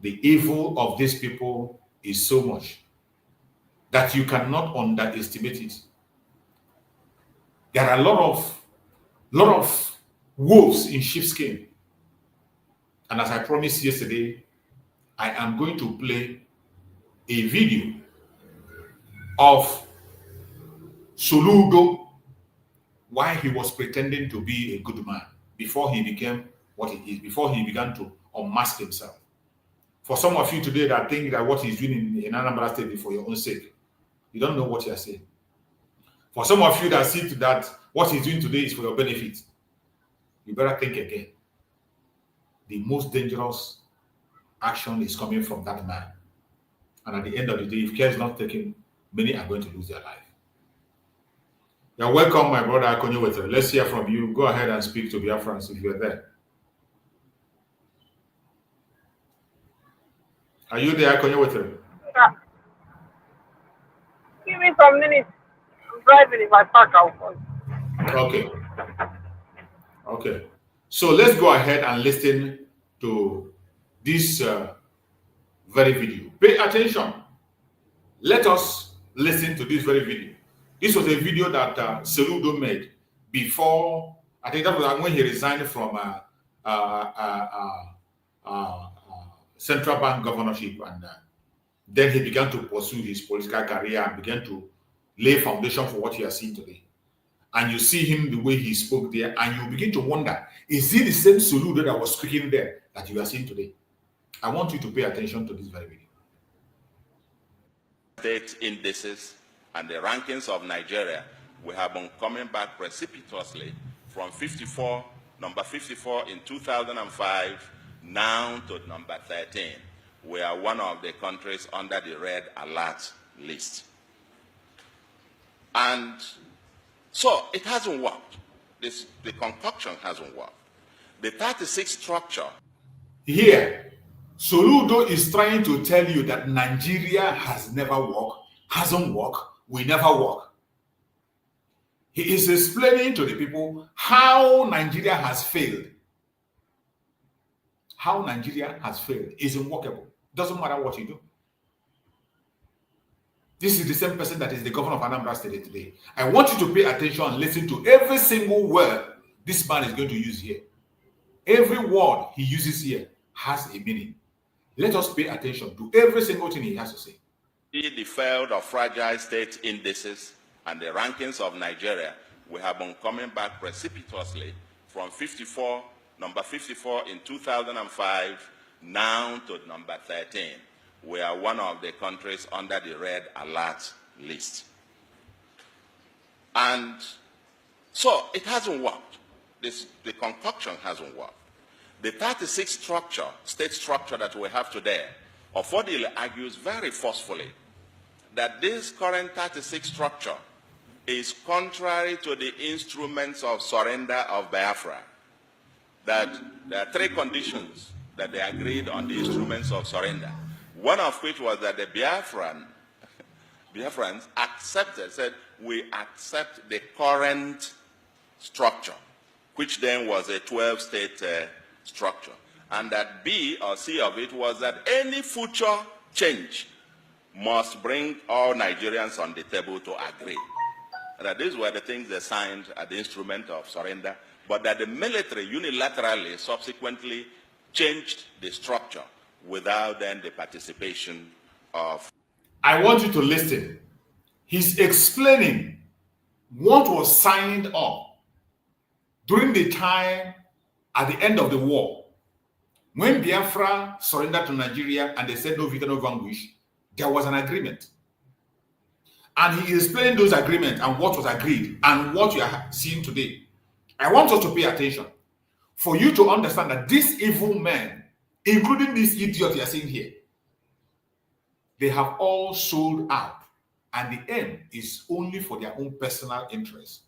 The evil of these people is so much that you cannot underestimate it. There are a lot of wolves in sheepskin. And as I promised yesterday, I am going to play a video of Soludo, why he was pretending to be a good man before he became what he is, before he began to unmask himself. For some of you today that think that what he's doing in Anambra State is for your own sake, you don't know what you are saying. For some of you that see that what he's doing today is for your benefit, you better think again. The most dangerous action is coming from that man. And at the end of the day, if care is not taken, many are going to lose their life. You're welcome, my brother NgonziOrabueze. Let's hear from you. Go ahead and speak to Biafrans if you're there. Are you there, NgonziOrabueze? Yeah. Give me some minutes. I'm driving in my park. I'll call you. Okay. Okay. So let's go ahead and listen to this very video. Pay attention. Let us listen to this very video. This was a video that Soludo made before, I think that was when he resigned from central bank governorship, and then he began to pursue his political career and began to lay foundation for what you are seeing today. And you see him the way he spoke there, and you begin to wonder, is he the same Soludo that was speaking there that you are seeing today? I want you to pay attention to this very video. State indices and the rankings of Nigeria, we have been coming back precipitously from number 54 in 2005, now to number 13. We are one of the countries under the red alert list. And so it hasn't worked. The concoction hasn't worked. The 36 structure. Here, Soludo is trying to tell you that Nigeria has never worked, hasn't worked, will never work. He is explaining to the people how Nigeria has failed. How Nigeria has failed is unworkable. Doesn't matter what you do. This is the same person that is the governor of Anambra State today. I want you to pay attention and listen to every single word this man is going to use here. Every word he uses here has a meaning. Let us pay attention to every single thing he has to say. The failed or fragile state indices and the rankings of Nigeria, we have been coming back precipitously from number 54 in 2005, now to number 13. We are one of the countries under the red alert list. And so it hasn't worked. The concoction hasn't worked. The 36 state structure that we have today, Ofodile argues very forcefully that this current 36 structure is contrary to the instruments of surrender of Biafra. That there are three conditions that they agreed on the instruments of surrender. One of which was that the Biafrans accepted, said, we accept the current structure, which then was a 12-state structure. And that B or C of it was that any future change must bring all Nigerians on the table to agree. And that these were the things they signed at the instrument of surrender, but that the military unilaterally subsequently changed the structure without then the participation of... I want you to listen. He's explaining what was signed up during the time at the end of the war. When Biafra surrendered to Nigeria and they said no victor, no vanquish, there was an agreement. And he explained those agreements and what was agreed and what you are seeing today. I want us to pay attention for you to understand that these evil men, including this idiot you are seeing here, they have all sold out. And the end is only for their own personal interest.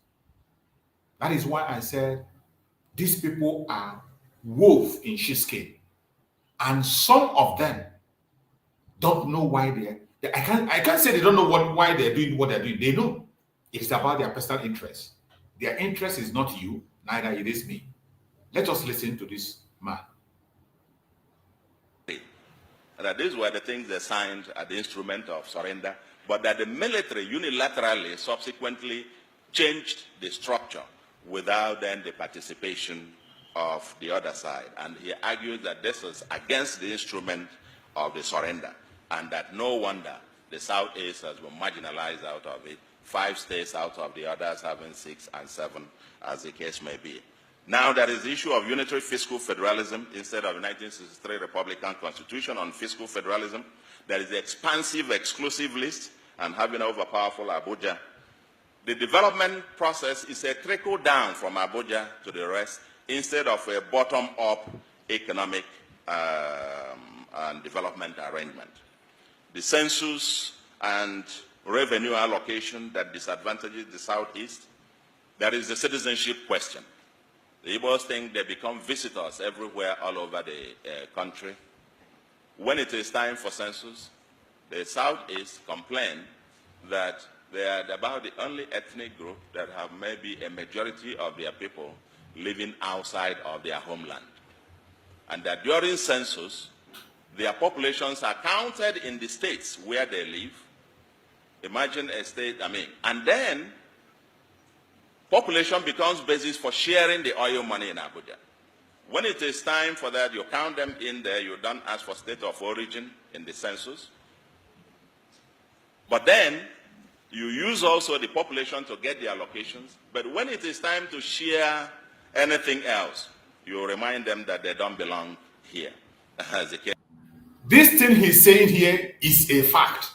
That is why I said these people are wolves in sheep's skin. And some of them don't know why I can't say they don't know why they're doing what they're doing. They know it is about their personal interest. Their interest is not you, neither it is me. Let us listen to this man. That these were the things they signed at the instrument of surrender, but that the military unilaterally subsequently changed the structure without then the participation of the other side. And he argued that this is against the instrument of the surrender, and that no wonder the Southeast has been marginalized out of it, 5 states out of the others having 6 and 7, as the case may be. Now there is the issue of unitary fiscal federalism instead of the 1963 Republican Constitution on fiscal federalism. There is the expansive exclusive list and having overpowerful Abuja. The development process is a trickle down from Abuja to the rest instead of a bottom-up economic and development arrangement. The census and revenue allocation that disadvantages the Southeast. There is the citizenship question. The Igbos think they become visitors everywhere all over the country. When it is time for census, the Southeast complain that they are about the only ethnic group that have maybe a majority of their people living outside of their homeland. And that during census, their populations are counted in the states where they live. Imagine a state, and then population becomes basis for sharing the oil money in Abuja. When it is time for that, you count them in there, you don't ask for state of origin in the census. But then, you use also the population to get the allocations. But when it is time to share anything else, you remind them that they don't belong here. This thing he's saying here is a fact.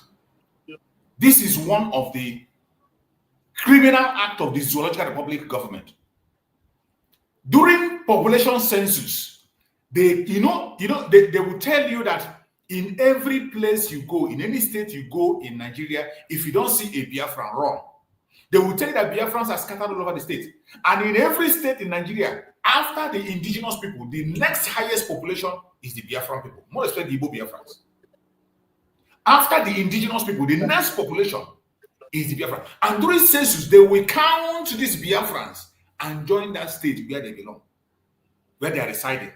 This is one of the criminal acts of the Zoological Republic government. During population census, they will tell you that in every place you go, in any state you go in Nigeria, if you don't see a Biafran, run. They will tell you that Biafrans are scattered all over the state. And in every state in Nigeria, after the indigenous people, the next highest population is the Biafran people, more especially the Igbo Biafrans. After the indigenous people, the next population is the Biafran. And during census, they will count these Biafrans and join that state where they belong, where they are residing.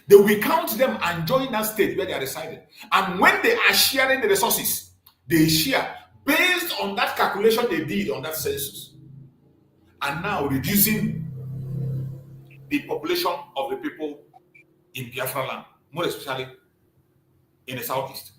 They will count them and join that state where they are residing. And when they are sharing the resources, they share based on that calculation they did on that census. And now reducing the population of the people in Biafra land, more especially in the southeast.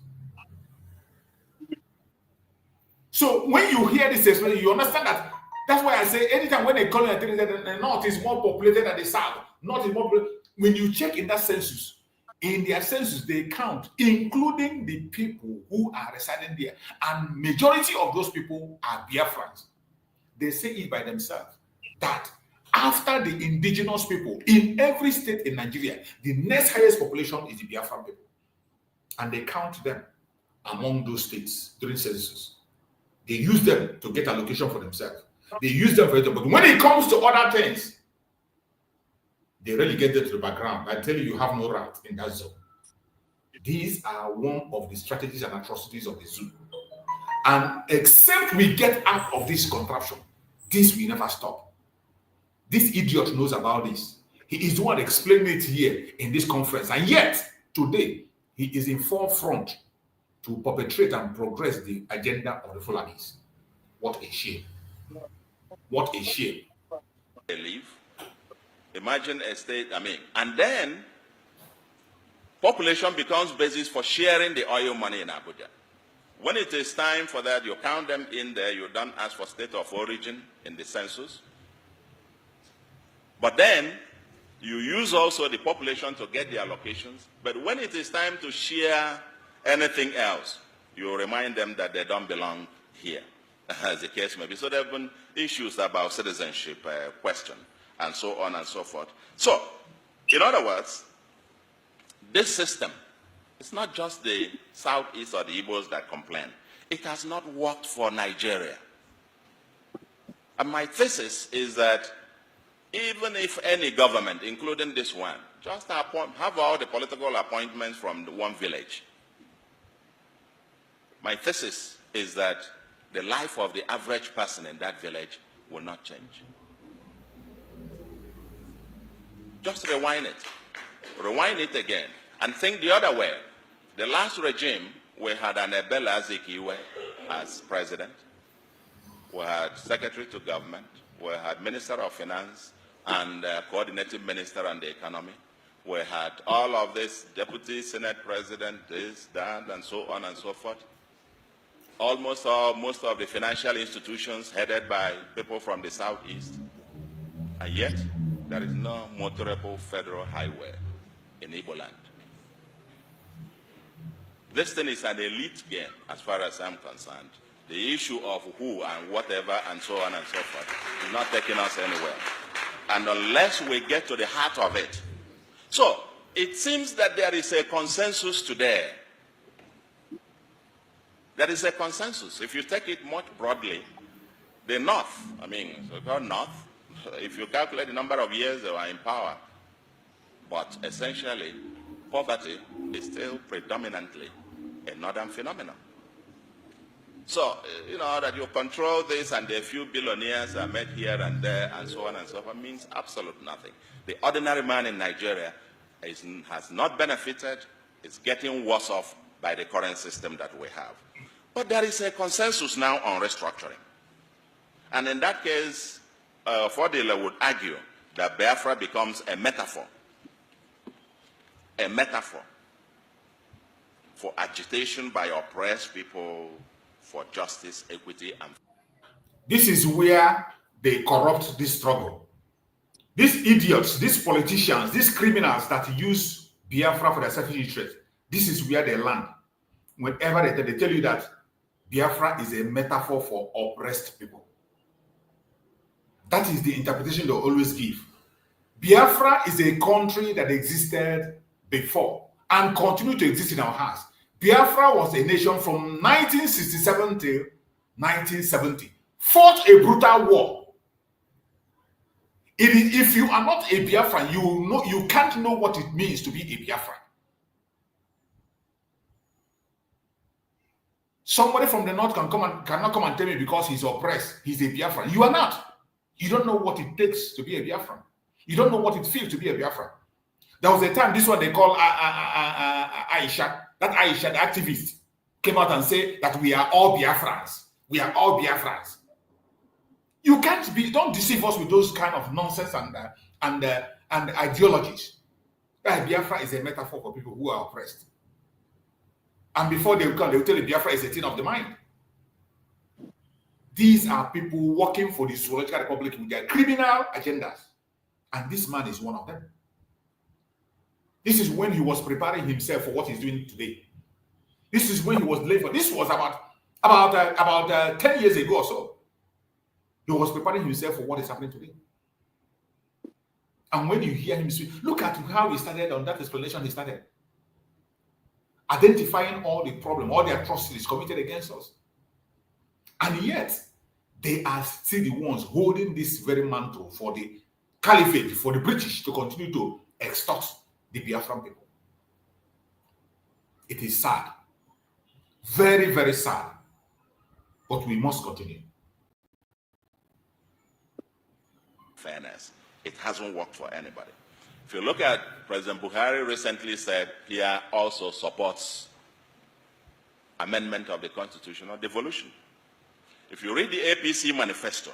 So when you hear this explanation, you understand that. That's why I say anytime when they call it the north is more populated than the south, north is more populated. When you check in that census, in their census, they count, including the people who are residing there. And majority of those people are Biafrans. They say it by themselves that after the indigenous people in every state in Nigeria, the next highest population is the Biafran people. And they count them among those states during census. They use them to get allocation for themselves. They use them for it. But when it comes to other things, they relegate them to the background. I tell you, you have no right in that zone. These are one of the strategies and atrocities of the zoo. And except we get out of this contraption, this will never stop. This idiot knows about this. He is the one explaining it here in this conference. And yet, today, he is in forefront to perpetrate and progress the agenda of the Fulanis. What a shame. What a shame. They leave. Imagine a state, and then population becomes basis for sharing the oil money in Abuja. When it is time for that, you count them in there, you don't ask for state of origin in the census. But then, you use also the population to get the allocations. But when it is time to share anything else, you remind them that they don't belong here, as the case may be. So there have been issues about citizenship question, and so on and so forth. So, in other words, this system, it's not just the Southeast or the Igbos that complain. It has not worked for Nigeria. And my thesis is that even if any government, including this one, just have all the political appointments from the one village, my thesis is that the life of the average person in that village will not change. Just rewind it again, and think the other way. The last regime, we had an Ebele Azikiwe as president, we had secretary to government, we had minister of finance, and coordinating minister on the economy. We had all of this, deputy senate president, this, that, and so on and so forth. Most of the financial institutions headed by people from the southeast. And yet, there is no motorable federal highway in Igbo land. This thing is an elite game, as far as I'm concerned. The issue of who and whatever and so on and so forth is not taking us anywhere. And unless we get to the heart of it. So, it seems that there is a consensus today. There is a consensus. If you take it much broadly, the North, so-called North, if you calculate the number of years they were in power, but essentially, poverty is still predominantly a northern phenomenon. So, you know, that you control this and a few billionaires are met here and there and so on and so forth means absolute nothing. The ordinary man in Nigeria has not benefited, is getting worse off by the current system that we have. But there is a consensus now on restructuring. And in that case, Fodila would argue that Biafra becomes a metaphor for agitation by oppressed people for justice, equity, and... This is where they corrupt this struggle. These idiots, these politicians, these criminals that use Biafra for their selfish interest, this is where they land. Whenever they tell you that Biafra is a metaphor for oppressed people. That is the interpretation they always give. Biafra is a country that existed before and continued to exist in our hearts. Biafra was a nation from 1967 till 1970, fought a brutal war. If you are not a Biafran, you can't know what it means to be a Biafran. Somebody from the north cannot come and tell me because he's oppressed, he's a Biafran. You are not. You don't know what it takes to be a Biafran. You don't know what it feels to be a Biafran. There was a time, this one they call Aisha, that Aisha, the activist, came out and said that we are all Biafrans. We are all Biafrans. You can't be, don't deceive us with those kind of nonsense and ideologies. Biafra is a metaphor for people who are oppressed. And before they will come, they will tell you Biafra is a thing of the mind. These are people working for the Zoological Republic with their criminal agendas. And this man is one of them. This is when he was preparing himself for what he's doing today. This is when he was late for. This was about 10 years ago or so. He was preparing himself for what is happening today. And when you hear him speak, look at how he started on that explanation he started. Identifying all the problems, all the atrocities committed against us. And yet, they are still the ones holding this very mantle for the caliphate, for the British to continue to extort the Biafran people. It is sad. Very, very sad. But we must continue. Fairness. It hasn't worked for anybody. If you look at President Buhari recently said he also supports amendment of the Constitution or devolution. If you read the APC manifesto,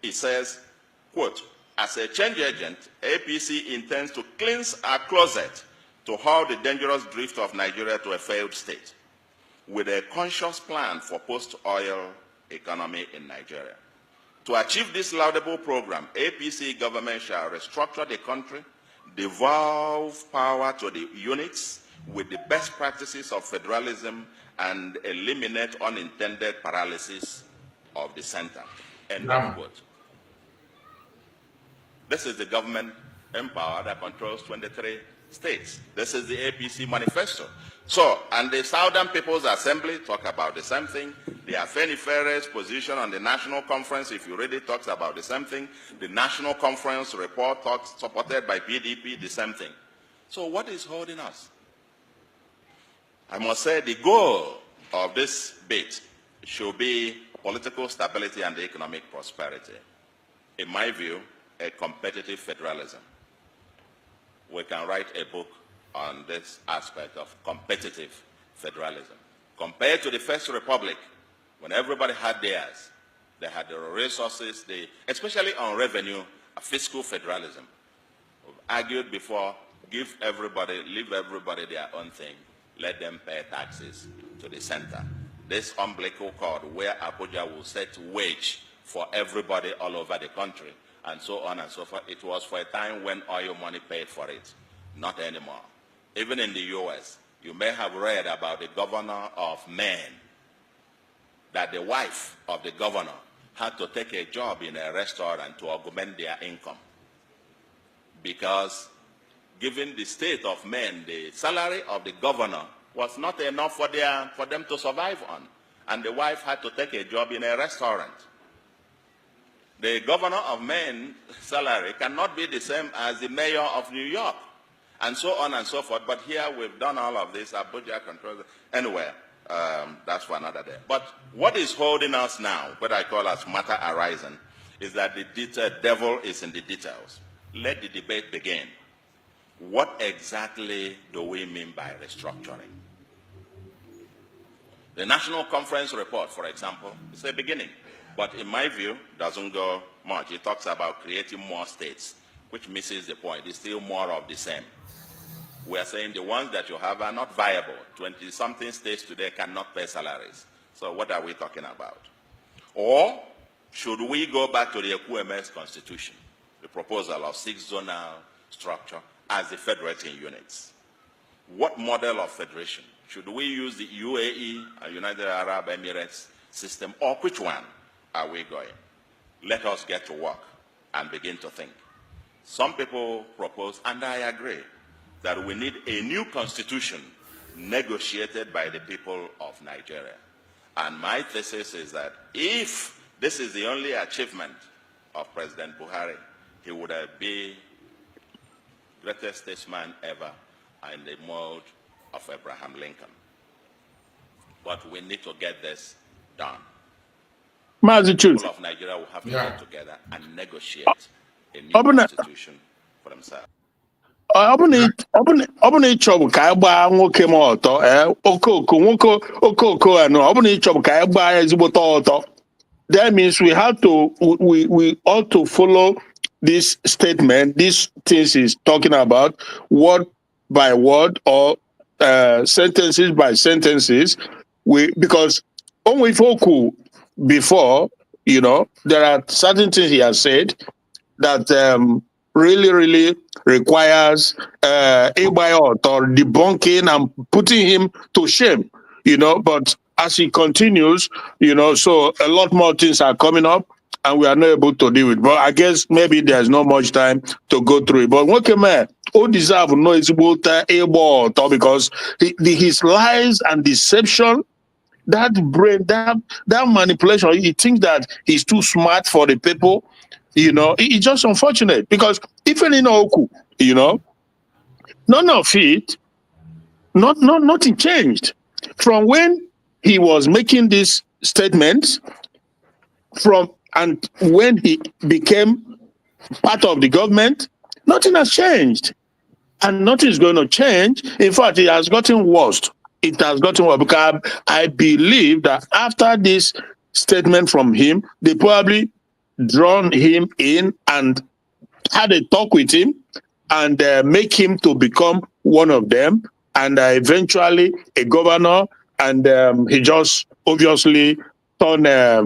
it says, quote, as a change agent, APC intends to cleanse our closet to haul the dangerous drift of Nigeria to a failed state with a conscious plan for post-oil economy in Nigeria. To achieve this laudable program, APC government shall restructure the country, devolve power to the units with the best practices of federalism and eliminate unintended paralysis of the center. End of quote. This is the government in power that controls 23 states. This is the APC manifesto. So, and the Southern People's Assembly talk about the same thing. The Afenifere's position on the National Conference, if you read it, talks about the same thing. The National Conference report talks, supported by PDP, the same thing. So what is holding us? I must say the goal of this bit should be political stability and economic prosperity. In my view, a competitive federalism. We can write a book on this aspect of competitive federalism. Compared to the First Republic, when everybody had theirs, they had the resources, especially on revenue, a fiscal federalism. We've argued before, leave everybody their own thing, let them pay taxes to the center. This umbilical cord where Abuja will set wage for everybody all over the country, and so on and so forth. It was for a time when oil money paid for it, not anymore. Even in the US, you may have read about the governor of Maine, that the wife of the governor had to take a job in a restaurant to augment their income. Because given the state of Maine, the salary of the governor was not enough for them to survive on. And the wife had to take a job in a restaurant. The governor of Maine's salary cannot be the same as the mayor of New York, and so on and so forth. But here we've done all of this. Abuja controls it. Anyway, that's for another day. But what is holding us now, what I call as matter arising, is that the devil is in the details. Let the debate begin. What exactly do we mean by restructuring? The National Conference report, for example, is a beginning, but in my view, doesn't go much. It talks about creating more states, which misses the point. It's still more of the same. We are saying the ones that you have are not viable. 20-something states today cannot pay salaries. So what are we talking about? Or should we go back to the EQMS constitution, the proposal of 6 zonal structure as the federating units? What model of federation? Should we use the UAE and United Arab Emirates system, or which one are we going? Let us get to work and begin to think. Some people propose, and I agree, that we need a new constitution negotiated by the people of Nigeria. And my thesis is that if this is the only achievement of President Buhari, he would be the greatest statesman ever in the mode of Abraham Lincoln. But we need to get this done. The people of Nigeria will have to get together and negotiate a new constitution for themselves. ọ bụ na ịchọbụ ka anyị gbaa nwoke m ọtọ okooko anọ ọ bụ na ịchọbụ ka anyị gbaa ezigbote ọtọ, that means we ought to follow this statement, these things he's talking about, word by word or sentences by sentences. Because only Foku before, there are certain things he has said that really requires or debunking and putting him to shame, but as he continues, so a lot more things are coming up and we are not able to deal with it. But I guess maybe there's not much time to go through it. But what man who deserve no is able because his lies and deception, that brain, that manipulation, he thinks that he's too smart for the people. It's just unfortunate because even in Oku, none of it, nothing changed from when he was making these statements and when he became part of the government. Nothing has changed, and nothing is going to change. In fact, it has gotten worse. It has gotten worse because I believe that after this statement from him, they probably drawn him in and had a talk with him and make him to become one of them and eventually a governor, and he just obviously turned a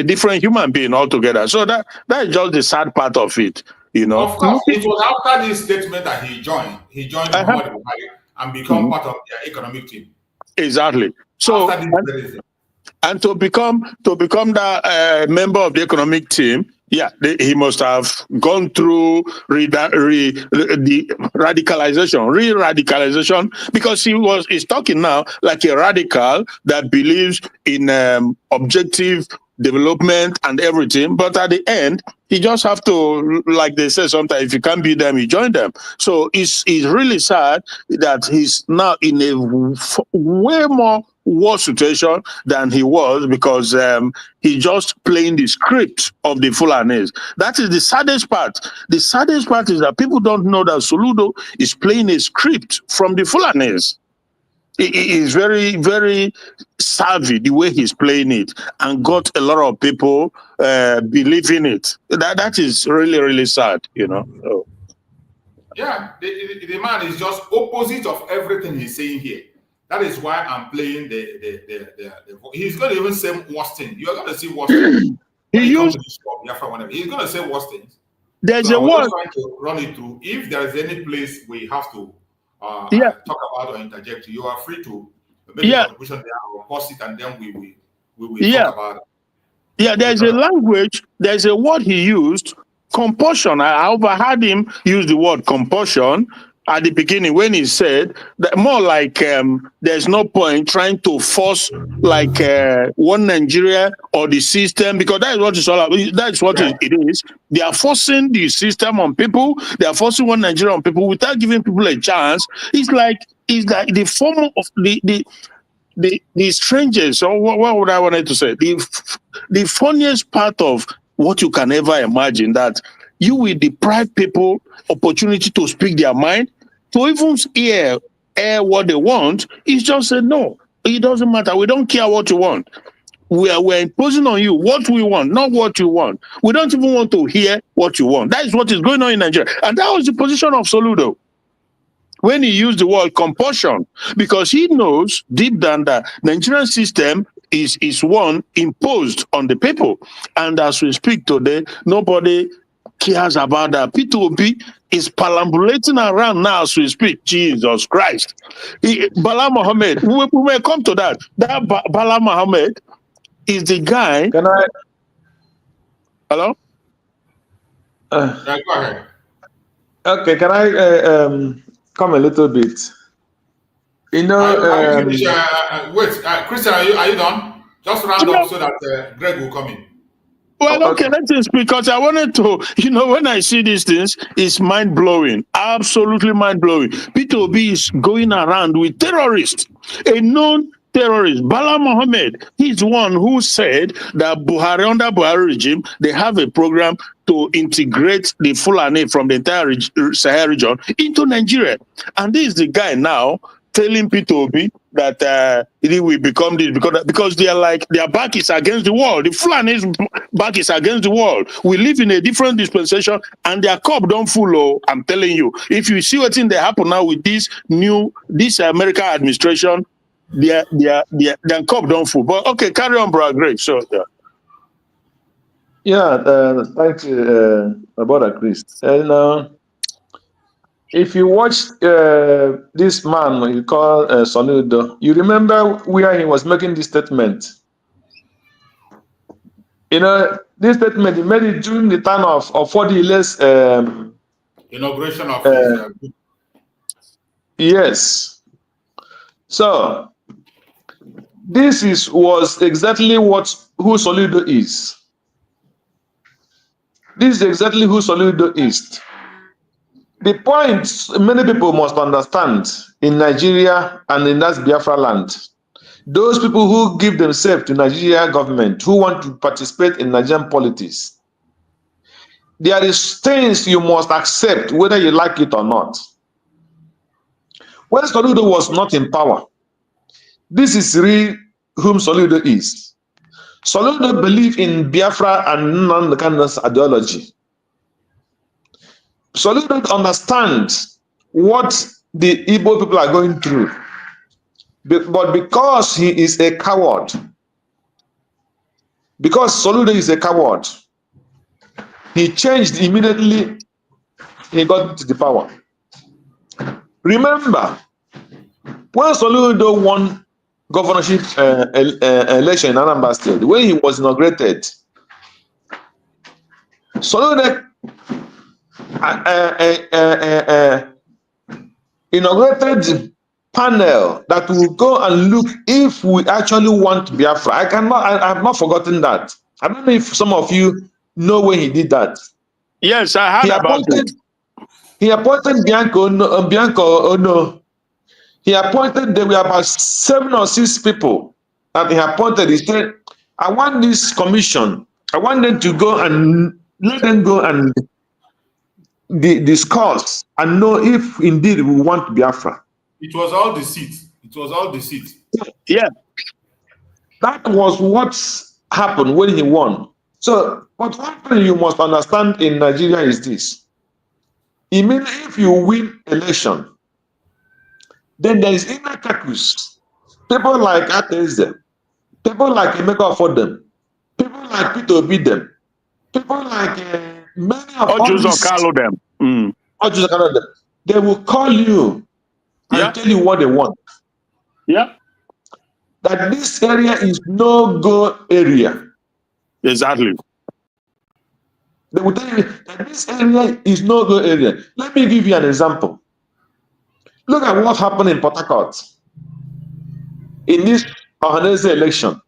different human being altogether. So that is just the sad part of it, Of course, it was after this statement that he joined Muhammad Buhari and become part of their economic team. Exactly. So and to become that member of the economic team, he must have gone through the radicalization, because he's talking now like a radical that believes in objective development and everything, but at the end he just have to, like they say sometimes, if you can't beat them, you join them. So it's really sad that he's now in a way more worse situation than he was, because he just playing the script of the Fulanis. That is the saddest part. The saddest part is that people don't know that Soludo is playing a script from the Fulanis. He is very, very savvy the way he's playing it, and got a lot of people believing it. That is really, really sad, So. Yeah, the man is just opposite of everything he's saying here. That is why I'm playing he's going to even say worse things. You're going to see worse things. He's going to say worse things. There's a word. Trying to run it through. If there is any place we have to talk about or interject, you are free to make a contribution there or post it, and then we will talk about it. Yeah, there's a language, there's a word he used, compulsion. I overheard him use the word compulsion, at the beginning when he said that more like there's no point trying to force like one Nigeria or the system, because that is what it's all about. That's what it is. They are forcing the system on people. They are forcing one Nigeria on people without giving people a chance. It's like the form of the strangest, or what would I wanted to say? The funniest part of what you can ever imagine, that you will deprive people opportunity to speak their mind, to even air what they want. It's just say no. It doesn't matter. We don't care what you want. We're imposing on you what we want, not what you want. We don't even want to hear what you want. That is what is going on in Nigeria. And that was the position of Soludo when he used the word compulsion, because he knows deep down that Nigerian system is one imposed on the people. And as we speak today, nobody cares about that. P2P is perambulating around now as we speak. Jesus Christ. Bala Mohammed, we may come to that. That Bala Mohammed is the guy. Can I? Hello? Go ahead. Okay, can I come a little bit? You know, wait, Christian, are you done? Just round up so that Greg will come in. Well, okay, let us speak, because I wanted to, when I see these things, it's mind-blowing, absolutely mind-blowing. P2B is going around with terrorists, a known terrorist. Bala Mohammed, he's one who said that under Buhari regime, they have a program to integrate the Fulani from the entire Sahel region into Nigeria. And this is the guy now telling P2B that it will become this because they are like, their back is against the wall. The Fulani's back is against the wall. We live in a different dispensation, and their cup don't full. I'm telling you, if you see what's in there happen now with this American administration, their cup don't full. But okay, carry on, bro. Great. So thank you, my brother Chris. And if you watch this man you call Soludo, you remember where he was making this statement. This statement, he made it during the time of Fodile's inauguration of his yes. So this was exactly who Soludo is. This is exactly who Soludo is. The point many people must understand in Nigeria and in that Biafra land, those people who give themselves to Nigeria government, who want to participate in Nigerian politics, there is things you must accept whether you like it or not. When Soludo was not in power, this is really whom Soludo is. Soludo believed in Biafra and Nnamdi Kanu's ideology. Soludo understands what the Igbo people are going through. But because he is a coward, because Soludo is a coward, he changed immediately he got to the power. Remember, when Soludo won governorship election in Anambra State, when he was inaugurated, Soludo inaugurated panel that will go and look if we actually want Biafra. I have not forgotten that. I don't know if some of you know when he did that. Yes, I heard about it. He appointed Bianco Ono. He appointed, there were about 7 or 6 people that he appointed. He said, I want this commission. I want them to go and let them go and discuss and know if indeed we want Biafra. It was all deceit. It was all deceit. Yeah. That was what happened when he won. So, but one thing you must understand in Nigeria is this. It means if you win election, then there is inner caucus. People like Ateze, people like Emeka Fordem, people like Peter Obidem, people like many of all these. They will call you and tell you what they want. Yeah. That this area is no-go area. Exactly. They will tell you that this area is no-go area. Let me give you an example. Look at what happened in Port Harcourt in this Ohanese election.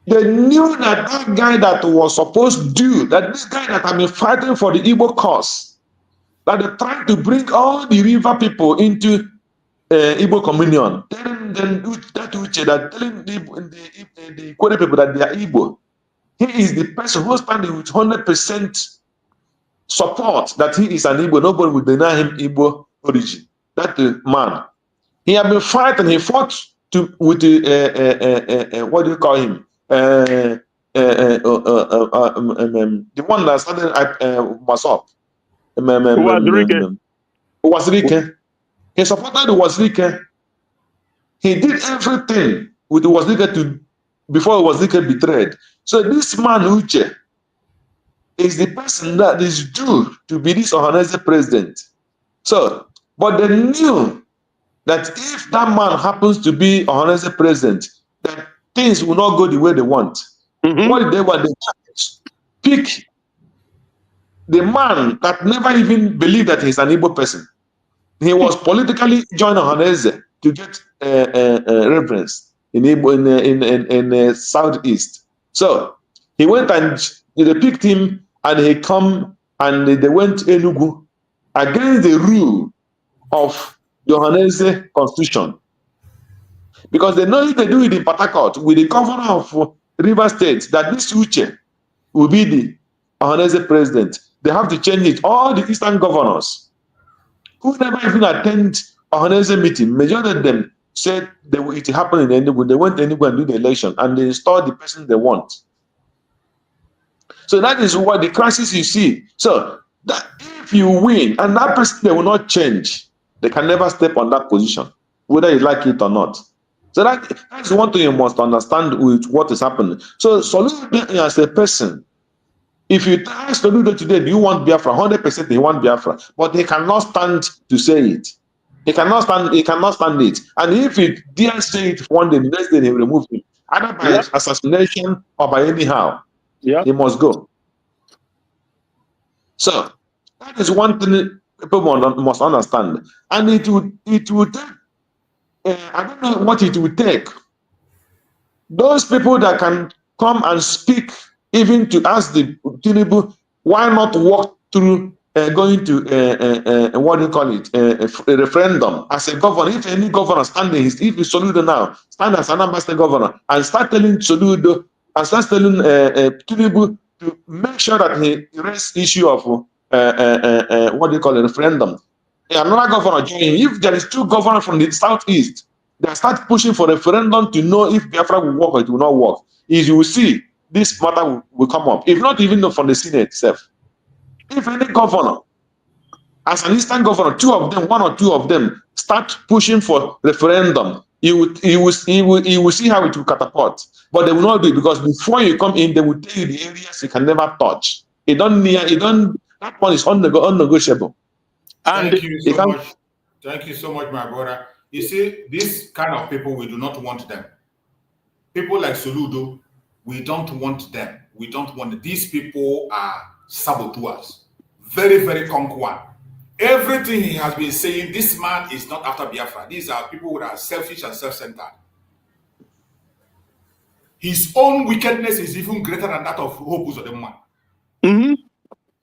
They knew that that guy that was supposed to do, that this guy that had been fighting for the Igbo cause, that they tried to bring all the river people into Igbo communion, telling them that telling the Kwere people that they are Igbo. He is the person who standing with 100% support that he is an Igbo. Nobody would deny him Igbo origin. That man. He had been fighting. He fought with the what do you call him? The one that started was up. Wazirike. He supported the Wazirike. He did everything with the Wazirike before Wazirike betrayed. So this man Uche is the person that is due to be this Ohanese president. So, but they knew that if that man happens to be Ohanese president, that things will not go the way they want. What did they want? They pick the man that never even believed that he's an Igbo person. He was politically joined Ohanese to get reverence in Igbo in Southeast. So he went and they picked him, and he come and they went to Enugu against the rule of the Ohanese constitution. Because they know if they do it in Port Harcourt with the governor of River State, that this Uche will be the Ohanese president. They have to change it. All the Eastern governors who never even attend Ohanese meeting, majority of them said it happened in Enugu. They went to Enugu and do the election, and they installed the person they want. So that is what the crisis you see. So that if you win, and that person they will not change, they can never step on that position, whether you like it or not. So that's one thing you must understand with what is happening. So Soludo as a person, if you ask Soludo today, do you want Biafra? 100% he want Biafra, but he cannot stand to say it. He cannot stand it. And if he dare say it one day, the next day they will remove him, either by assassination or by anyhow. Yeah, he must go. So that is one thing people must understand, and it would take. I don't know what it would take. Those people that can come and speak, even to ask the Tinubu, why not walk through going to what do you call it, a referendum as a governor? If any governor standing, if it's Soludo now, stand as an ambassador governor and start telling Soludo. And starts telling Tinubu to make sure that he raises the issue of what do you call a referendum. Another governor joining. If there is two governors from the southeast, they start pushing for referendum to know if Biafra will work or it will not work. Is you will see this matter will come up. If not even from the Senate itself. If any governor, as an Eastern governor, one or two of them start pushing for referendum, you will see how it will catapult. But they will not do it, because before you come in, they will tell you the areas you can never touch. That one is unnegotiable. And Thank you so much. Thank you so much, my brother. You see, this kind of people, we do not want them. People like Soludo, we don't want them. We don't want them. These people are saboteurs. Very, very conqueror. Everything he has been saying, this man is not after Biafra. These are people who are selfish and self-centered. His own wickedness is even greater than that of Hope Uzodinma.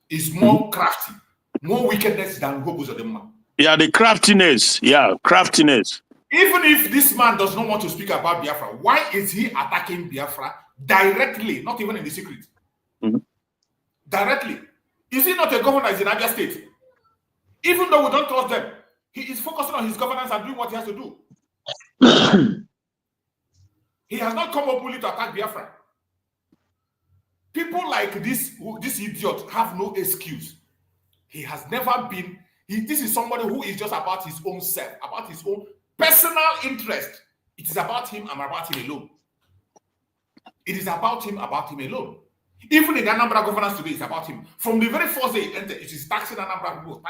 It's more crafty, more wickedness than Hope Uzodinma. Yeah, the craftiness. Yeah, craftiness. Even if this man does not want to speak about Biafra, why is he attacking Biafra directly, not even in the secret? Directly. Is he not a governor in Abia State? Even though we don't trust them, he is focusing on his governance and doing what he has to do. He has not come openly to attack Biafra. People like this idiot have no excuse. He has never been. This is somebody who is just about his own self, about his own personal interest. It is about him and about him alone. It is about him alone. Even in the Anambra governance today, it's about him. From the very first day he entered, it is taxing Anambra people.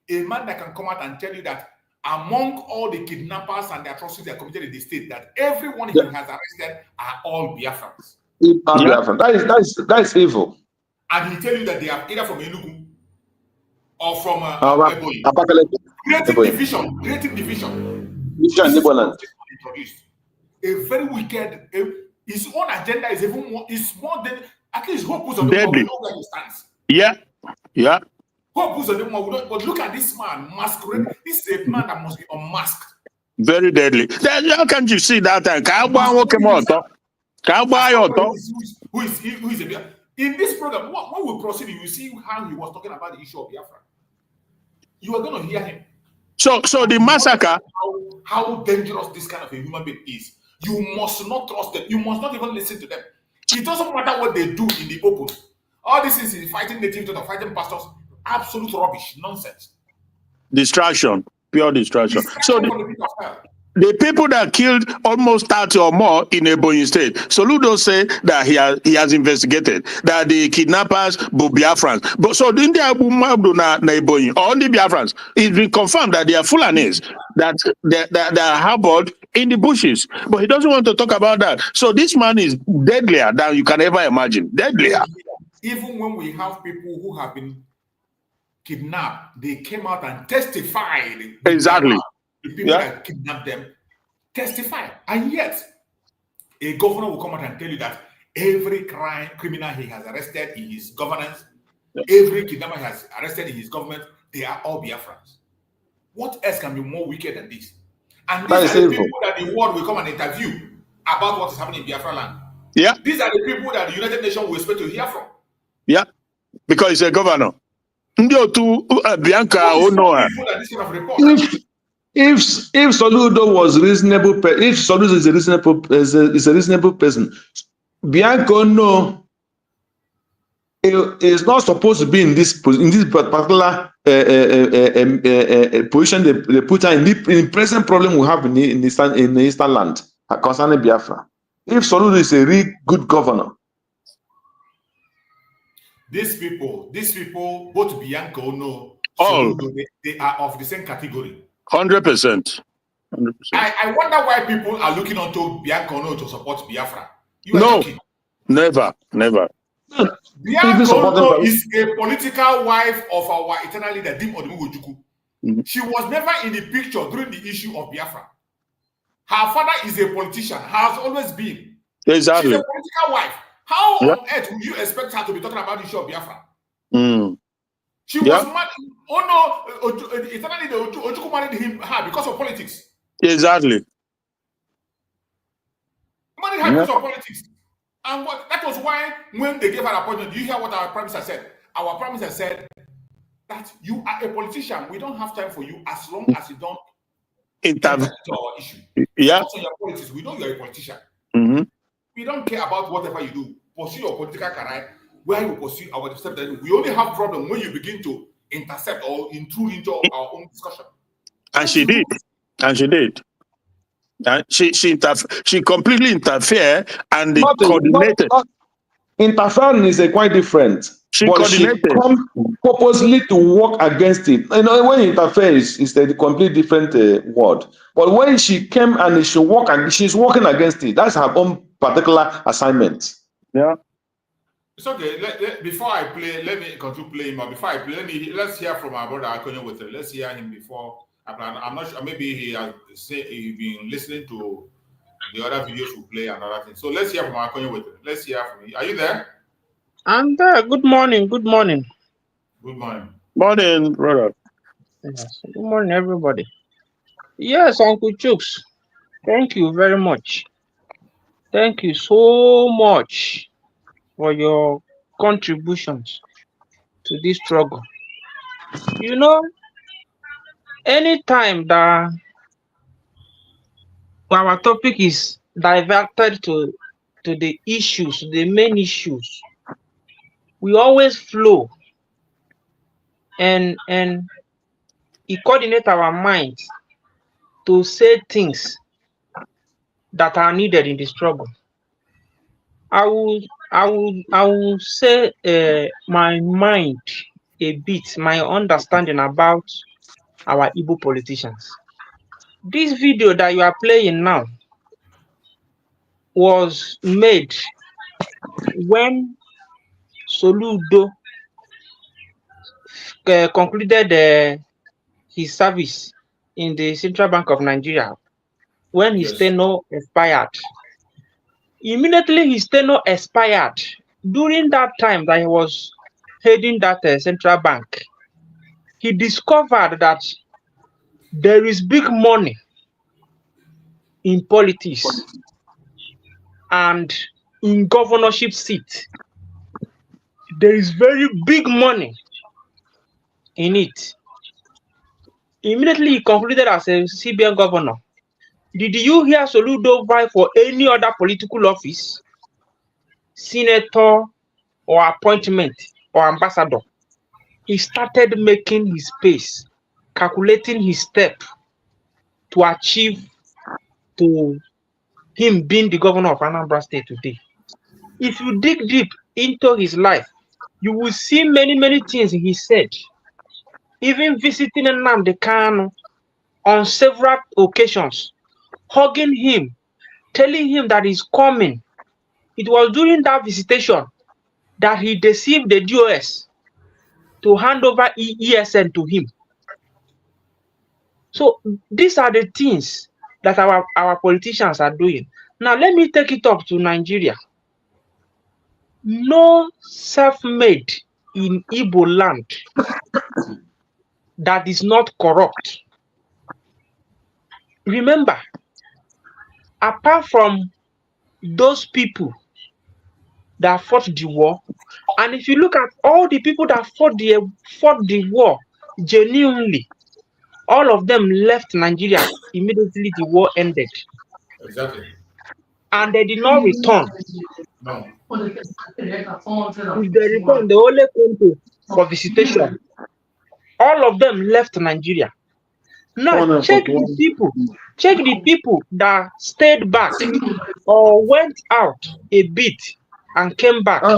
A man that can come out and tell you that among all the kidnappers and the atrocities that are committed in the state, that everyone he has arrested are all Biafrans. That is evil. And he tell you that they are either from Enugu or from Ebonyi. Creating division. Introduced. A very wicked, his own agenda is even more, is more than, at least Hope was on the we know where he stands. Yeah. Hope was on the but look at this man, masquerade. This is a man that must be unmasked. Very deadly. Then how can't you see that? Who is a Biafra? In this program, when we proceed, you will see how he was talking about the issue of Biafra. You are going to hear him. So the massacre. How dangerous this kind of a human being is. You must not trust them. You must not even listen to them. It doesn't matter what they do in the open. All this is fighting natives or fighting pastors. Absolute rubbish, nonsense. Distraction, pure distraction. So the people that killed almost 30 or more in Ebonyi State, Soludo said that he has investigated that the kidnappers were Biafrans. But so in the Ebonyi or the Biafrans, it's been confirmed that they are Fulanis, that they are harbored in the bushes. But he doesn't want to talk about that. So this man is deadlier than you can ever imagine. Deadlier. Even when we have people who have been kidnapped, they came out and testified. Exactly. The people that kidnapped them testify, and yet a governor will come out and tell you that every criminal he has arrested in his governance, every kidnapper he has arrested in his government, they are all Biafrans. What else can be more wicked than this? And these are the people that the world will come and interview about what is happening in Biafra land. Yeah. These are the people that the United Nations will expect to hear from. Yeah, because he's a governor. Bianca, if Soludo was reasonable, if Soludo is a reasonable person, Bianco is not supposed to be in this particular position they put her in the present problem we have in the eastern land concerning Biafra. If Soludo is a really good governor. These people, both Bianco, Soludo, they are of the same category. 100%. I wonder why people are looking onto Bianco to support Biafra. No, never. Bianco is a political wife of our eternal leader, Dim Odumugojukwu. She was never in the picture during the issue of Biafra. Her father is a politician, has always been. Exactly. She's a political wife. How on earth would you expect her to be talking about the issue of Biafra? She was married. Oh no, eternally Ojukwu married her because of politics. Exactly. Married her because of politics. And that was why when they gave her appointment, you hear what our prime minister said? Our prime minister said that you are a politician. We don't have time for you as long as you don't intervene into our issue. Yeah. On your politics, we know you're a politician. We don't care about whatever you do. Pursue your political career where you pursue our step. We only have problem when you begin to intercept or intrude into our own discussion. And she did. And she completely interfered and coordinated. Interfering is quite different. She but coordinated. She come purposely to work against it. You know, when interferes is a completely different word. But when she came and she's working against it, that's her own particular assignment. Yeah. It's okay. Before I play, let me continue playing. But before I play, let's hear from our brother Akonyo with it. Let's hear him before. I'm not sure. Maybe he has been listening to the other videos we play and other things. So let's hear from Akonyo with it. Let's hear from you. Are you there? I'm there. Good morning. Good morning. Morning, brother. Yes. Good morning, everybody. Yes, Uncle Chooks. Thank you very much. Thank you so much for your contributions to this struggle. You know, anytime that our topic is diverted to the issues, the main issues, we always flow and it coordinates our minds to say things that are needed in the struggle. I will say my mind a bit, my understanding about our Igbo politicians. This video that you are playing now was made when Soludo concluded his service in the Central Bank of Nigeria, when his tenure expired, immediately his tenure expired. During that time that he was heading that central bank, he discovered that there is big money in politics and in governorship seat. There is very big money in it. Immediately he concluded as a CBN governor. Did you hear Soludo vie for any other political office, senator or appointment or ambassador? He started making his pace, calculating his step to achieve to him being the governor of Anambra State today. If you dig deep into his life, you will see many things he said. Even visiting Nnamdi Kanu on several occasions, hugging him, telling him that he's coming. It was during that visitation that he deceived the DOS to hand over ESN to him. So these are the things that our politicians are doing. Now let me take it up to Nigeria. No self-made in Igbo land that is not corrupt. Remember, apart from those people that fought the war, and if you look at all the people that fought the war genuinely, all of them left Nigeria immediately the war ended. Exactly. And they did not return. No. If they return, they only came for visitation. All of them left Nigeria. Now check the people that stayed back or went out a bit and came back. Check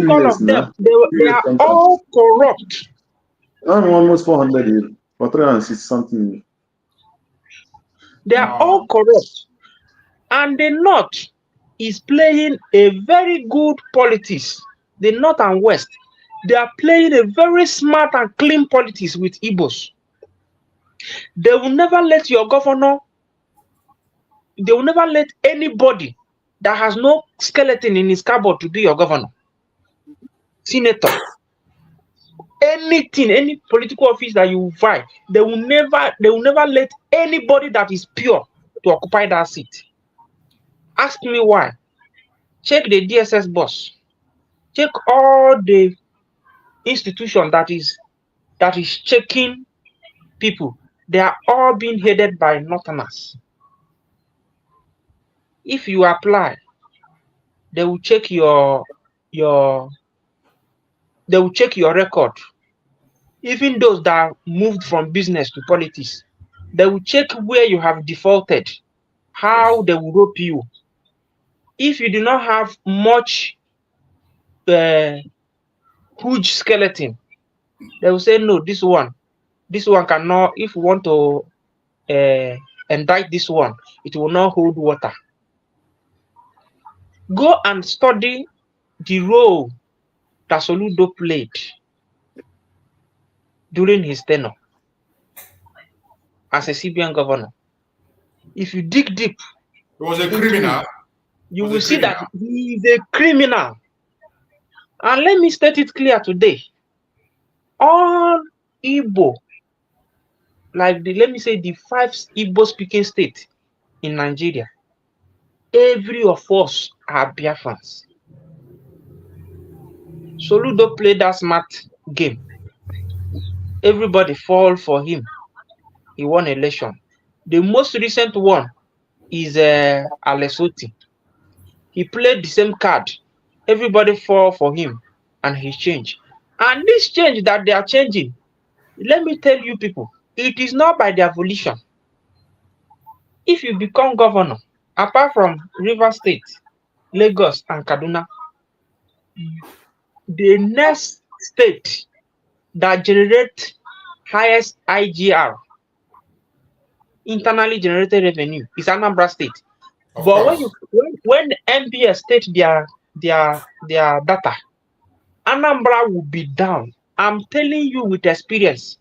all of them. They are all corrupt. I'm almost 400 for 360 something. They are all corrupt. And the North is playing a very good politics. The North and West, they are playing a very smart and clean politics with Igbos. They will never let your governor, they will never let anybody that has no skeleton in his cupboard to be your governor, senator, anything, any political office that you vie. They will never let anybody that is pure to occupy that seat. Ask me why. Check the DSS boss. Check all the institution that is checking people. They are all being headed by Northerners. If you apply, they will check your record. Even those that moved from business to politics, they will check where you have defaulted, how they will rope you. If you do not have much huge skeleton, they will say no, this one cannot. If you want to indict this one, it will not hold water. Go and study the role that Soludo played during his tenure as a CBN governor. If you dig deep, he was a criminal. You will see that he is a criminal. And let me state it clear today. All Igbo, like let me say the 5 Igbo speaking states in Nigeria, every of us are Biafrans. Soludo played that smart game. Everybody fall for him. He won election. The most recent one is Atrocities. He played the same card. Everybody fall for him and he changed. And this change that they are changing, let me tell you people, it is not by their volition. If you become governor, apart from Rivers State, Lagos and Kaduna, the next state that generates highest IGR, internally generated revenue, is Anambra State. But when MBS state their data, Anambra will be down I'm telling you with experience.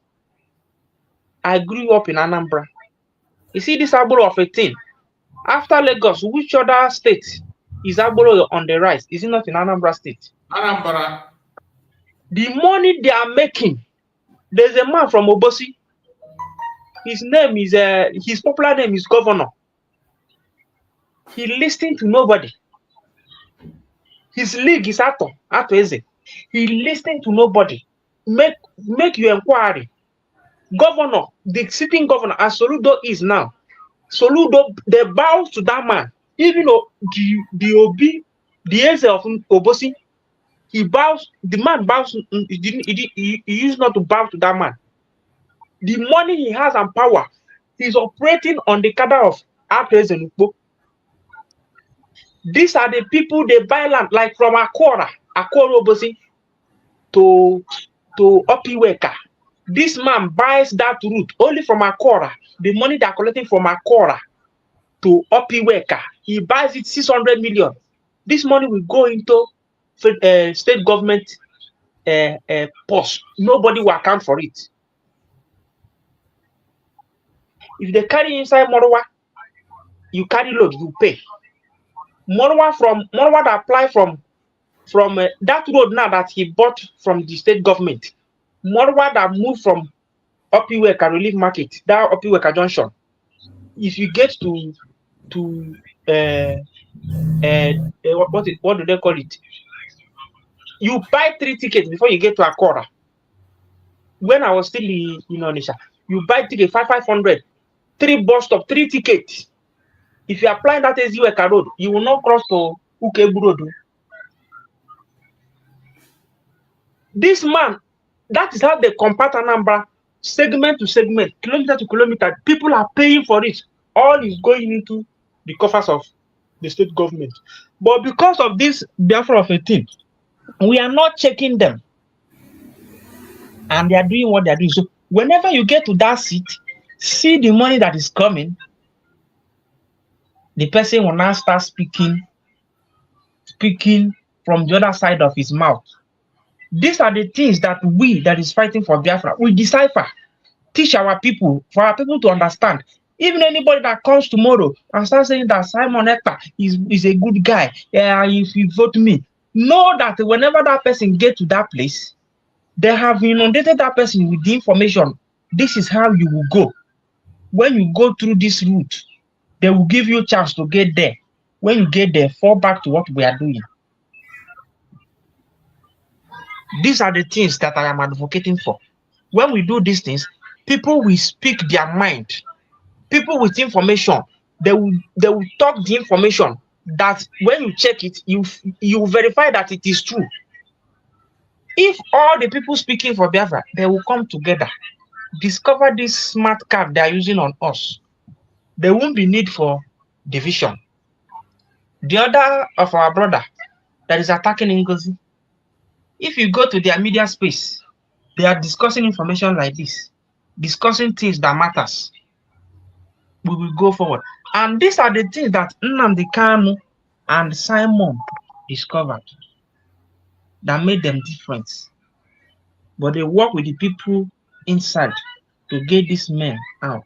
I grew up in Anambra. You see this Agboro of a thing. After Lagos, which other state is Agboro on the rise? Is it not in Anambra State? Anambra. The money they are making. There's a man from Obosi. His name is his popular name is Governor. He listens to nobody. His league is Atoeze. He listens to nobody. Make your inquiry. Governor, the sitting governor, as Soludo is now, Soludo, they bow to that man. Even though the OB, the Eze of Obosi, he bows, the man bows, he used not to bow to that man. The money he has and power, he's operating on the cadre of Atoeze and Ukpo. These are the people they buy land, like from Akora Obosi to Opiweka. This man buys that route only from Akora. The money they're collecting from Akora to Opiweka, he buys it 600 million. This money will go into state government post. Nobody will account for it. If they carry inside Morwa, you carry load, you pay. Morwa that apply from that road now that he bought from the state government. Morwa that moved from Opiweka Relief Market, that Opiweka Junction. If you get to what do they call it? You buy 3 tickets before you get to Akora. When I was still in Onisha, you buy ticket 500, 3 bus stop, 3 tickets. If you apply that as Iweka Road, you will not cross to Ukebu Road. This man, that is how they compact Anambra, segment to segment, kilometer to kilometer. People are paying for it. All is going into the coffers of the state government. But because of this Biafra of a thing, we are not checking them. And they are doing what they are doing. So whenever you get to that seat, see the money that is coming, the person will now start speaking from the other side of his mouth. These are the things that we that is fighting for Biafra, we decipher, teach our people, for our people to understand. Even anybody that comes tomorrow and starts saying that Simon Ekpa is a good guy, if you vote me, know that whenever that person gets to that place, they have inundated that person with the information. This is how you will go. When you go through this route, they will give you a chance to get there. When you get there, fall back to what we are doing. These are the things that I am advocating for. When we do these things, people will speak their mind. People with information, they will talk the information that when you check it, you verify that it is true. If all the people speaking for Biafra, they will come together, discover this smart card they are using on us, there won't be need for division. The other of our brother that is attacking Ngozi, if you go to their media space, they are discussing information like this, discussing things that matters. We will go forward. And these are the things that Nnamdi Kanu and Simon discovered that made them different. But they work with the people inside to get these men out.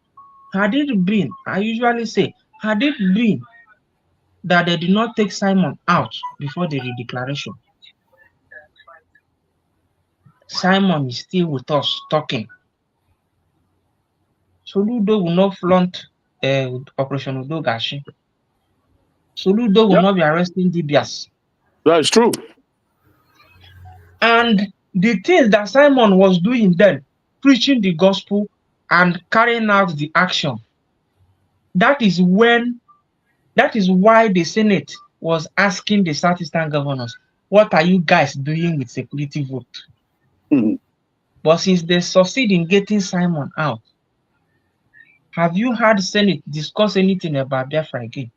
Had it been, I usually say, had it been that they did not take Simon out before the redeclaration, Simon is still with us talking. Soludo will not flaunt Operation Udogashi. Soludo will not be arresting DBS. That's true. And the things that Simon was doing then, preaching the gospel and carrying out the action, that is why the Senate was asking the Southeastern governors, what are you guys doing with security vote? Mm-hmm. But since they succeed in getting Simon out, have you heard Senate discuss anything about Biafra again?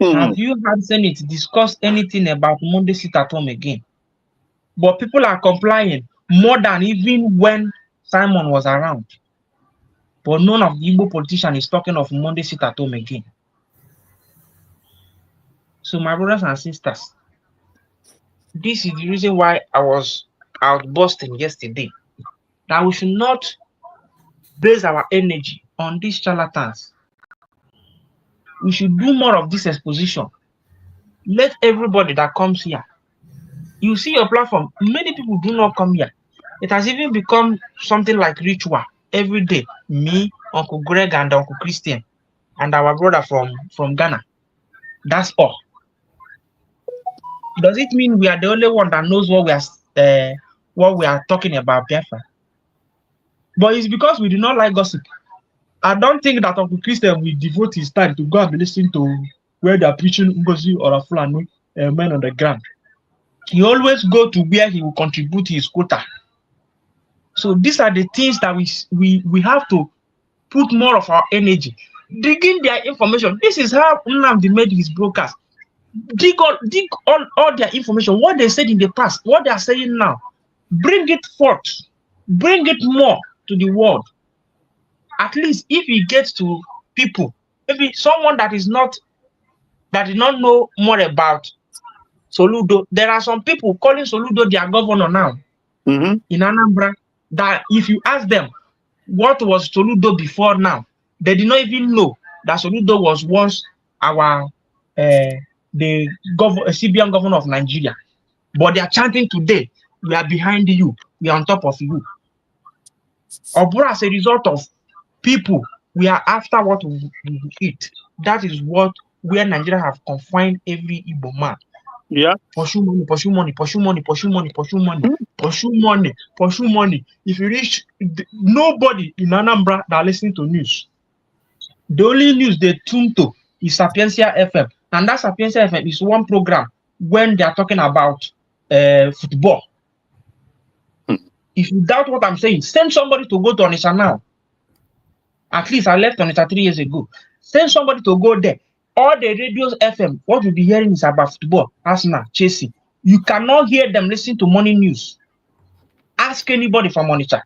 Mm-hmm. Have you heard Senate discuss anything about Monday sit at home again? But people are complying more than even when Simon was around. But none of the Igbo politician is talking of Monday sit at home again. So my brothers and sisters, this is the reason why I was outbursting yesterday, that we should not base our energy on these charlatans. We should do more of this exposition. Let everybody that comes here, you see your platform, many people do not come here. It has even become something like ritual. Every day, me, Uncle Greg, and Uncle Christian, and our brother from Ghana. That's all. Does it mean we are the only one that knows what we are talking about, Biafra? But it's because we do not like gossip. I don't think that Uncle Christian will devote his time to go and listen to where they are preaching NgoziOrabueze, men on the ground. He always go to where he will contribute his quota. So these are the things that we have to put more of our energy. Digging their information. This is how Nnamdi made his broadcast. Dig all their information, what they said in the past, what they are saying now. Bring it forth. Bring it more to the world. At least if he gets to people, maybe someone that did not know more about Soludo. There are some people calling Soludo their governor now in Anambra, that if you ask them what was Soludo before now, they did not even know that Soludo was once the CBN governor of Nigeria. But they are chanting today, we are behind you, we are on top of you. Or as a result of people, we are after what we eat. That is where Nigeria have confined every Igbo man. Yeah. Pursue money, pursue money, pursue money, pursue money, pursue money, pursue money, pursue money. If you reach nobody in Anambra that listen to news, the only news they tune to is Sapientia FM, and that Sapientia FM is one program when they are talking about football. If you doubt what I'm saying, send somebody to go to Onitsha now. At least I left Onitsha 3 years ago. Send somebody to go there. All the radios FM, what you'll be hearing is about football, Arsenal, Chelsea. You cannot hear them listen to morning news. Ask anybody from Onitsha.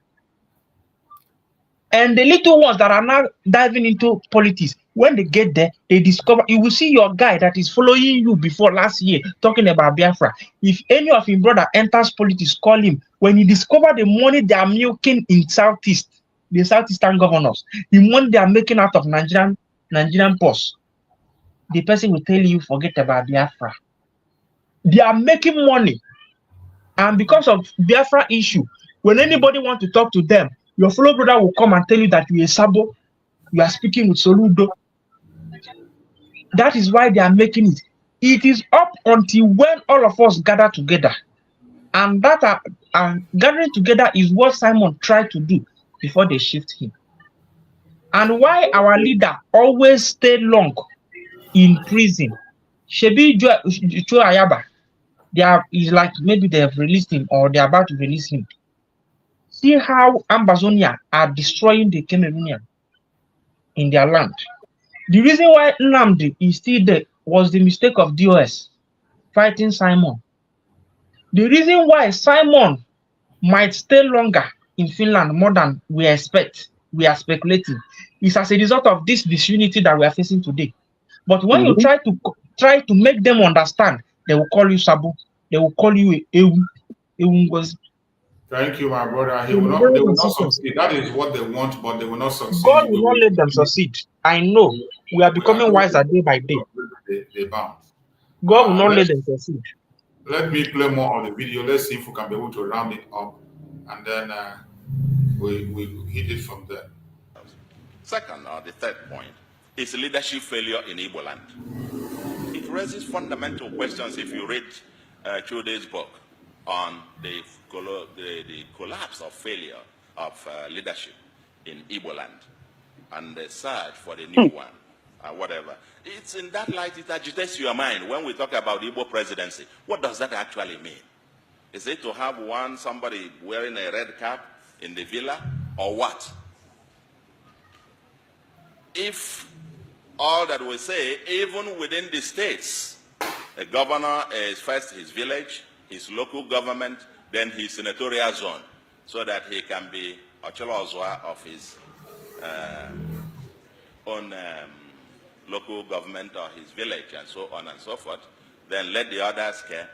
And the little ones that are now diving into politics, when they get there, they discover, you will see your guy that is following you before last year, talking about Biafra. If any of his brother enters politics, call him. When he discover the money they are milking in Southeast, the Southeastern governors, the money they are making out of Nigerian posts, the person will tell you, forget about Biafra. They are making money. And because of Biafra issue, when anybody wants to talk to them, your fellow brother will come and tell you that you are Sabo, you are speaking with Soludo. That is why they are making it. It is up until when all of us gather together. And gathering together is what Simon tried to do before they shift him. And why our leader always stay long in prison. Shebi Joe Ayaba, is like maybe they have released him or they're about to release him. See how Ambazonia are destroying the Cameroonian in their land. The reason why Nnamdi is still there was the mistake of DOS fighting Simon. The reason why Simon might stay longer in Finland more than we expect, we are speculating, is as a result of this disunity that we are facing today. But when you try to make them understand, they will call you Sabu, they will call you Ewu Ngozi. Thank you, my brother. They will not succeed. That is what they want, but they will not succeed. God will not let them succeed. I know. We are becoming wiser day by day. They bound. God will not let them succeed. Let me play more of the video. Let's see if we can be able to round it up, and then we hit it from there. Second, or the third point, is leadership failure in Igbo land. It raises fundamental questions if you read Chude's book on the collapse of failure of leadership in Igbo land and the search for the new one, whatever. It's in that light it agitates your mind when we talk about Igbo presidency. What does that actually mean? Is it to have somebody wearing a red cap in the villa, or what? If all that we say, even within the states, a governor is first his village, his local government, then his senatorial zone, so that he can be Ocholozwa of his own local government or his village, and so on and so forth. Then let the others care.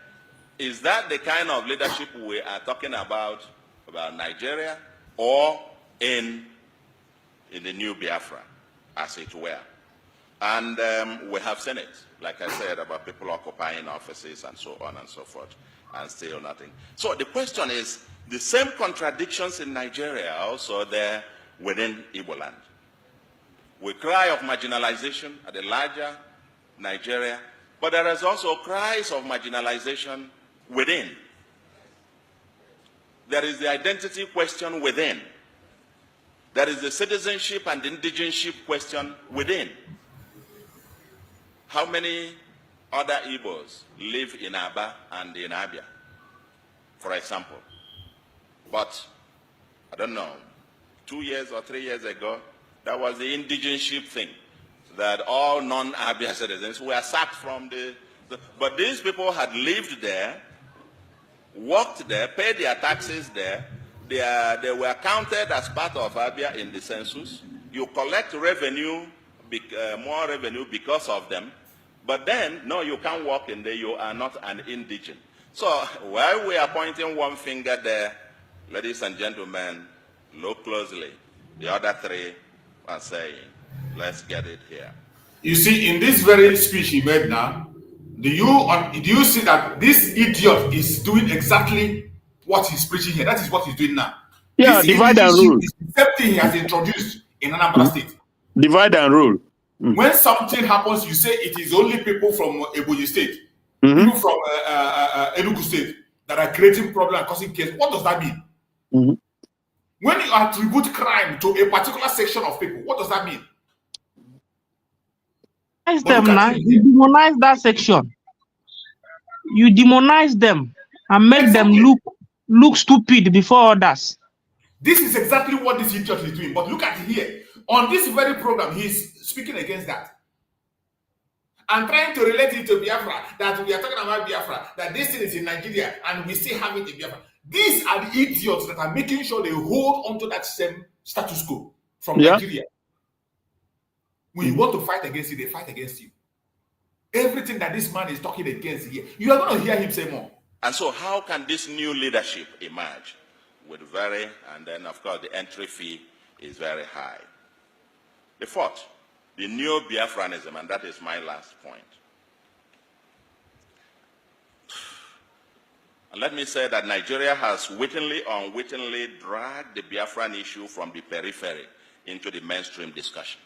Is that the kind of leadership we are talking about Nigeria or in the new Biafra, as it were? And we have seen it, like I said, about people occupying offices and so on and so forth, and still nothing. So the question is, the same contradictions in Nigeria are also there within Igbo land. We cry of marginalization at the larger Nigeria, but there is also cries of marginalization within. There is the identity question within. There is the citizenship and indigenship question within. How many other Igbos live in Aba and in Abia, for example? But, I don't know, 2 years or 3 years ago, that was the indigenship thing, that all non-Abia citizens were sacked from but these people had lived there, worked there, paid their taxes there. They were counted as part of Abia in the census. You collect revenue, more revenue because of them. But then, no, you can't work in there. You are not an indigent. So while we are pointing one finger there, ladies and gentlemen, look closely. The other three are saying, let's get it here. You see, in this very speech he made now, do you see that this idiot is doing exactly what he's preaching here? That is what he's doing now. Yeah, this divide and rule. Is the same thing he has introduced in Anambra State. Divide and rule. When something happens, you say it is only people from Ebonyi State, people from Enugu State that are creating problem and causing chaos. What does that mean? When you attribute crime to a particular section of people, what does that mean? You demonize that section. You demonize them and make them look stupid before others. This is exactly what this idiot is doing. But look at it here. On this very program, he's speaking against that. And trying to relate it to Biafra, that we are talking about Biafra, that this thing is in Nigeria and we still have it in Biafra. These are the idiots that are making sure they hold onto that same status quo from Nigeria. When you want to fight against it, they fight against you. Everything that this man is talking against here, you are going to hear him say more. And so how can this new leadership emerge? With and then of course the entry fee is very high. The fourth, the new Biafranism, and that is my last point. And let me say that Nigeria has wittingly or unwittingly dragged the Biafran issue from the periphery into the mainstream discussion.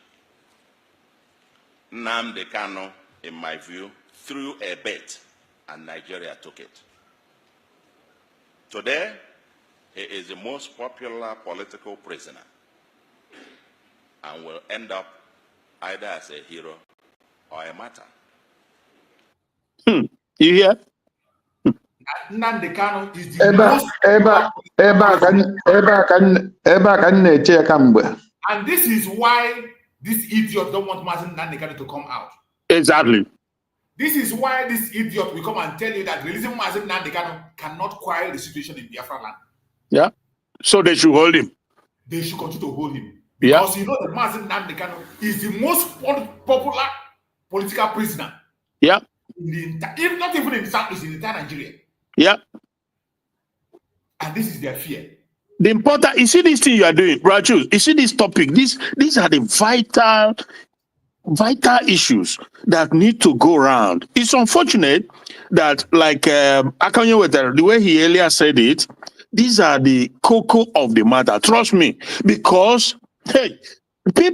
Nnamdi Kanu, in my view, threw a bait and Nigeria took it. Today, he is the most popular political prisoner and will end up either as a hero or a martyr. You hear? Nnamdi Kanu is the most... And this is why this idiot don't want Nnamdi Kanu to come out. Exactly. This is why this idiot will come and tell you that releasing Nnamdi Kanu cannot quell the situation in Biafra land. Yeah. So they should hold him. They should continue to hold him. Because you know that Nnamdi Kanu is the most popular political prisoner. Yeah. If not even in the South, in entire Nigeria. Yeah. And this is their fear. The important, you see this thing you are doing, Raju, you see this topic, these are the vital issues that need to go around. It's unfortunate that, like Akanye, the way he earlier said it, these are the cocoa of the matter. Trust me, because, hey,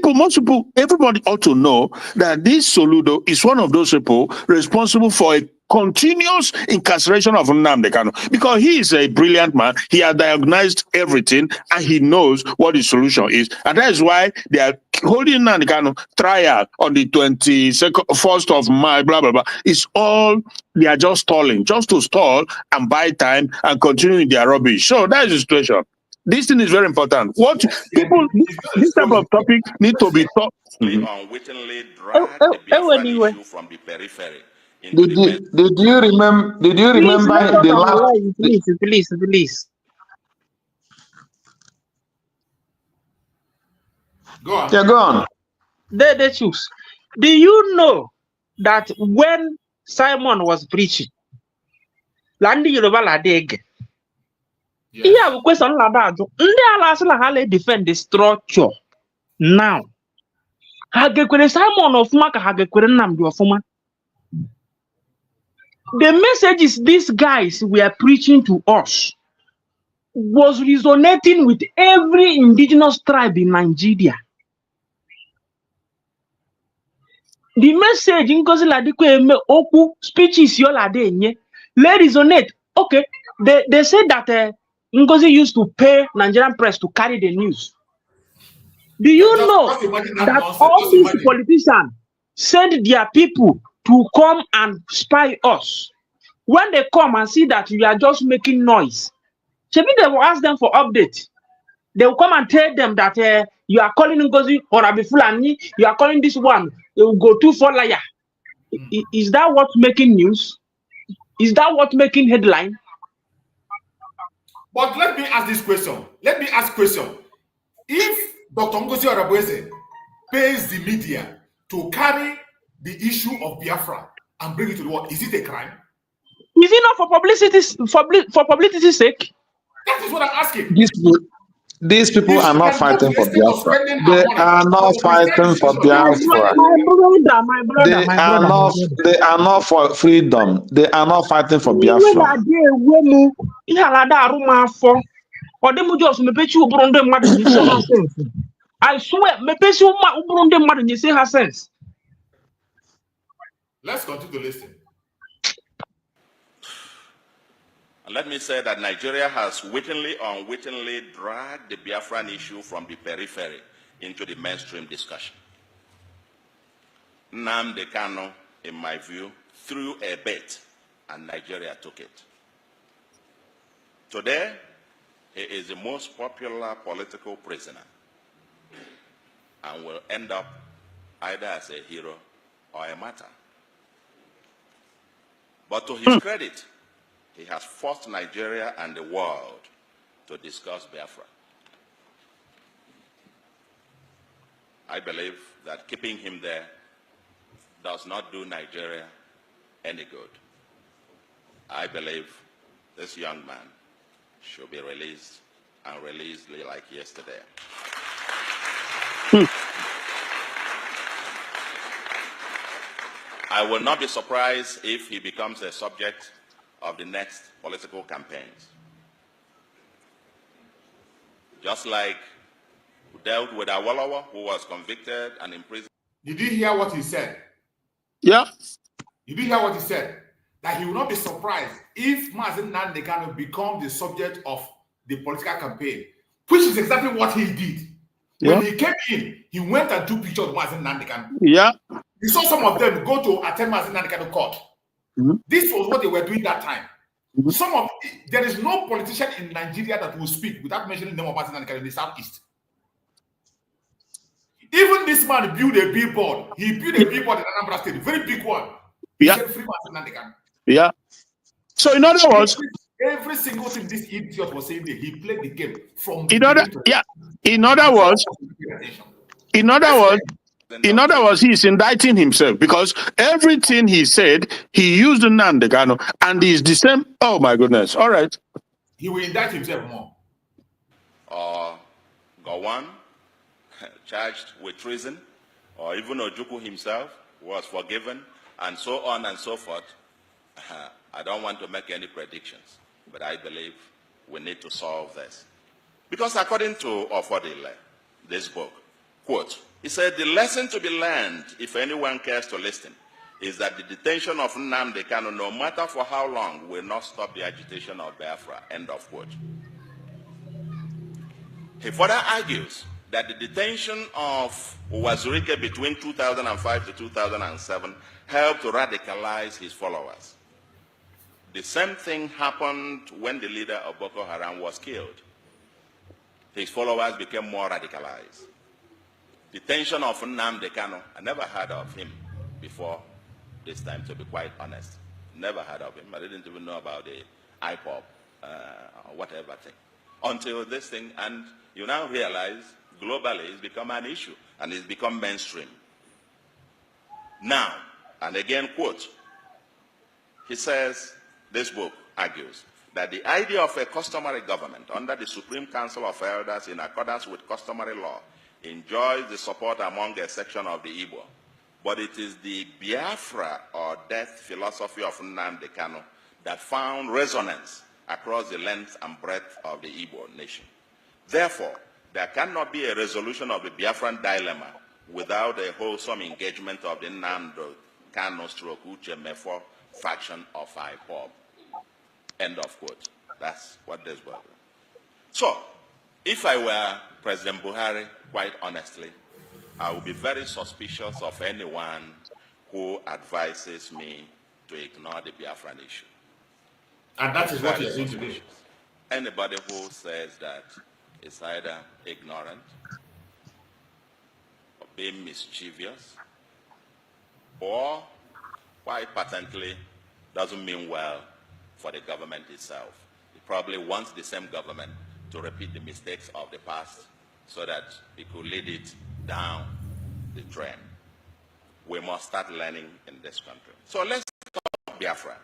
most people, everybody ought to know that this Soludo is one of those people responsible for a continuous incarceration of Nnamdi Kanu, because he is a brilliant man. He has diagnosed everything and he knows what the solution is, and that is why they are holding Nnamdi Kanu trial on the 1st of March. Blah blah blah. It's all they are just stalling, just to stall and buy time and continue in their rubbish. So that is the situation. This thing is very important. What people, this type of topic need to be taught. Unwittingly drag the Biafran issue from the periphery. Did you remember the last? Please. Go on. Yeah, go on. They choose. Do you know that when Simon was preaching, Landi Yoruba la deg. Here we question la da jo. Ndi ala asila ha le defend the structure. Now, hagekwere Simon of Maka hagekwere Nnamdi Ofuma. The messages these guys were preaching to us was resonating with every indigenous tribe in Nigeria. The message in Ngozi Oku speeches yola de nye let resonate. Okay, they said that Ngozi used to pay Nigerian press to carry the news. Do you know that all these politicians send their people to come and spy us? When they come and see that we are just making noise, maybe they will ask them for update. They will come and tell them that you are calling Ngozi Orabueze, you are calling this one, they will go too far liar. Is that what making news? Is that what making headline? But let me ask this question. Let me ask question. If Dr. NgoziOrabueze pays the media to carry the issue of Biafra and bring it to the world, is it a crime? Is it not for publicity's sake? That is what I'm asking. These people are not fighting for Biafra. They are not fighting for Biafra. They are not for freedom. They are not fighting for Biafra. I swear, let's continue to listen. Let me say that Nigeria has wittingly or unwittingly dragged the Biafran issue from the periphery into the mainstream discussion. Nnamdi Kanu, in my view, threw a bait and Nigeria took it. Today, he is the most popular political prisoner and will end up either as a hero or a martyr. But to his credit, he has forced Nigeria and the world to discuss Biafra. I believe that keeping him there does not do Nigeria any good. I believe this young man should be released and released like yesterday. I will not be surprised if he becomes a subject of the next political campaigns. Just like we dealt with Awolowo, who was convicted and imprisoned. Did you hear what he said? Yeah. Did you hear what he said? That he will not be surprised if Nnamdi Kanu becomes the subject of the political campaign, which is exactly what he did. When he came in, he went and took pictures of Nnamdi Kanu. Yeah. You saw some of them go to attend Nnamdi Kanu court. This was what they were doing that time. There is no politician in Nigeria that will speak without mentioning the name of Nnamdi Kanu in the Southeast. Even this man built a billboard. He built a billboard in Anambra State, a very big one. He said, "Free Nnamdi Kanu." Yeah. So in other words, every single thing this idiot was saying there, he played the game from. In other words, he's indicting himself because everything he said, he used Nnamdi Kanu, and he's the same. Oh my goodness! All right. He will indict himself more. Gowon, charged with treason, or even Ojukwu himself was forgiven, and so on and so forth. I don't want to make any predictions, but I believe we need to solve this. Because according to Ofodile, this book, quote, he said, the lesson to be learned, if anyone cares to listen, is that the detention of Nnamdi Kanu, no matter for how long, will not stop the agitation of Biafra, end of quote. He further argues that the detention of Uwazurike between 2005 to 2007 helped to radicalize his followers. The same thing happened when the leader of Boko Haram was killed. His followers became more radicalized. Detention of Nnamdi Kanu, I never heard of him before this time, to be quite honest. Never heard of him. I didn't even know about the IPOP or whatever thing. Until this thing, and you now realize globally it's become an issue and it's become mainstream. Now, and again, quote, he says, this book, argues that the idea of a customary government under the Supreme Council of Elders in accordance with customary law enjoys the support among a section of the Igbo, but it is the Biafra or death philosophy of Nnamdi Kanu that found resonance across the length and breadth of the Igbo nation. Therefore, there cannot be a resolution of the Biafran dilemma without a wholesome engagement of the Nnamdi Kanu stroke Uche Mefo faction of IPOB. End of quote. That's what this was. So, if I were President Buhari, quite honestly, I would be very suspicious of anyone who advises me to ignore the Biafran issue. And that is what you're going to do. Anybody who says that is either ignorant or being mischievous or quite patently doesn't mean well for the government itself. It probably wants the same government to repeat the mistakes of the past so that it could lead it down the drain. We must start learning in this country. So let's talk about Biafra.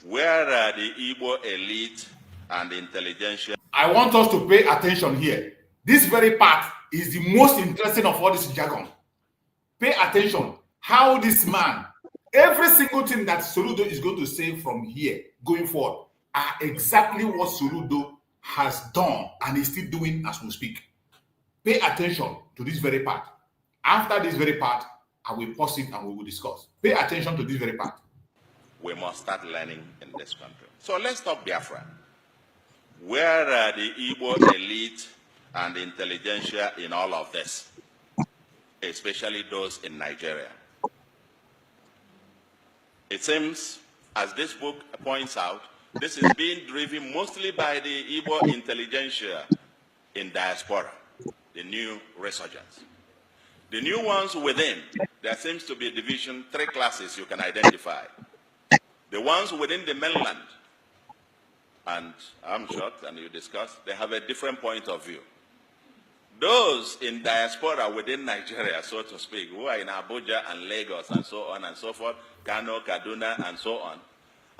Where are the Igbo elite and the intelligentsia? I want us to pay attention here. This very part is the most interesting of all this jargon. Pay attention how this man, every single thing that Soludo is going to say from here going forward are exactly what Soludo has done and is still doing as we speak. Pay attention to this very part. After this very part, I will pause it and we will discuss. Pay attention to this very part. We must start learning in this country. So let's talk Biafra. Where are the Igbo elite and the intelligentsia in all of this, especially those in Nigeria? It seems, as this book points out, this is being driven mostly by the Igbo intelligentsia in diaspora, the new resurgence. The new ones within, there seems to be a division, 3 classes you can identify. The ones within the mainland, and I'm shocked, and you discussed, they have a different point of view. Those in diaspora within Nigeria, so to speak, who are in Abuja and Lagos and so on and so forth, Kano, Kaduna, and so on.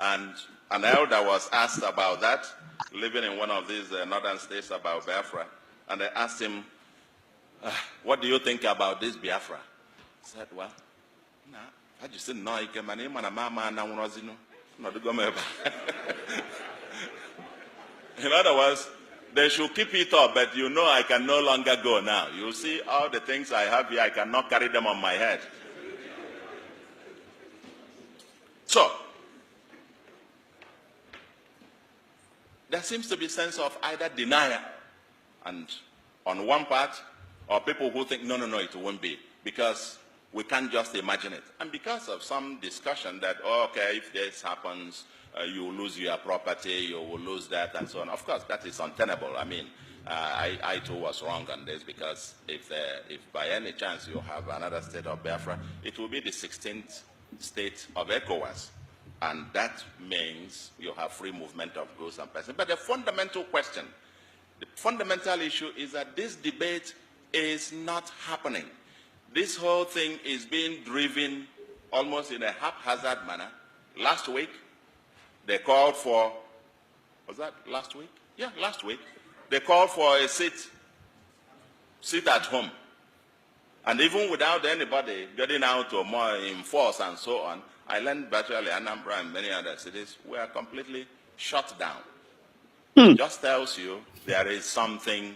And an elder was asked about that, living in one of these northern states about Biafra, and they asked him, what do you think about this Biafra? He said, well, nah, I just didn't know it came in In other words, they should keep it up, but you know I can no longer go now. You see all the things I have here, I cannot carry them on my head. So, there seems to be a sense of either denial, and on one part, or people who think, no, it won't be, because we can't just imagine it. And because of some discussion that, oh, okay, if this happens, you will lose your property, you will lose that, and so on. Of course, that is untenable. I mean, I too was wrong on this, because if by any chance you have another state of Biafra, it will be the 16th state of ECOWAS. And that means you have free movement of goods and persons. But the fundamental question, the fundamental issue is that this debate is not happening. This whole thing is being driven almost in a haphazard manner. Last week, they called for, was that last week? Yeah, last week. They called for a sit at home. And even without anybody getting out to more enforce and so on, I learned virtually Anambra and many other cities were completely shut down. It just tells you there is something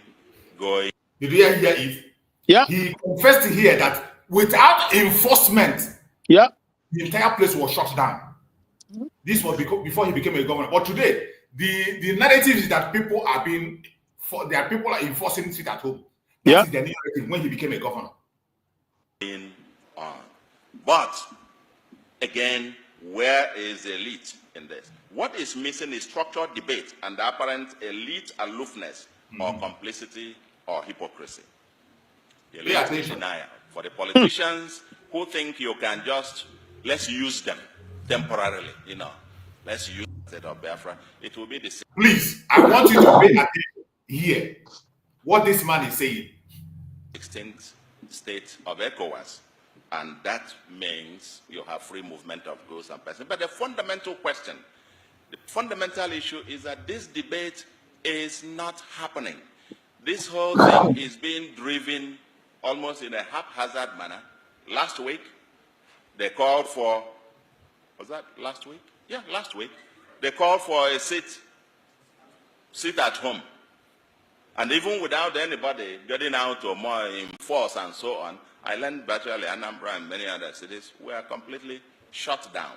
going. Did you hear it? Yeah. He confessed here that without enforcement, yeah, the entire place was shut down. This was before he became a governor. But today, the narrative is that people are enforcing sit at home. That is the narrative when he became a governor. But again, where is the elite in this? What is missing is structured debate and the apparent elite aloofness or complicity or hypocrisy. The elite is denial. For the politicians who think you can just, let's use them temporarily, let's use the state of Biafra, it will be the same. Please, I want you to pay attention here. What this man is saying. 16th state of ECOWAS. And that means you have free movement of goods and persons. But the fundamental question, The fundamental issue is that this debate is not happening. This whole thing is being driven almost in a haphazard manner. Last week, they called for, was that last week? Yeah, last week. They called for a sit at home. And even without anybody getting out to more in force and so on, I learned virtually Anambra and many other cities were completely shut down.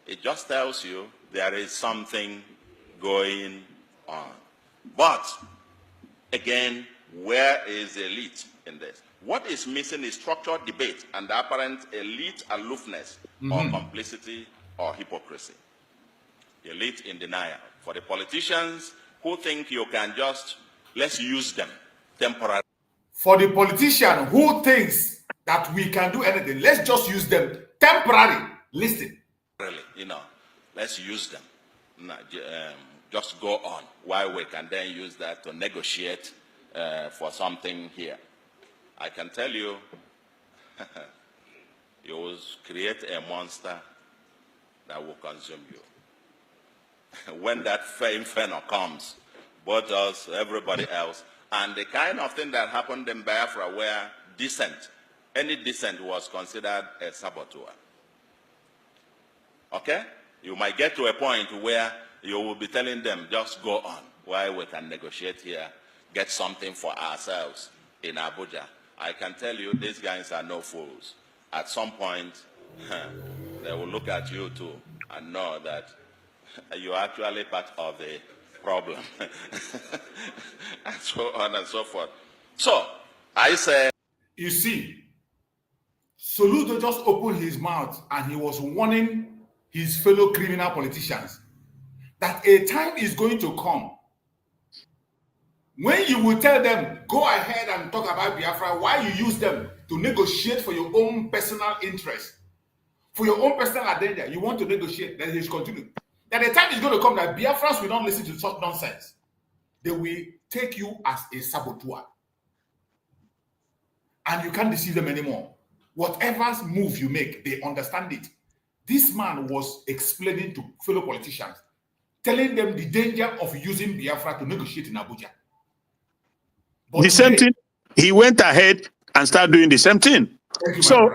It just tells you there is something going on. But, again, where is the elite in this? What is missing is structured debate and the apparent elite aloofness or complicity or hypocrisy. Elite in denial. For the politicians who think you can just, let's use them temporarily. For the politician who thinks that we can do anything, let's just use them temporarily. Listen. Really, you know, let's use them. Just go on while we can then use that to negotiate for something here. I can tell you, you will create a monster that will consume you. When that inferno comes, both us, everybody else, and the kind of thing that happened in Biafra where dissent, any dissent was considered a saboteur. Okay? You might get to a point where you will be telling them, just go on while we can negotiate here, get something for ourselves in Abuja. I can tell you, these guys are no fools. At some point, they will look at you too and know that you're actually part of the problem. And so on and so forth. So, I say... You see, Soludo just opened his mouth and he was warning his fellow criminal politicians that a time is going to come when you will tell them, go ahead and talk about Biafra, why you use them to negotiate for your own personal interest, for your own personal agenda. You want to negotiate, then he's continuing. That the time is going to come that Biafrans will not listen to such nonsense. They will take you as a saboteur. And you can't deceive them anymore. Whatever move you make, they understand it. This man was explaining to fellow politicians, telling them the danger of using Biafra to negotiate in Abuja. But the same thing, he went ahead and started doing the same thing. So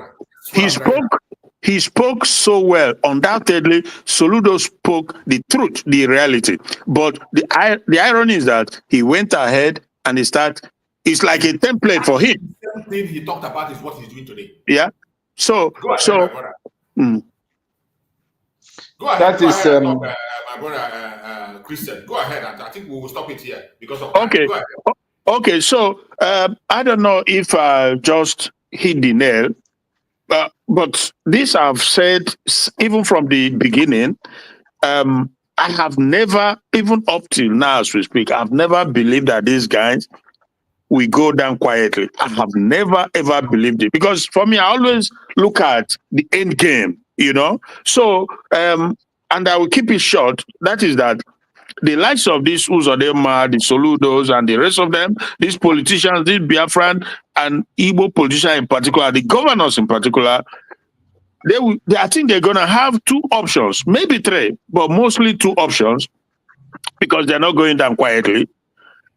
he spoke so well. Undoubtedly, Soludo spoke the truth, the reality. But the irony is that he went ahead and he started. It's like a template for him. The same thing he talked about is what he's doing today. Yeah. So go ahead, go ahead, my brother Christian. Go ahead, and I think we will stop it here because of okay. Go ahead. Okay, so I don't know if I just hit the nail, but this I've said even from the beginning. I have never, even up till now as we speak, I've never believed that these guys will go down quietly. I have never, ever believed it. Because for me, I always look at the end game, you know? So, and I will keep it short. That is that the likes of these Uzodema, the Soludos, and the rest of them, these politicians, these Biafran and Igbo politicians in particular, the governors in particular, I think they're going to have two options, maybe three, but mostly two options, because they're not going down quietly.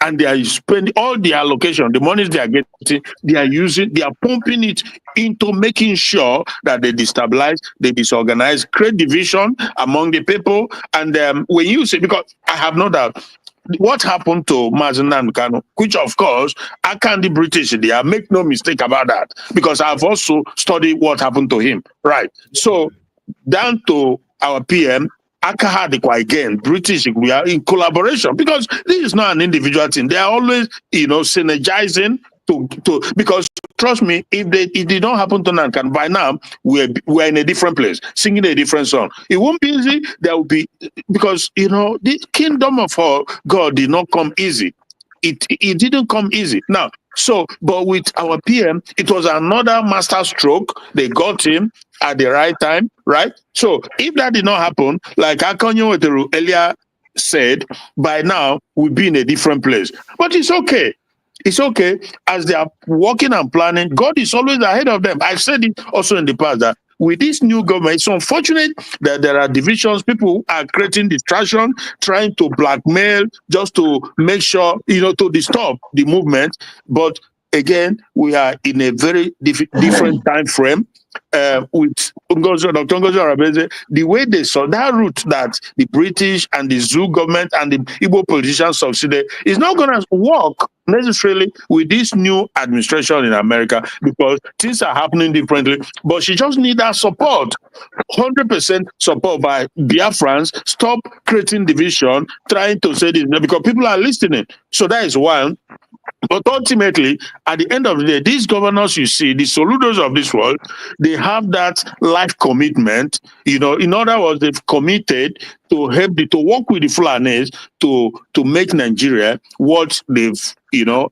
And they are spending all the allocation, the monies they are getting, they are pumping it into making sure that they destabilize, they disorganize, create division among the people. And when you say, because I have no doubt, what happened to Nnamdi Kanu, which of course, I can't be British there, make no mistake about that, because I've also studied what happened to him, right? So down to our PM, again, British, we are in collaboration, because this is not an individual thing. They are always, synergizing because trust me, if it did not happen to Nankan, by now we're in a different place, singing a different song. It won't be easy. There will be, because the kingdom of God did not come easy. It didn't come easy. Now, but with our PM, it was another master stroke. They got him at the right time, right? So if that did not happen, like Akonyo Weteru earlier said, by now we'd be in a different place. But it's okay. It's okay. As they are working and planning, God is always ahead of them. I've said it also in the past that with this new government, it's unfortunate that there are divisions. People are creating distraction, trying to blackmail just to make sure, to disturb the movement. But again, we are in a very different time frame. With Dr. NgoziOrabueze, the way they saw that route that the British and the Zoo government and the Igbo politicians succeeded is not going to work necessarily with this new administration in America, because things are happening differently. But she just needs that support, 100% support by Biafrans. Stop creating division, trying to say this, because people are listening. So that is one. But ultimately, at the end of the day, these governors you see, the Soludos of this world, they have that life commitment. In other words, they've committed to help to work with the Fulanis to make Nigeria what they've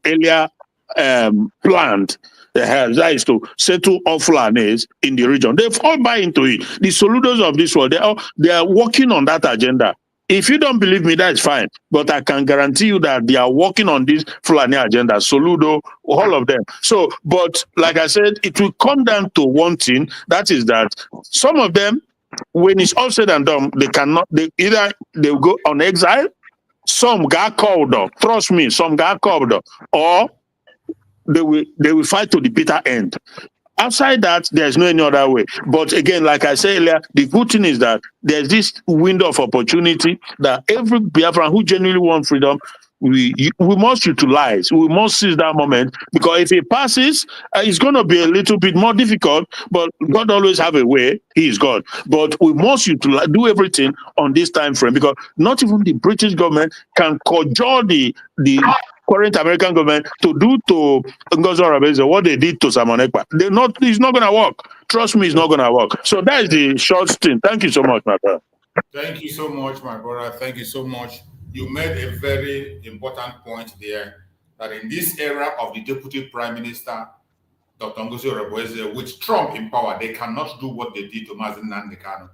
earlier planned. That is to settle all Fulanis in the region. They've all buy into it. The Soludos of this world, they are working on that agenda. If you don't believe me, that's fine. But I can guarantee you that they are working on this Fulani agenda, Soludo, all of them. So, but like I said, it will come down to one thing. That is that some of them, when it's all said and done, either they'll go on exile, some got called up. Trust me, some got called up. Or they will fight to the bitter end. Outside that, there's no any other way. But again, like I said earlier, the good thing is that there's this window of opportunity that every Biafran who genuinely wants freedom, we must utilize. We must seize that moment, because if it passes, it's going to be a little bit more difficult, but God always have a way. He is God. But we must utilize, do everything on this time frame, because not even the British government can cajole the current American government to do to NgoziOrabueze what they did to Simon Ekpa. It's not going to work. Trust me, it's not going to work. So that is the short stint. Thank you so much, my brother. Thank you so much, my brother. Thank you so much. You made a very important point there, that in this era of the Deputy Prime Minister, Dr. NgoziOrabueze, with Trump in power, they cannot do what they did to Nnamdi Kanu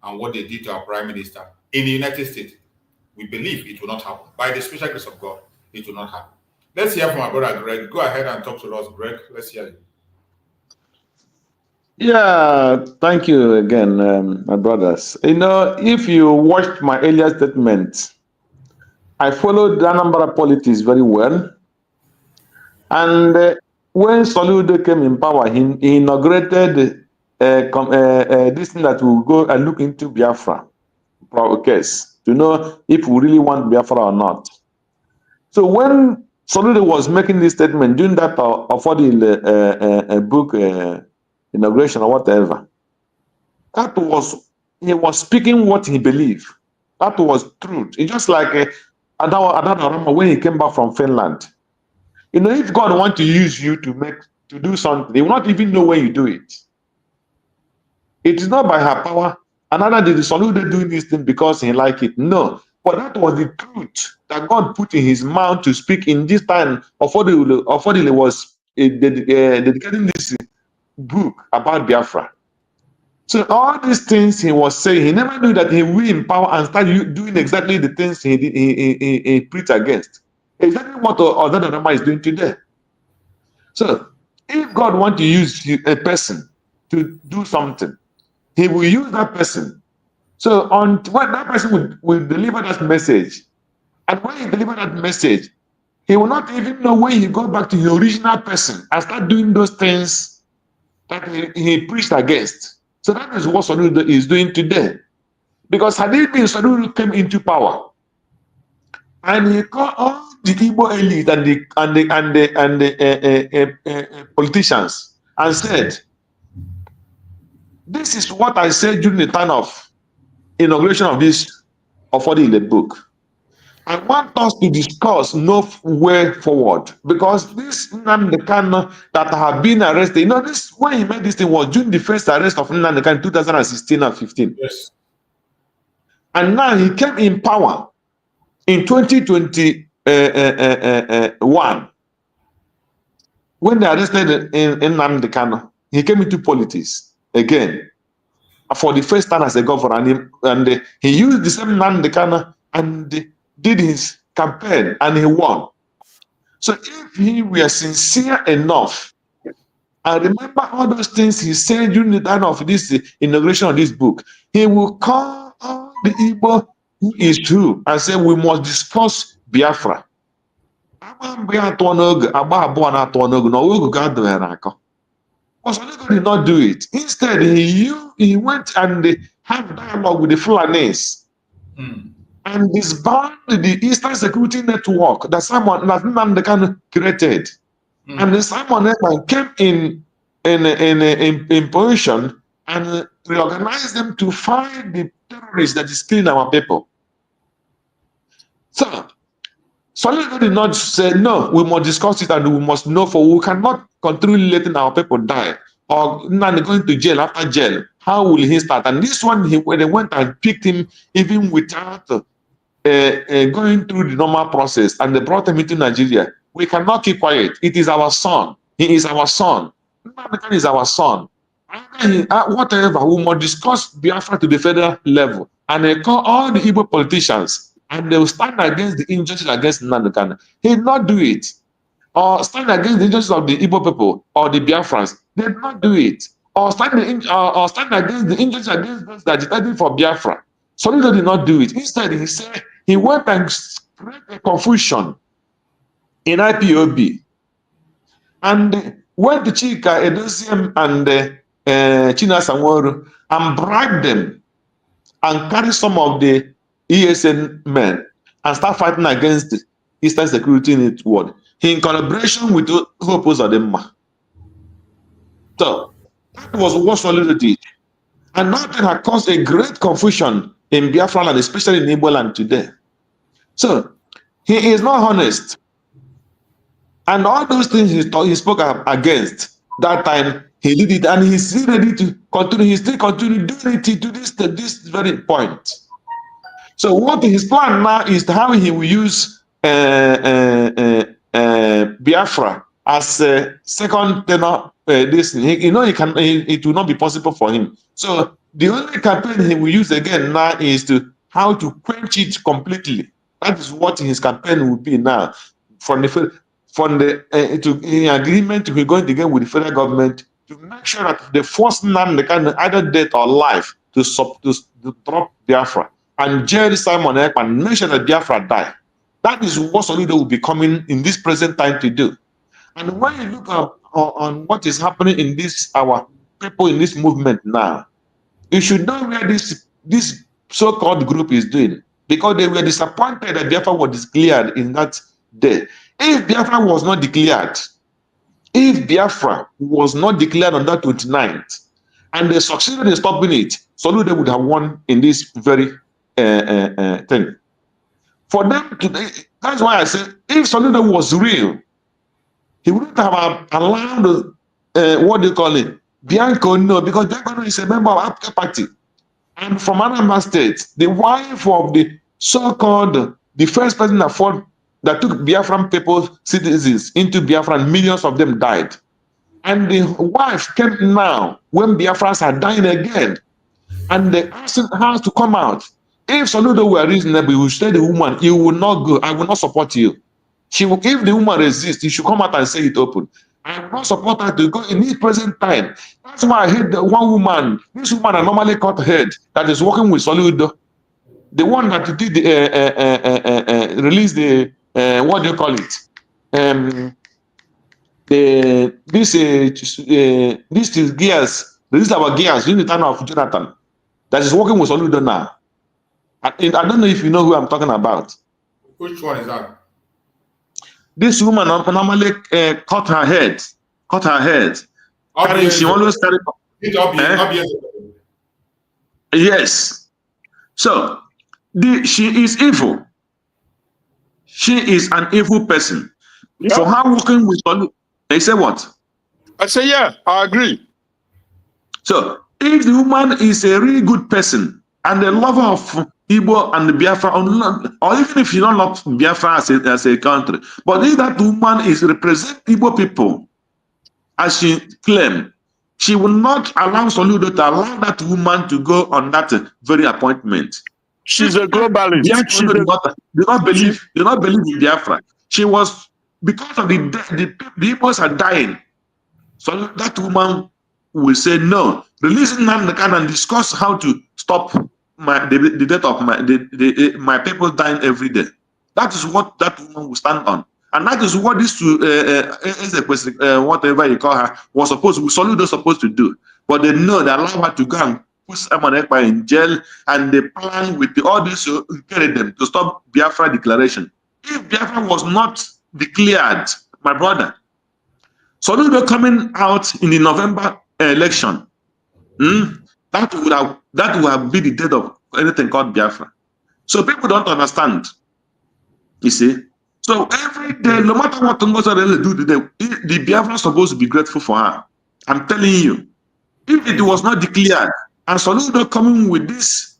and what they did to our Prime Minister in the United States. We believe it will not happen. By the special grace of God, it will not happen. Let's hear from my brother Greg. Go ahead and talk to us, Greg. Let's hear you. Yeah, thank you again, my brothers. If you watched my earlier statement, I followed the Anambra politics very well. And when Soludo came in power, he inaugurated this thing that will go and look into Biafra case to know if we really want Biafra or not. So when Soludo was making this statement during that affordable book inauguration or whatever, he was speaking what he believed. That was truth. It's just like Adana when he came back from Finland. If God wants to use you to do something, he will not even know when you do it. It is not by her power. Another did Soludo doing this thing because he liked it. No. But that was the truth that God put in his mouth to speak in this time. Affordable was dedicating this book about Biafra. So all these things he was saying, he never knew that he will in power and start doing exactly the things he preached against. Exactly what Odadadama is doing today. So if God wants to use a person to do something, he will use that person. So when that person will deliver that message, and when he delivers that message, he will not even know when he goes back to the original person and start doing those things that he preached against. So that is what Soludo is doing today. Because had it been Soludo came into power, and he called all the Igbo elite and the politicians and said, "This is what I said during the time of inauguration of this affordable book. I want us to discuss no way forward, because this Nnamdi Kanu that have been arrested, this when he made this thing was during the first arrest of Nnamdi Kanu in 2016 and 15. Yes. And now he came in power in 2021 when they arrested Nnamdi Kanu. He came into politics again for the first time as a governor, and he used the same Nnamdi Kanu and did his campaign, and he won. So if he were sincere enough I remember all those things he said during the time of this inauguration of this book. He will call all the Igbo who is true and say we must discuss Biafra. But Soludo did not do it. Instead, he went and had dialogue with the Fulanis and disbanded the Eastern Security Network that Nnamdi Kanu created. And then Simon Ekman came in position and reorganized them to fight the terrorists that is killing our people. So Soludo did not say, no, we must discuss it and we must know, for we cannot continue letting our people die or not going to jail after jail. How will he start? And this one, when they went and picked him even without going through the normal process, and they brought him into Nigeria. We cannot keep quiet. It is our son. He is our son. Nnamdi Kanu is our son. Whatever, we must discuss Biafra to the federal level, and they call all the Igbo politicians, and they will stand against the injustice against Nnamdi Kanu. He did not do it. Or stand against the injustice of the Igbo people or the Biafrans. They did not do it. Or stand against the injustice against those that agitated for Biafra. Soludo did not do it. Instead, he said he went and created a confusion in IPOB, and went to Chika Edosiem and China Sanworu and bribed them and carry some of the ESN men and start fighting against the Eastern Security Network in collaboration with Hope Uzodimma. So that was what Soludo did. And that had caused a great confusion in Biafra land, especially in Igbo land today. So he is not honest. And all those things he spoke against that time, he did it, and he's still ready to continue. He still continue doing it to this very point. So what his plan now is how he will use Biafra as a second tenor. This it will not be possible for him. So the only campaign he will use again now is how to quench it completely. That is what his campaign will be now. In agreement to be going together with the federal government to make sure that the first Nnamdi Kanu, either death or life, to drop Biafra and jail Simon Ekman, make sure that Biafra die. That is what Soludo will be coming in this present time to do. And when you look on what is happening in our people in this movement now, you should know where this so-called group is doing, because they were disappointed that Biafra was declared in that day. If Biafra was not declared, on that 29th, and they succeeded in stopping it, Soludo would have won in this very thing. For them today, that's why I said, if Soludo was real, he wouldn't have allowed what they call it, Bianco, no, because Bianco is a member of Africa Party. And from Anambra State, the wife of the so-called, the first person that took Biafran people, citizens into Biafra, and millions of them died. And the wife came now when Biafrans are dying again. And they asked her to come out. If Soludo were reasonable, he would say to the woman, you will not go, I will not support you. If the woman resists, you should come out and say it open. I will not support her to go in this present time. That's why I hate the one woman. This woman, I normally cut head, that is working with Soludo. The one that did release the what do you call it? This is gears. This is our gears in the time of Jonathan. That is working with Soludo now. I don't know if you know who I'm talking about. Which one is that? This woman normally cut her head. She always carry. Yes. So she is evil. She is an evil person. Yeah. For her working with Soludo, they say what? I say yeah, I agree. So if the woman is a really good person and a lover of Igbo and Biafra, or even if she don't love Biafra as a country, but if that woman is represent Igbo people, as she claimed, she will not allow Soludo to allow that woman to go on that very appointment. She's a globalist. Do not believe in Biafra. She was, because of the Igbos are dying. So that woman will say, no, release Nnamdi Kanu and discuss how to stop the death of my people dying every day. That is what that woman will stand on. And that is what this whatever you call her, Soludo supposed to do. But they know they allow her to go and put Simon Ekpa in jail, and they plan with all this them to stop Biafra declaration. If Biafra was not declared, my brother, Soludo coming out in the November election, that would have been the death of anything called Biafra. So people don't understand. You see? So every day, no matter what Ngoziorabeze do today, the Biafra is supposed to be grateful for her. I'm telling you. If it was not declared, and Soludo coming with this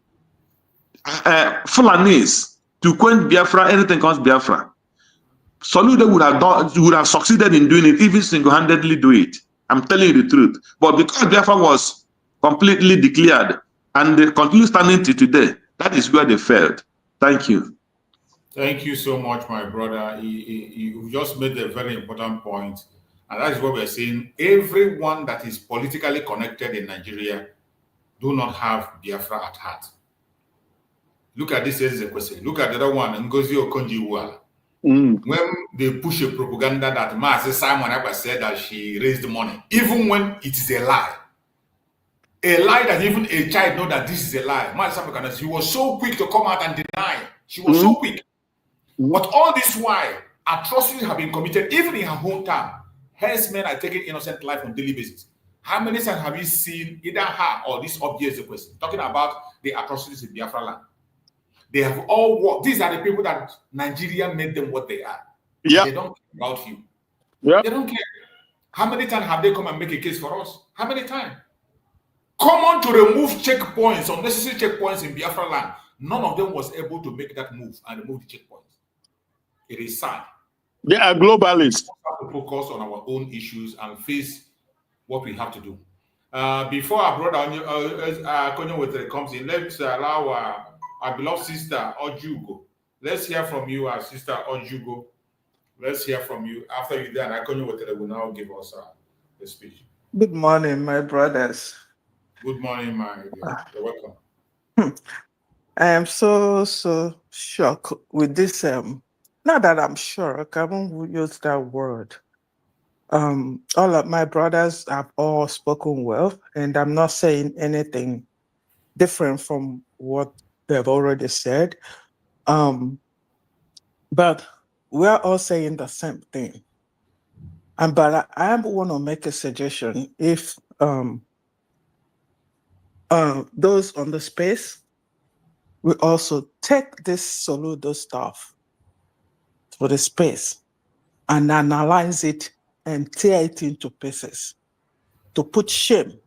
Fulanis to quench Biafra, anything called Biafra, Soludo would have succeeded in doing it, even single-handedly do it. I'm telling you the truth. But because Biafra was completely declared and they continue standing to today, that is where they failed. Thank you. Thank you so much, my brother. You just made a very important point, and that is what we're saying. Everyone that is politically connected in Nigeria do not have Biafra at heart. Look at this as a question. Look at the other one, Ngozi When they push a propaganda that Simon Ekpa said that she raised money, even when it is a lie that even a child know that this is a lie. She was so quick to come out and deny. She was so quick. But all this while, atrocities have been committed, even in her hometown. Herdsmen are taking innocent life on a daily basis. How many times have you seen either her or this obvious question talking about the atrocities in Biafra land? They have all worked. These are the people that Nigeria made them what they are. Yeah. They don't care about you. Yeah. They don't care. How many times have they come and make a case for us? How many times? Come on to remove checkpoints, unnecessary checkpoints in Biafra land. None of them was able to make that move and remove the checkpoints. It is sad. They are globalists. We have to focus on our own issues and face what we have to do. Before our brother Konyo comes in, let's allow our beloved sister Ojugo. Let's hear from you, our sister Ojugo. Let's hear from you. After you then, Konyo will now give us the speech. Good morning, my brothers. Good morning, my dear. You're welcome. I am so shocked with this. Not that I'm shocked, I won't use that word. All of my brothers have all spoken well, and I'm not saying anything different from what they've already said. But we're all saying the same thing. But I want to make a suggestion. If those on the space, we also take this Soludo stuff to the space and analyze it and tear it into pieces to put shame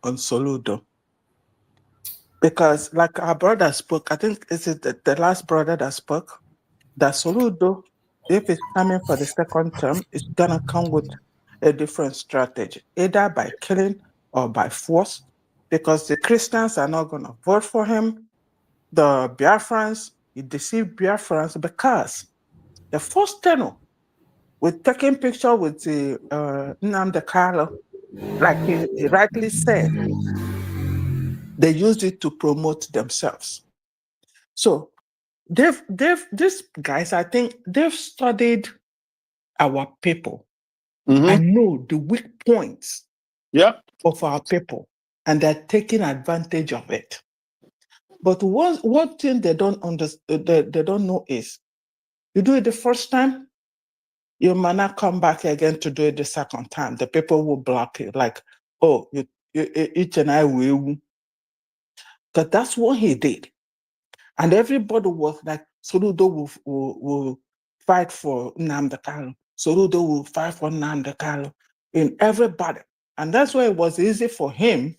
on Soludo. Because like our brother spoke, I think it's the last brother that spoke, that Soludo, if it's coming for the second term, it's gonna come with a different strategy, either by killing or by force, because the Christians are not gonna vote for him. The Biafrans, he deceived Biafrans because the first tenor with taking picture with the Nnamdi Kanu, like he rightly said, they used it to promote themselves. So these guys, I think they've studied our people and know the weak points of our people, and they're taking advantage of it. But one thing they don't understand, they don't know is, you do it the first time, you might not come back again to do it the second time. The people will block it, like, oh, each and I will. Because that's what he did. And everybody was like, Soludo will fight for Nnamdi Kanu. Soludo will fight for Nnamdi Kanu. In everybody. And that's why it was easy for him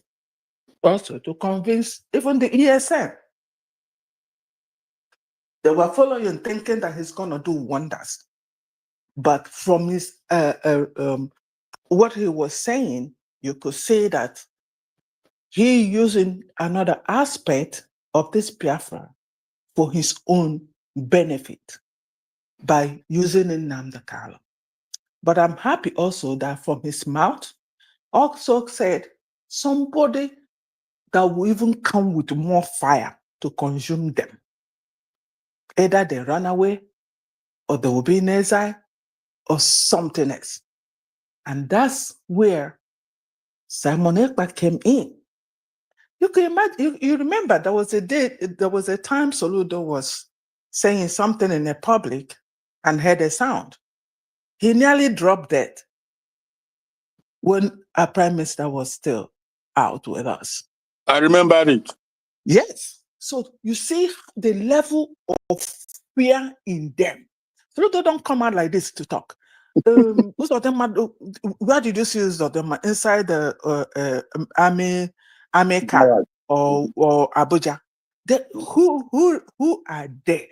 also to convince even the ESN. They were following, thinking that he's going to do wonders. But from his what he was saying, you could say that he using another aspect of this Biafra for his own benefit by using Nnamdi Kanu. But I'm happy also that from his mouth, also said somebody that will even come with more fire to consume them. Either they run away, or they will be in exile, or something else. And that's where Simon Ekpa came in. You can imagine, you remember there was a time Soludo was saying something in the public and heard a sound. He nearly dropped dead when our prime minister was still out with us. I remember it. Yes. So you see the level of fear in them. Soludo don't come out like this to talk. Most of them, where did you see most of them? Inside the army camp or Abuja. Who are there?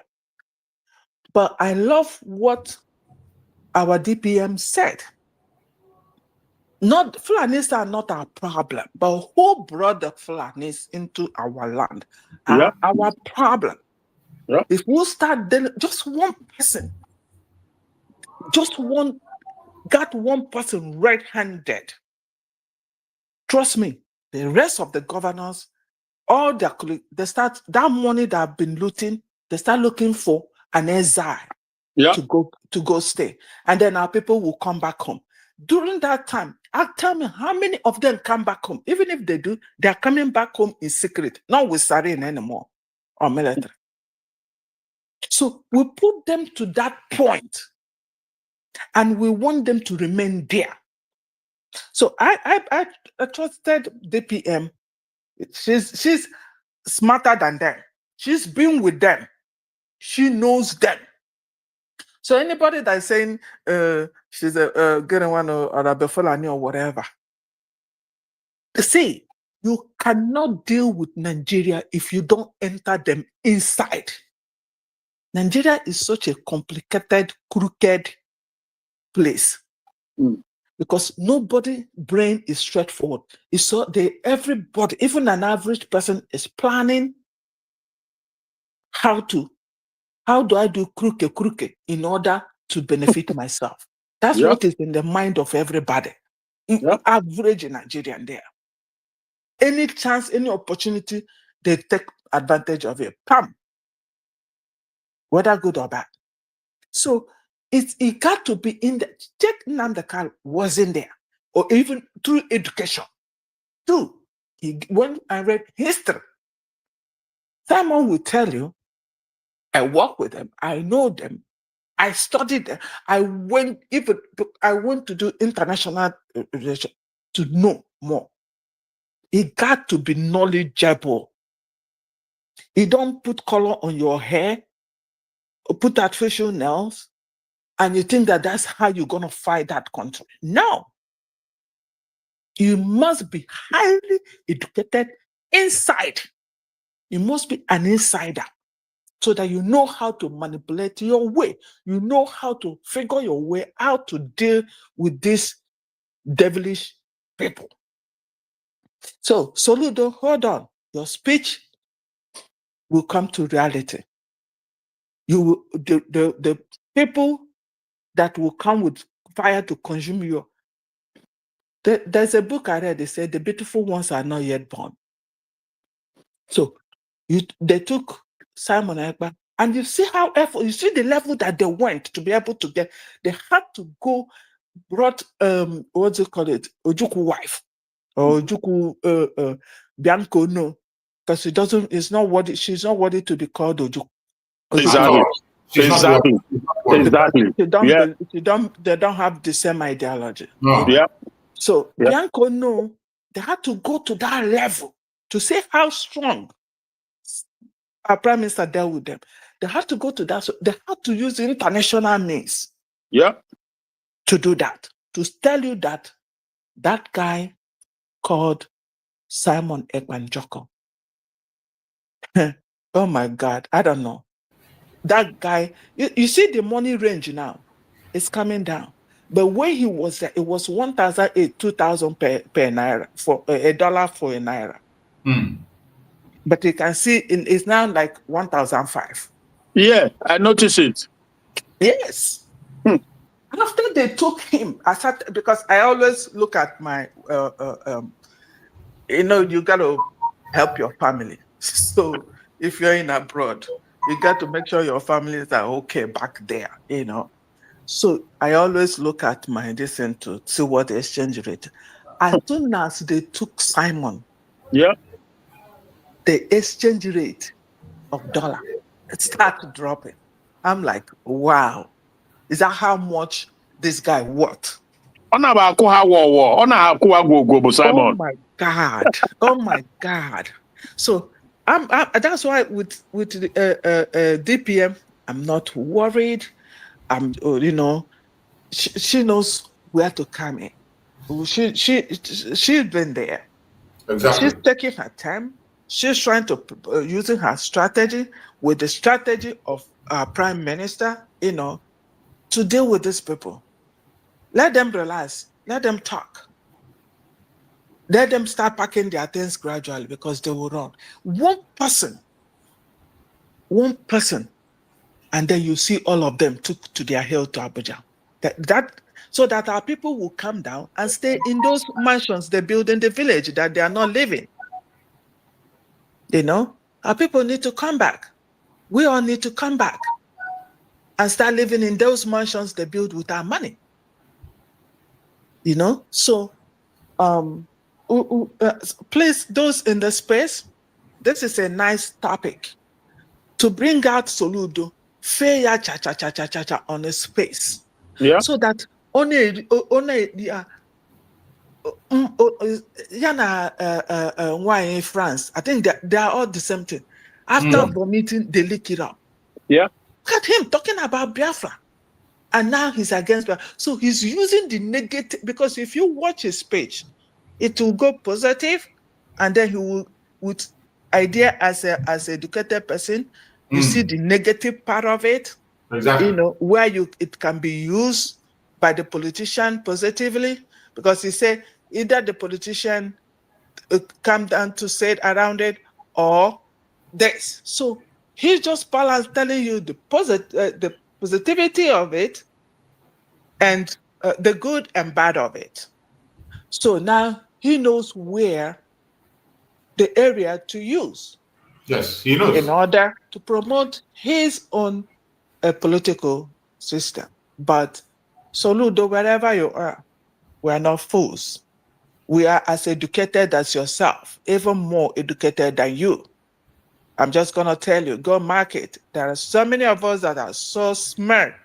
But I love what our DPM said. Not Fulanis are not our problem, but who brought the Fulanis into our land are our problem. Yeah. If we start dealing, just one person, got one person red-handed. Trust me, the rest of the governors, all their colleagues, they start that money that have been looting, they start looking for an exile to go stay. And then our people will come back home. During that time, tell me how many of them come back home. Even if they do, they're coming back home in secret, not with Sarin anymore or military. So we put them to that point, and we want them to remain there. So I trusted DPM. She's smarter than them. She's been with them. She knows them. So anybody that's saying she's a getting one or a Fulani or whatever, see, you cannot deal with Nigeria if you don't enter them inside. Nigeria is such a complicated, crooked place. Because nobody brain is straightforward. It's so everybody, even an average person, is planning how do I do crooked in order to benefit myself. That's what is in the mind of everybody. Average Nigerian there. Any chance, any opportunity, they take advantage of it. Pam. Whether good or bad. So it got to be in the check. Nnamdi Kanu wasn't there, or even through education. When I read history, someone will tell you, I work with them, I know them, I studied them, I went to do international relations to know more. It got to be knowledgeable. You don't put color on your hair, or put artificial nails, and you think that that's how you're going to fight that country. No. You must be highly educated inside. You must be an insider so that you know how to manipulate your way. You know how to figure your way out to deal with these devilish people. So, Soludo, hold on. Your speech will come to reality. You will, the people that will come with fire to consume you. There's a book I read, they said the beautiful ones are not yet born. So they took Simon Ekpa, and you see you see the level that they went to be able to get. They had to go, brought what do you call it, Ojukwu wife, or Ojukwu Bianco, no, because she's not worthy to be called Ojukwu. Exactly. They don't have the same ideology. No. Yeah. So Bianco, no, they had to go to that level to see how strong our prime minister dealt with them. They had to go to that. So they had to use international means. To do that. To tell you that that guy called Simon Ekpa. Oh my God, I don't know. That guy, you see the money range now, it's coming down. But when he was there, it was 1,008, 2,000 per naira, for $1 for a naira. But you can see it's now like 1,005. Yeah, I noticed it. Yes. After they took him, I started, because I always look at my, you got to help your family. So if you're in abroad, you got to make sure your families are okay back there, So I always look at my descent to see what the exchange rate. As soon as they took Simon, Yeah. the exchange rate of dollar started dropping. I'm like, wow, is that how much this guy worth? Simon. Oh my God! Oh my God! So that's why with DPM, I'm not worried. She knows where to come in. She's been there. Exactly. She's taking her time. She's trying to using her strategy with the strategy of our prime minister, to deal with these people. Let them relax. Let them talk. Let them start packing their things gradually, because they will run. One person, and then you see all of them took to their hill to Abuja. So that our people will come down and stay in those mansions they build in the village that they are not living. Our people need to come back. We all need to come back and start living in those mansions they build with our money. So please, those in the space, this is a nice topic to bring out Soludo, fair cha on a space. Yeah. So that only why in France, I think they are all the same thing. After vomiting, they lick it up. Yeah. Look at him talking about Biafra. And now he's against Biafra. So he's using the negative, because if you watch his speech, it will go positive, and then he will, with idea as an educated person, you see the negative part of it. Exactly. Where it can be used by the politician positively, because he said either the politician come down to say it around it, or this. So he's just balanced, telling you the positivity of it and the good and bad of it. So now he knows where the area to use. Yes, he knows. In order to promote his own political system. But Soludo, wherever you are, we are not fools. We are as educated as yourself, even more educated than you. I'm just going to tell you, go market. There are so many of us that are so smart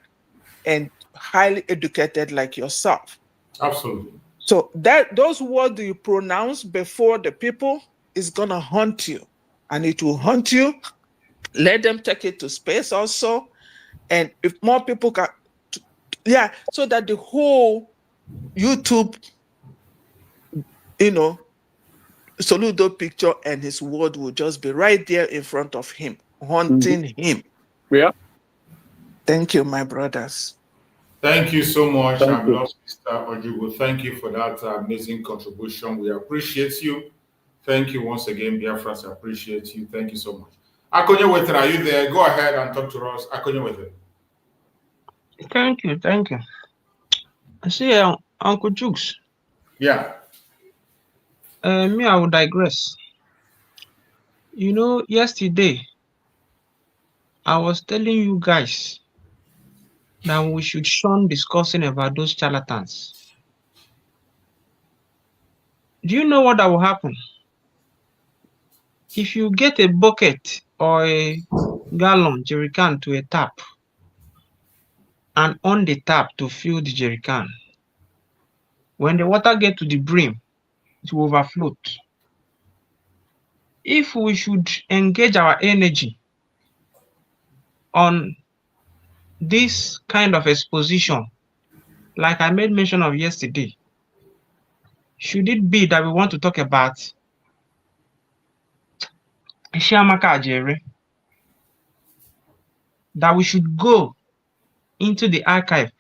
and highly educated like yourself. Absolutely. So those words you pronounce before the people is going to haunt you. And it will haunt you. Let them take it to space also. And if more people can, so that the whole YouTube, Soludo picture and his word will just be right there in front of him, haunting him. Yeah. Thank you, my brothers. Thank you so much. I'm lost, Mr. Ojubu. Thank you for that amazing contribution. We appreciate you. Thank you once again, Biafrans. I appreciate you. Thank you so much. Akonye Wether, are you there? Go ahead and talk to us. Akonye Wether. Thank you. I see Uncle Jukes. Yeah. Me, I will digress. Yesterday, I was telling you guys that we should shun discussing about those charlatans. Do you know what that will happen? If you get a bucket or a gallon, jerrycan to a tap, and on the tap to fill the jerrycan, when the water gets to the brim, it will overflow. If we should engage our energy on this kind of exposition, like I made mention of yesterday, should it be that we want to talk about Ishiamaka Ajere, that we should go into the archive,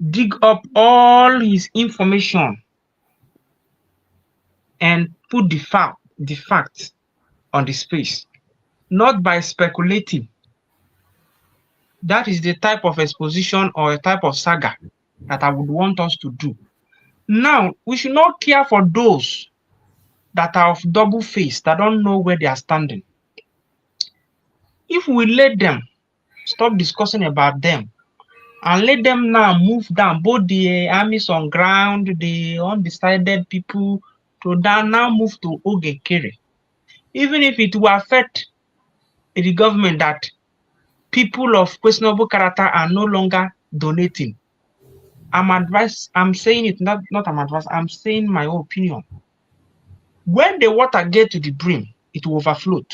dig up all his information, and put the facts on the space, not by speculating. That is the type of exposition or a type of saga that I would want us to do. Now, we should not care for those that are of double face, that don't know where they are standing. If we let them stop discussing about them and let them now move down, both the armies on ground, the undecided people, to now move to Ogekere. Even if it will affect the government that people of questionable character are no longer donating, I'm saying it, I'm saying my opinion. When the water gets to the brim, it will overflow.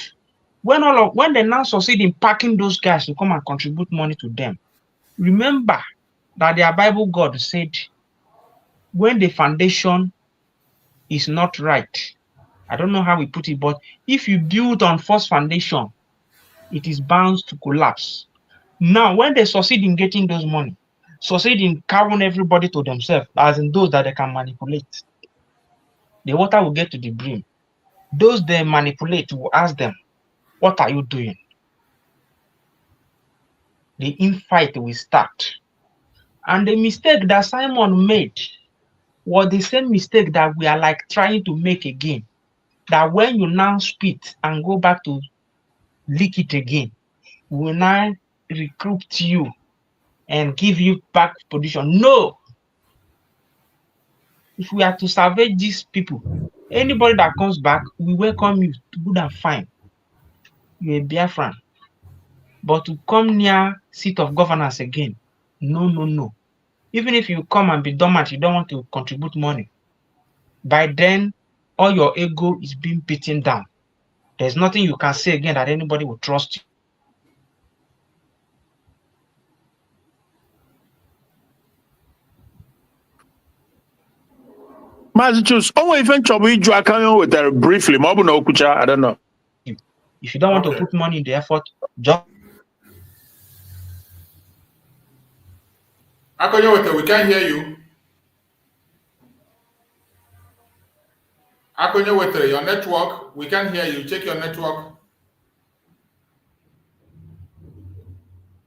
When they now succeed in packing those guys to come and contribute money to them, remember that their Bible God said, when the foundation is not right, I don't know how we put it, but if you build on false foundation, it is bound to collapse. Now, when they succeed in getting those money, succeed in cowing everybody to themselves, as in those that they can manipulate, the water will get to the brim. Those they manipulate will ask them, what are you doing? The infight will start. And the mistake that Simon made was the same mistake that we are like trying to make again. That when you now spit and go back to leak it again, we will now recruit you and give you back position. No! If we are to salvage these people, anybody that comes back, we welcome you good and fine. You're a Biafran. But to come near seat of governance again, no, no, no. Even if you come and be dormant, you don't want to contribute money. By then, all your ego is being beaten down. There's nothing you can say again that anybody will trust you. Mazi choose. Oh, even trouble you can with her briefly. Mabu no kucha. I don't know. If you don't want to put money in the effort, just. Akonyo, we can't hear you. Akonyo, your network, we can't hear you. Check your network.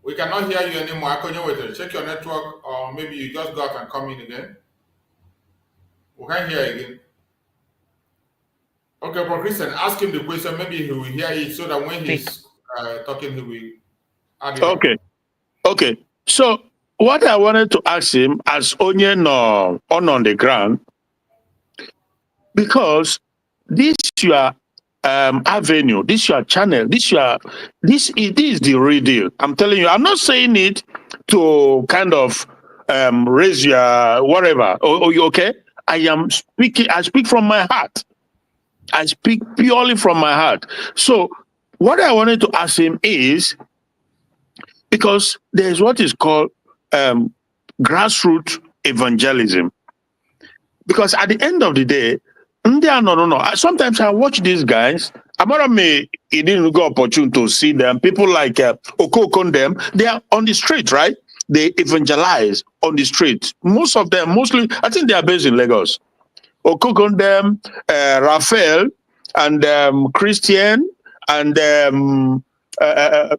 We cannot hear you anymore. Akonyo, check your network, or maybe you just go out and come in again. We can't hear again. Okay, but Christian, ask him the question. Maybe he will hear it so that when he's talking, he will add it. Okay. Okay. So what I wanted to ask him as Onion on the ground, because this your avenue, this your channel, this is the real deal. I'm telling you, I'm not saying it to kind of raise your whatever. Okay? I speak from my heart. I speak purely from my heart. So what I wanted to ask him is, because there's what is called grassroots evangelism. Because at the end of the day, sometimes I watch these guys. He didn't go opportunity to see them. People like Okoko, them, they are on the street, right? They evangelize on the street. Most of them, mostly, I think they are based in Lagos. Okoko, them, Raphael, and Christian, and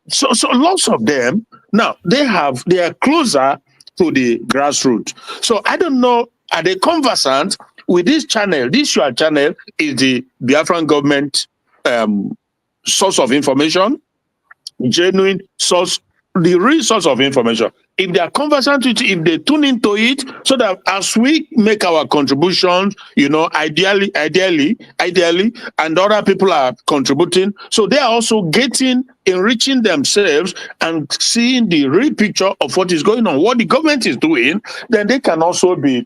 so lots of them. Now they are closer to the grassroots. So I don't know, are they conversant with this channel? This your channel is the Biafran government source of information, genuine source, the real source of information. If they are conversant with it, if they tune into it, so that as we make our contributions, ideally, and other people are contributing, so they are also enriching themselves and seeing the real picture of what is going on, what the government is doing, then they can also be,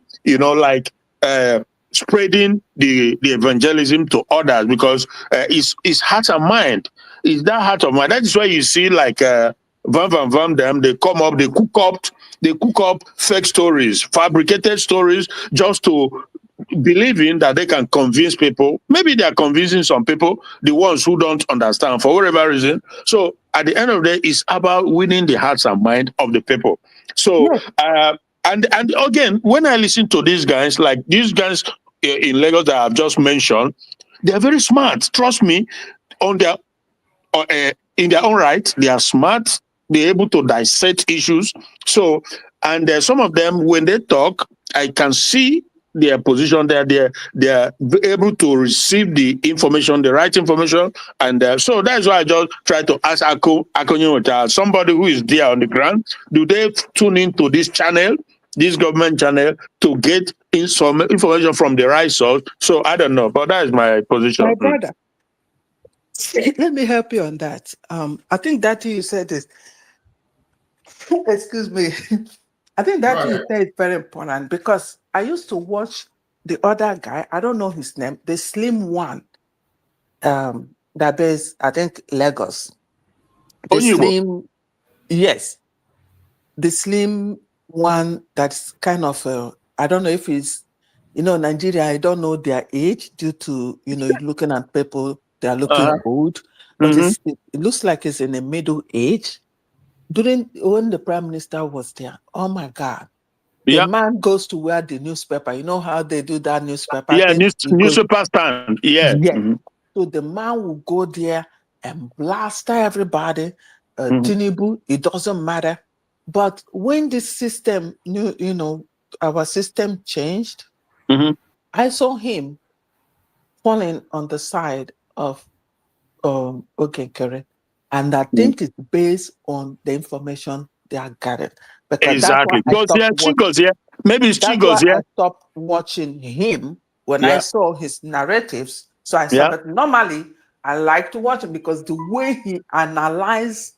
spreading the evangelism to others, because it's heart and mind. It's that heart of mind. That is why you see them, they come up, they cook up fake stories, fabricated stories, just to believing that they can convince people. Maybe they are convincing some people, the ones who don't understand for whatever reason. So at the end of the day, it's about winning the hearts and mind of the people. So and again, when I listen to these guys, like these guys in Lagos that I've just mentioned, they are very smart. Trust me, in their own right, they are smart. They're able to dissect issues. So And some of them, when they talk, I can see their position there. They're able to receive the information, the right information. And so that's why I just try to ask Akonyo, somebody who is there on the ground, do they tune into this channel, this government channel, to get some information from the right source? So I don't know, but that is my position. My brother, let me help you on that. I think that you said is, excuse me, I think that you said is very important because I used to watch the other guy, I don't know his name, the slim one, that is, I think, Lagos. The slim, yes, the slim one that's kind of, I don't know if it's, Nigeria, I don't know their age due to, looking at people, they are looking old, but it looks like it's in the middle age. When the prime minister was there, oh my God, the man goes to where the newspaper, you know how they do that newspaper? Yeah, newspaper stand, yeah. So the man will go there and blaster everybody, Tinubu, it doesn't matter. But when this system, our system changed, I saw him falling on the side of Kere. And I think it's based on the information they are gathered. Because exactly. Maybe it's Chigos, I stopped watching him when I saw his narratives. So I said, but normally I like to watch him because the way he analyzes,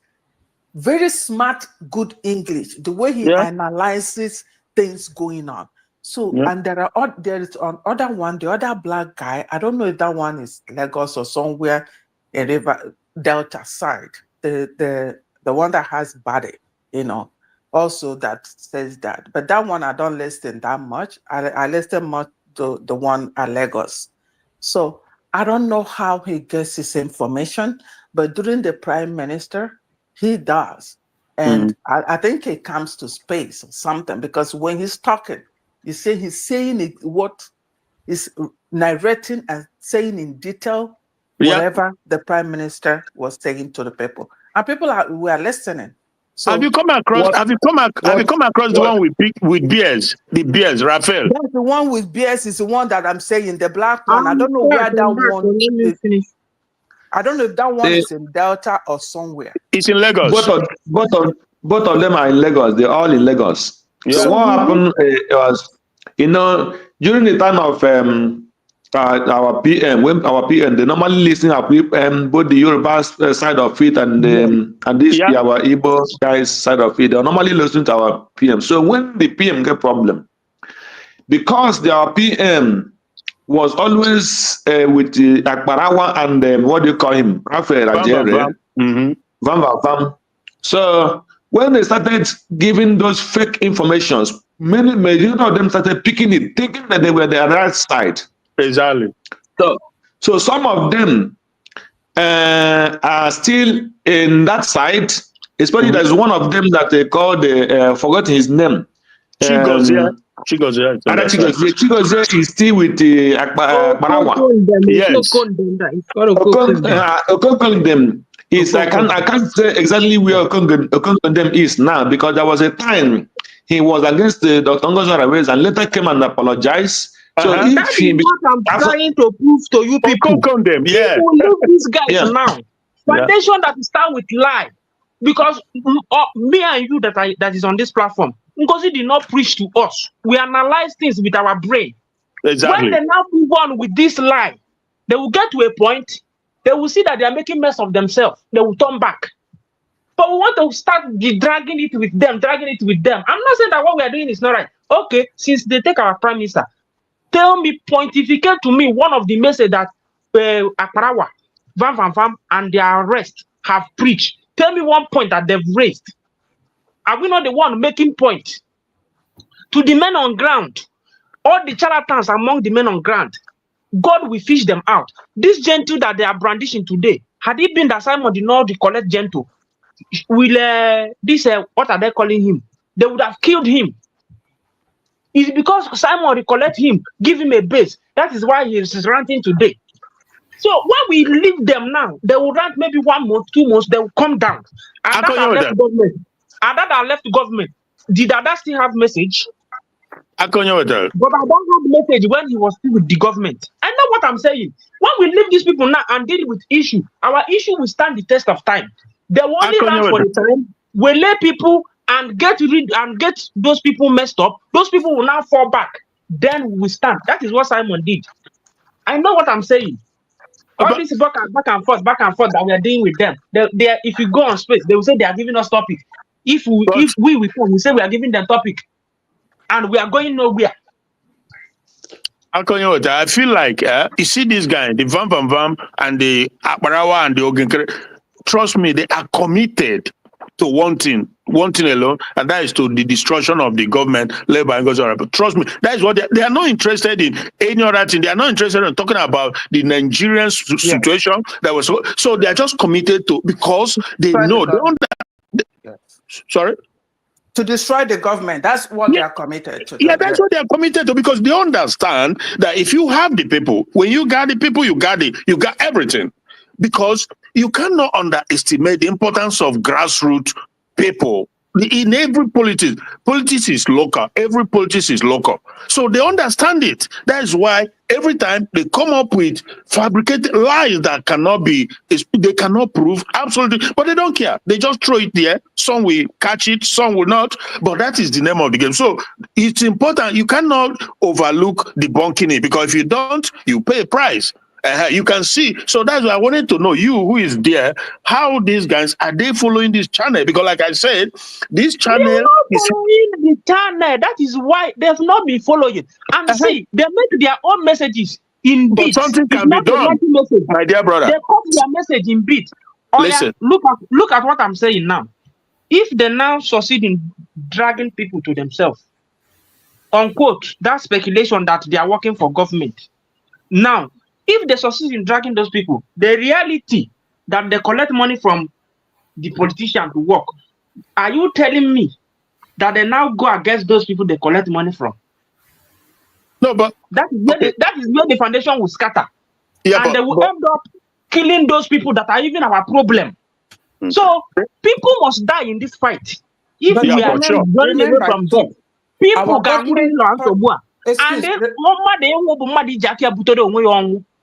very smart, good English, the way he analyzes things going on. So, and there is another one, the other black guy, I don't know if that one is Lagos or somewhere in River Delta side, the one that has body, also that says that. But that one I don't listen that much. I listen much to the one at Lagos. So I don't know how he gets his information, but during the prime minister, he does. And I think he comes to space or something, because when he's talking, you see he's saying it, what is narrating and saying in detail whatever the prime minister was saying to the people, and people were listening. So have you come across the one with beers, the beers, Raphael? That's the one with beers is the one that I'm saying, the black one. I don't know where that one is. I don't know if that one is in Delta or somewhere. It's in Lagos. Both of them are in Lagos. They're all in Lagos. Yeah. So what happened was, during the time of our PM, when our PM, they normally listen to both the Yoruba side of it and this our Igbo guys side of it. They normally listen to our PM. So when the PM get problem, because our PM was always with the Akbarawa and what do you call him, Raphael Ajere, Vam. So when they started giving those fake informations, many of them started picking it, thinking that they were the right side. Exactly. So some of them are still in that side. Especially there's one of them that they called forgotten his name. Chigozie is still with the Akbarawa. Yes. Okongondem is I can't say exactly where Okongondem is now, because there was a time he was against Dr. NgoziOrabueze and later came and apologized. So if that is what I'm trying to prove to you people. Condemn, People leave these guys now. Foundation that start with lie. Because me and you that is on this platform, Ngozi did not preach to us. We analyze things with our brain. Exactly. When they now move on with this lie, they will get to a point, they will see that they are making mess of themselves. They will turn back. But we want to start dragging it with them. I'm not saying that what we are doing is not right. Okay, since they take our prime minister, tell me, pontificate to me one of the messages that Akbarawa, Vam, and their rest have preached. Tell me one point that they've raised. Are we not the one making point? To the men on ground, all the charlatans among the men on ground, God will fish them out. This gentle that they are brandishing today, had it been that Simon did not collect gentle, what are they calling him? They would have killed him. It's because Simon recollect him, give him a base. That is why he is ranting today. So when we leave them now, they will rant maybe 1 month, 2 months, they will come down. And that are left government. did Dada still have message? But I don't have message when he was still with the government. I know what I'm saying. When we leave these people now and deal with issue, our issue will stand the test of time. They will only run for the time. We let people and get rid and get those people messed up. Those people will now fall back. Then we stand. That is what Simon did. I know what I'm saying. All this back and forth that we are dealing with them. They if you go on space, they will say they are giving us topic. If we come, we say we are giving them topic, and we are going nowhere. I feel like you see this guy, the Vam and the Akbarawa and the Ogenkere. Trust me, they are committed to one thing alone, and that is to the destruction of the government led by Ngozi. Trust me, that is what they are not interested in any other thing. They are not interested in talking about the Nigerian situation that was so they are just committed to because they know sorry. To destroy the government. That's what they are committed to. Yeah, that's what they are committed to because they understand that if you have the people, when you got the people, you got everything. Because you cannot underestimate the importance of grassroots people. In every politics is local. Every politics is local. So they understand it. That is why every time they come up with fabricated lies that they cannot prove absolutely, but they don't care. They just throw it there. Some will catch it, some will not. But that is the name of the game. So it's important. You cannot overlook debunking it because if you don't, you pay a price. You can see. So that's why I wanted to know, you who is there, how these guys, are they following this channel? Because like I said, this channel is following the channel. That is why they've not been following. And see, they make their own messages in bits. But something can be done, my dear brother. They cut their message in bits. Listen. Look at what I'm saying now. If they now succeed in dragging people to themselves, unquote, that speculation that they are working for government. Now, if they succeed in dragging those people, the reality that they collect money from the politician to work, are you telling me that they now go against those people they collect money from? No, but that is where the foundation will scatter. Yeah, and they will end up killing those people that are even our problem. So people must die in this fight. If we are running away from them, people can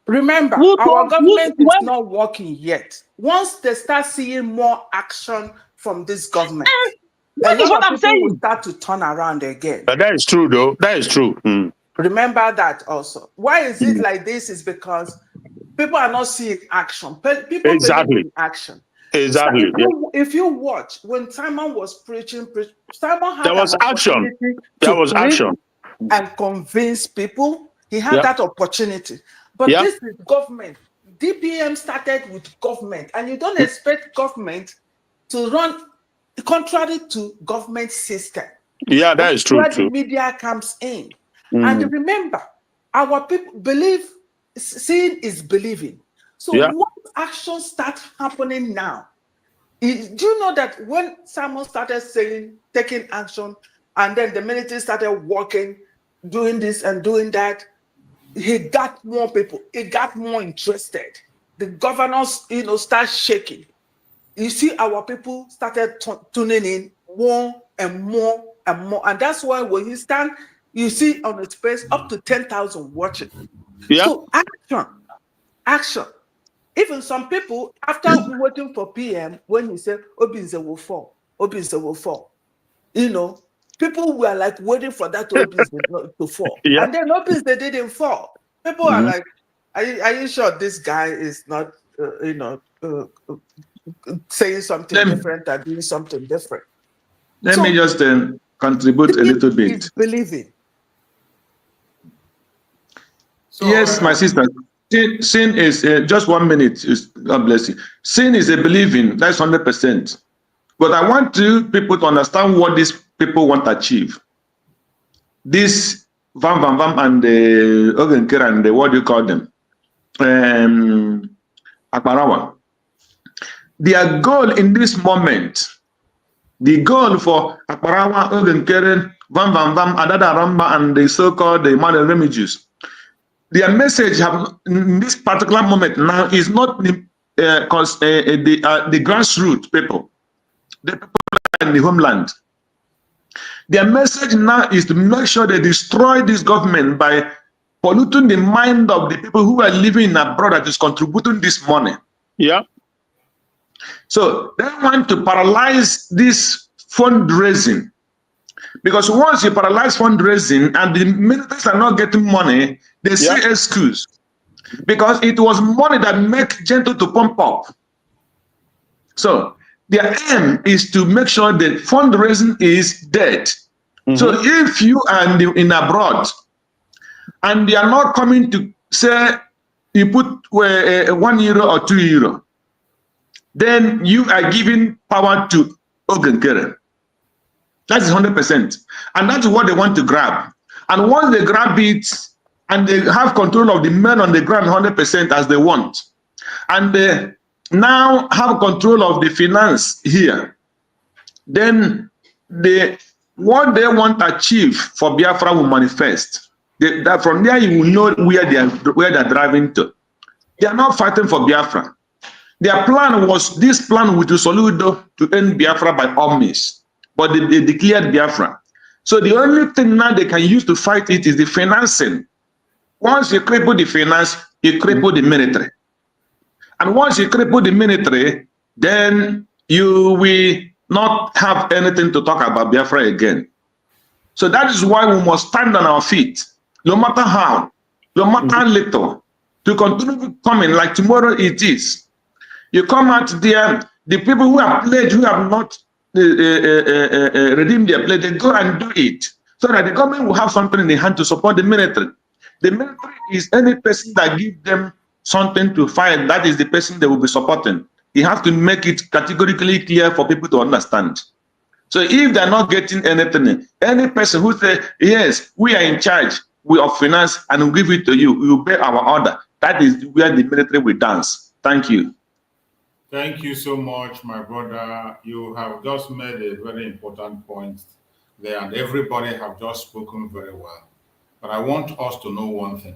remember, our government is not working yet. Once they start seeing more action from this government, that is what I'm saying. Will start to turn around again. But that is true, though. That is true. Remember that also. Why is it like this? Is because people are not seeing action. People believe in action. Exactly. So if you watch when Simon was preaching, Simon had there was action. There was action and convince people. He had that opportunity. But this is government. DPM started with government, and you don't expect government to run contrary to government system. Yeah, that is true. Where the media comes in. And remember, our people believe, seeing is believing. So what actions start happening now? Do you know that when Simon started saying, taking action, and then the military started working, doing this and doing that, he got more people. He got more interested. The governors, start shaking. You see, our people started tuning in more and more and more. And that's why when he stand, you see on his face up to 10,000 watching. Yeah. So action. Even some people, after waiting for PM, when he said, Obinze will fall, people were like waiting for that Obinze to fall. Yeah. And then Obinze didn't fall. People are like, are you sure this guy is not, saying something different or doing something different? Let me just contribute a little bit. He's believing. So, yes, my sister. Sin is just 1 minute. God bless you. Sin is a believing. That's 100%. But I want people to understand what these people want to achieve. This Vam and the Ogenkere and the, what do you call them? Akbarawa. Their goal in this moment, the goal for Akbarawa, Ogenkere, Vam, Adada Ramba, and the so-called the Emmanuel Remigius, their message in this particular moment now is not the grassroots people, the people in the homeland. Their message now is to make sure they destroy this government by polluting the mind of the people who are living abroad that is contributing this money. Yeah. So they want to paralyze this fundraising, because once you paralyze fundraising and the militaries are not getting money, they say excuse, because it was money that make Gentle to pump up. So their aim is to make sure that fundraising is dead. So if you are in abroad and they are not coming to say you put €1 or €2, then you are giving power to Ogenkere. That is 100%. And that's what they want to grab. And once they grab it and they have control of the men on the ground 100% as they want, and they now have control of the finance here, then what they want to achieve for Biafra will manifest. From there, you will know where they're driving to. They are not fighting for Biafra. Their plan was this plan with the Soludo to end Biafra by all means, but they declared Biafra. So the only thing now they can use to fight it is the financing. Once you cripple the finance, you cripple the military. And once you cripple the military, then you will not have anything to talk about Biafra again. So that is why we must stand on our feet, no matter how, no matter little, to continue coming like tomorrow it is. You come out there, the people who have pledged, who have not redeemed their pledge, they go and do it, so that the government will have something in the hand to support the military. The military is any person that gives them something to fight, that is the person they will be supporting. You have to make it categorically clear for people to understand. So if they're not getting anything, any person who says, yes, we are in charge of finance and we'll give it to you, we will obey our order, that is where the military will dance. Thank you. Thank you so much, my brother. You have just made a very important point there, and everybody have just spoken very well. But I want us to know one thing.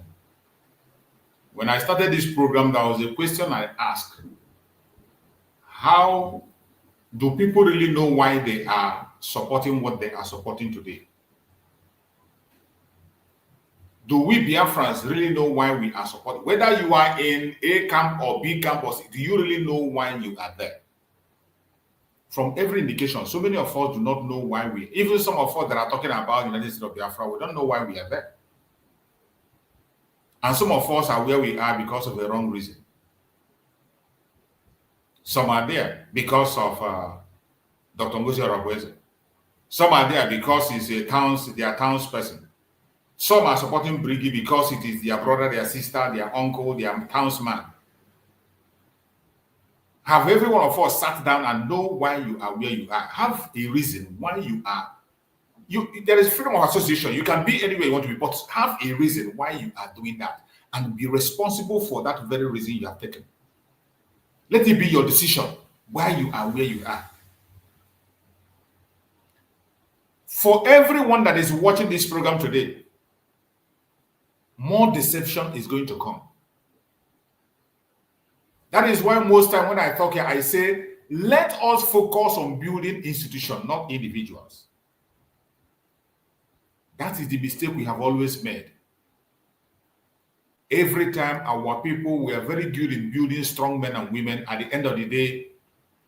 When I started this program, there was a question I asked. How do people really know why they are supporting what they are supporting today? Do we Biafrans really know why we are supporting? Whether you are in A camp or B camp, do you really know why you are there? From every indication, so many of us do not know why even some of us that are talking about the United States of Biafra, we don't know why we are there. And some of us are where we are because of the wrong reason. Some are there because of Dr. NgoziOrabueze. Some are there because he's they are townsperson. Some are supporting Briggy because it is their brother, their sister, their uncle, their townsman. Have every one of us sat down and know why you are where you are? Have a reason why you are. There is freedom of association. You can be anywhere you want to be, but have a reason why you are doing that and be responsible for that very reason you have taken. Let it be your decision why you are where you are. For everyone that is watching this program today, more deception is going to come. That is why most time when I talk here, I say, let us focus on building institutions, not individuals. That is the mistake we have always made. Every time our people were very good in building strong men and women, at the end of the day,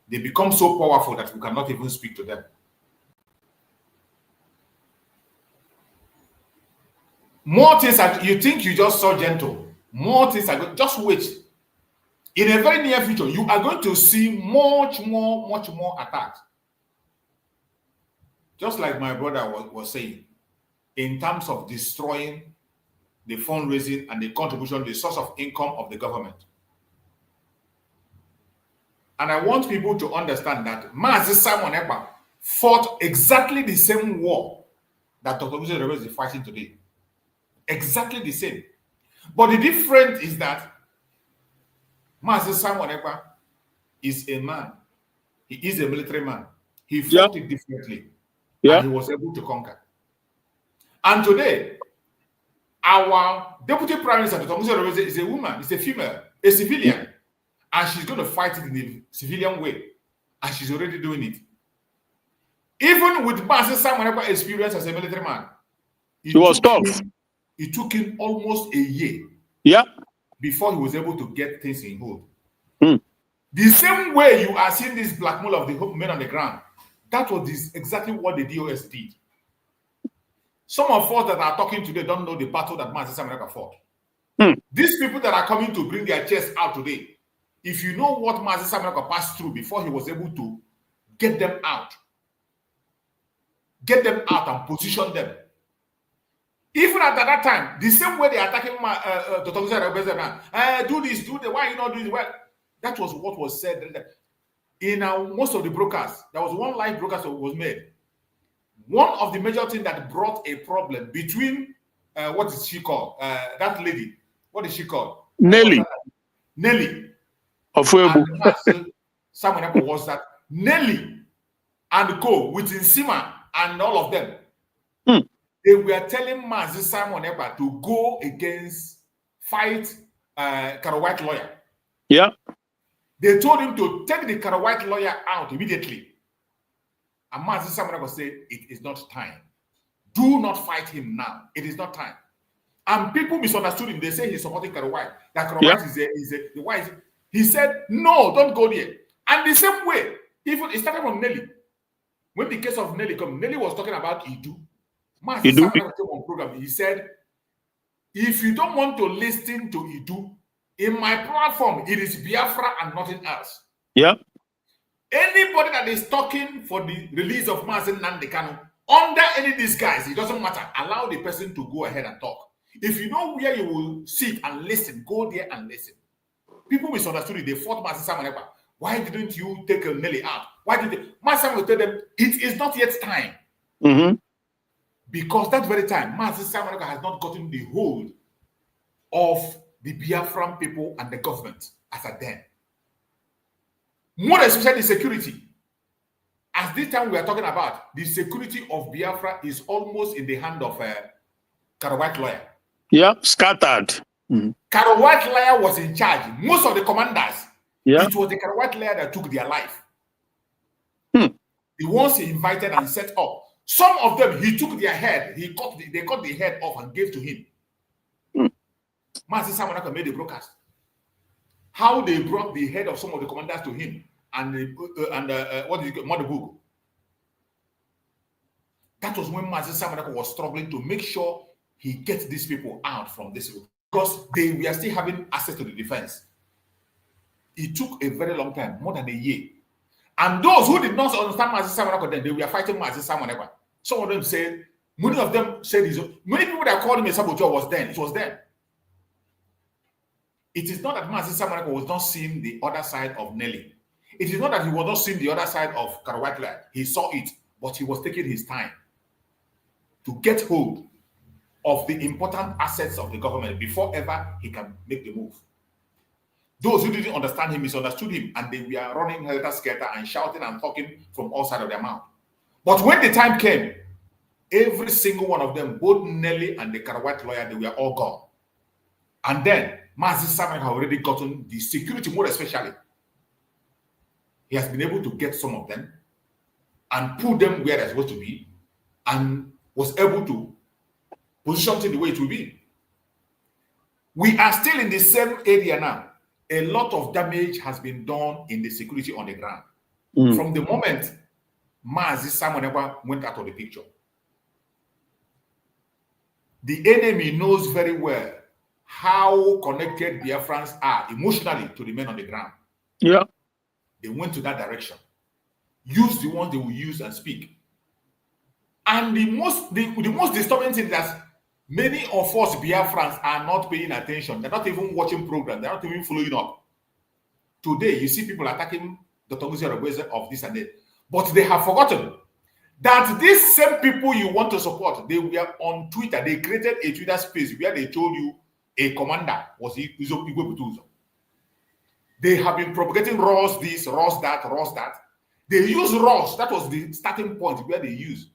they become so powerful that we cannot even speak to them. More things are, you think you just saw Gentle. More things are going, just wait. In a very near future, you are going to see much more attacks. Just like my brother was saying, in terms of destroying the fundraising and the contribution, the source of income of the government. And I want people to understand that Mazi Simon Ekpa fought exactly the same war that Dr. NgoziOrabueze is fighting today. Exactly the same. But the difference is that Mazi Simon Ekpa is a man. He is a military man. He fought it differently. And he was able to conquer. And today, our Deputy Prime Minister, Dr. NgoziOrabueze, is a woman, is a female, a civilian. And she's going to fight it in a civilian way. And she's already doing it. Even with Mazi Simon experience as a military man, he was tough. It took him almost a year. Yeah. Before he was able to get things in hold. Hmm. The same way you are seeing this blackmail of the men on the ground, that was exactly what the DOS did. Some of us that are talking today don't know the battle that Mazi Simon fought. Hmm. These people that are coming to bring their chest out today, if you know what Mazi Simon passed through before he was able to get them out and position them. Even at that time, the same way they are attacking Dr. NgoziOrabueze, do this, do that. Why are you not doing it? Well, that was what was said. In most of the broadcasts, there was one live broadcast that was made. One of the major things that brought a problem between, what is she called? That lady. What is she called? Nelly. Nelly. Ofuebu. Someone was that Nelly and co with Nsima and all of them. Hmm. They were telling Mazi Simon Ekpa to go fight Karo White lawyer. Yeah. They told him to take the Karo White lawyer out immediately. And Mazi Simon Ekpa said, it is not time. Do not fight him now. It is not time. And people misunderstood him. They say he's supporting Karo White. That Karo White is the wise. He said, no, don't go there. And the same way, even it started from Nelly. When the case of Nelly came, Nelly was talking about Idu. Mazi Simon Ekpa came on program. He said, if you don't want to listen to Idu, in my platform, it is Biafra and nothing else. Yeah. Anybody that is talking for the release of Nnamdi Kanu, under any disguise, it doesn't matter. Allow the person to go ahead and talk. If you know where you will sit and listen, go there and listen. People misunderstood it. They fought Mazi Simon Ekpa. Why didn't you take Nelly out? Why did they? Mazi Simon will tell them, it is not yet time. Mm-hmm. Because that very time, Mazi Simon Ekpa has not gotten the hold of the Biafran people and the government as at then. More especially security. As this time we are talking about, the security of Biafra is almost in the hand of Karo White lawyer. Yeah, scattered. Mm-hmm. Karo White lawyer was in charge. Most of the commanders, it was the Karo White lawyer that took their life. Hmm. The ones he invited and set up. Some of them, he took their head. They cut the head off and gave to him. Mazi Simon Ekpa made a broadcast. How they brought the head of some of the commanders to him and what did you call Motherbook? That was when Mazi Simon Ekpa was struggling to make sure he gets these people out from this because they were still having access to the defense. It took a very long time, more than a year. And those who did not understand Mazi Simon Ekpa then, they were fighting Mazi Simon Ekpa. Some of them said, many of them said, many people that called him a saboteur was then. It was then. It is not that Mazi Simon Ekpa was not seeing the other side of Nelly. It is not that he was not seeing the other side of Karo White lawyer. He saw it, but he was taking his time to get hold of the important assets of the government before ever he can make the move. Those who didn't understand him misunderstood him, and they were running helter-skelter and shouting and talking from all sides of their mouth. But when the time came, every single one of them, both Nelly and the Karo White lawyer, they were all gone. And then Mazi Simon had already gotten the security, more especially. He has been able to get some of them and put them where they're supposed to be and was able to position it the way it will be. We are still in the same area now. A lot of damage has been done in the security on the ground. From the moment Mazi Simon Ekpa went out of the picture. The enemy knows very well how connected Biafrans are emotionally to the men on the ground. Yeah. They went to that direction. Use the ones they will use and speak. And the most disturbing thing is that many of us Biafrans are not paying attention. They're not even watching programs. They're not even following up. Today, you see people attacking Dr. NgoziOrabueze of this and that. But they have forgotten that these same people you want to support, they were on Twitter. They created a Twitter space where they told you a commander was Igwe Butuzo. They have been propagating Ross this, Ross that, Ross that. They use Ross. That was the starting point where they used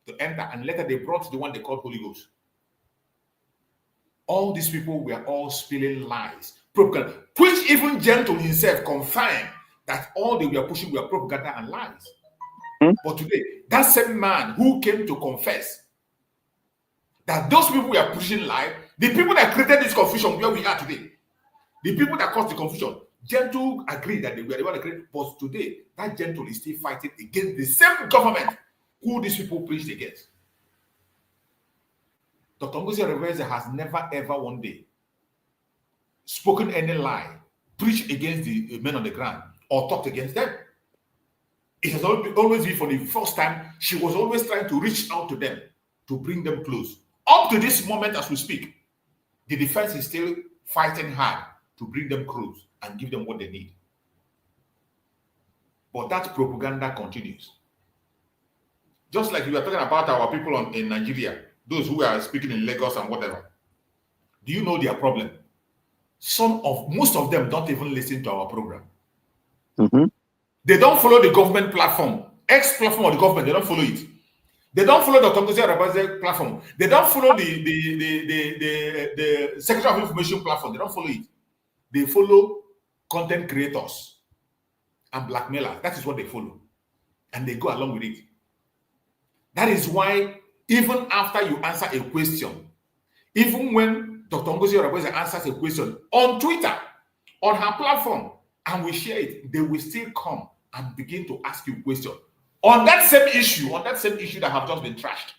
to enter. And later they brought the one they called Holy Ghost. All these people were all spilling lies. Propaganda, which even Gentle himself confirmed that all they were pushing were propaganda and lies. But today, that same man who came to confess that those people we are pushing live, the people that created this confusion where we are today, the people that caused the confusion, Gentle agreed that they were the one that created, but today, that Gentle is still fighting against the same government who these people preached against. Dr. NgoziOrabueze has never ever one day spoken any lie, preached against the men on the ground, or talked against them. It has always been, for the first time, she was always trying to reach out to them, to bring them close. Up to this moment as we speak, the defense is still fighting hard to bring them close and give them what they need. But that propaganda continues. Just like we are talking about our people in Nigeria, those who are speaking in Lagos and whatever. Do you know their problem? Most of them don't even listen to our program. They don't follow the government platform, platform of the government. They don't follow it. They don't follow the NgoziOrabueze platform. They don't follow the Secretary of Information platform. They don't follow it. They follow content creators and blackmailers. That is what they follow, and they go along with it. That is why even after you answer a question, even when Dr. NgoziOrabueze answers a question on Twitter, on her platform, and we share it, they will still come and begin to ask you questions on that same issue, that have just been trashed.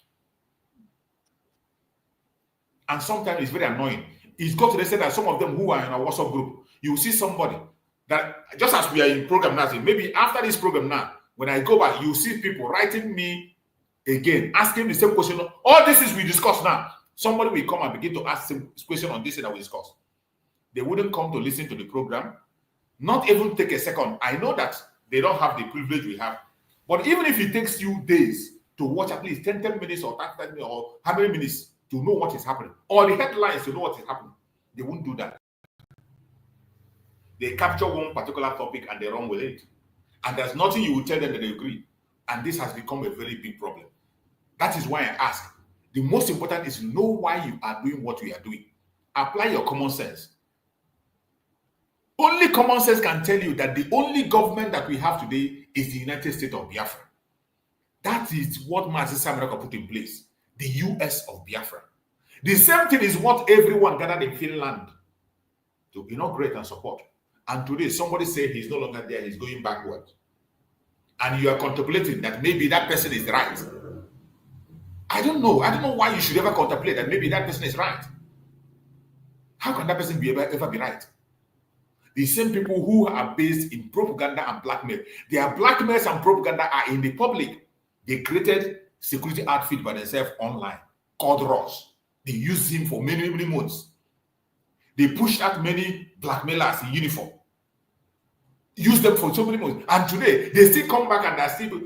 And sometimes it's very annoying. It's got to the extent that some of them who are in our WhatsApp group, you see somebody that, just as we are in program now, maybe after this program now, when I go back, you see people writing me again, asking the same question. All this is we discuss now. Somebody will come and begin to ask some question on this that we discuss. They wouldn't come to listen to the program, not even take a second. I know that they don't have the privilege we have. But even if it takes you days to watch at least 10 minutes or 30 minutes or how many minutes to know what is happening, or the headlines to know what is happening, they won't do that. They capture one particular topic and they run with it. And there's nothing you will tell them that they agree. And this has become a very big problem. That is why I ask. The most important is know why you are doing what we are doing. Apply your common sense. Only common sense can tell you that the only government that we have today is the United States of Biafra. That is what Mazisa America put in place. The US of Biafra. The same thing is what everyone gathered in Finland to inaugurate and support. And today somebody say he's no longer there, he's going backwards. And you are contemplating that maybe that person is right. I don't know why you should ever contemplate that maybe that person is right. How can that person ever be right? The same people who are based in propaganda and blackmail, their blackmails and propaganda are in the public. They created security outfit by themselves online called Ross. They used him for many, many months. They pushed out many blackmailers in uniform. Used them for so many months. And today, they still come back and they're still...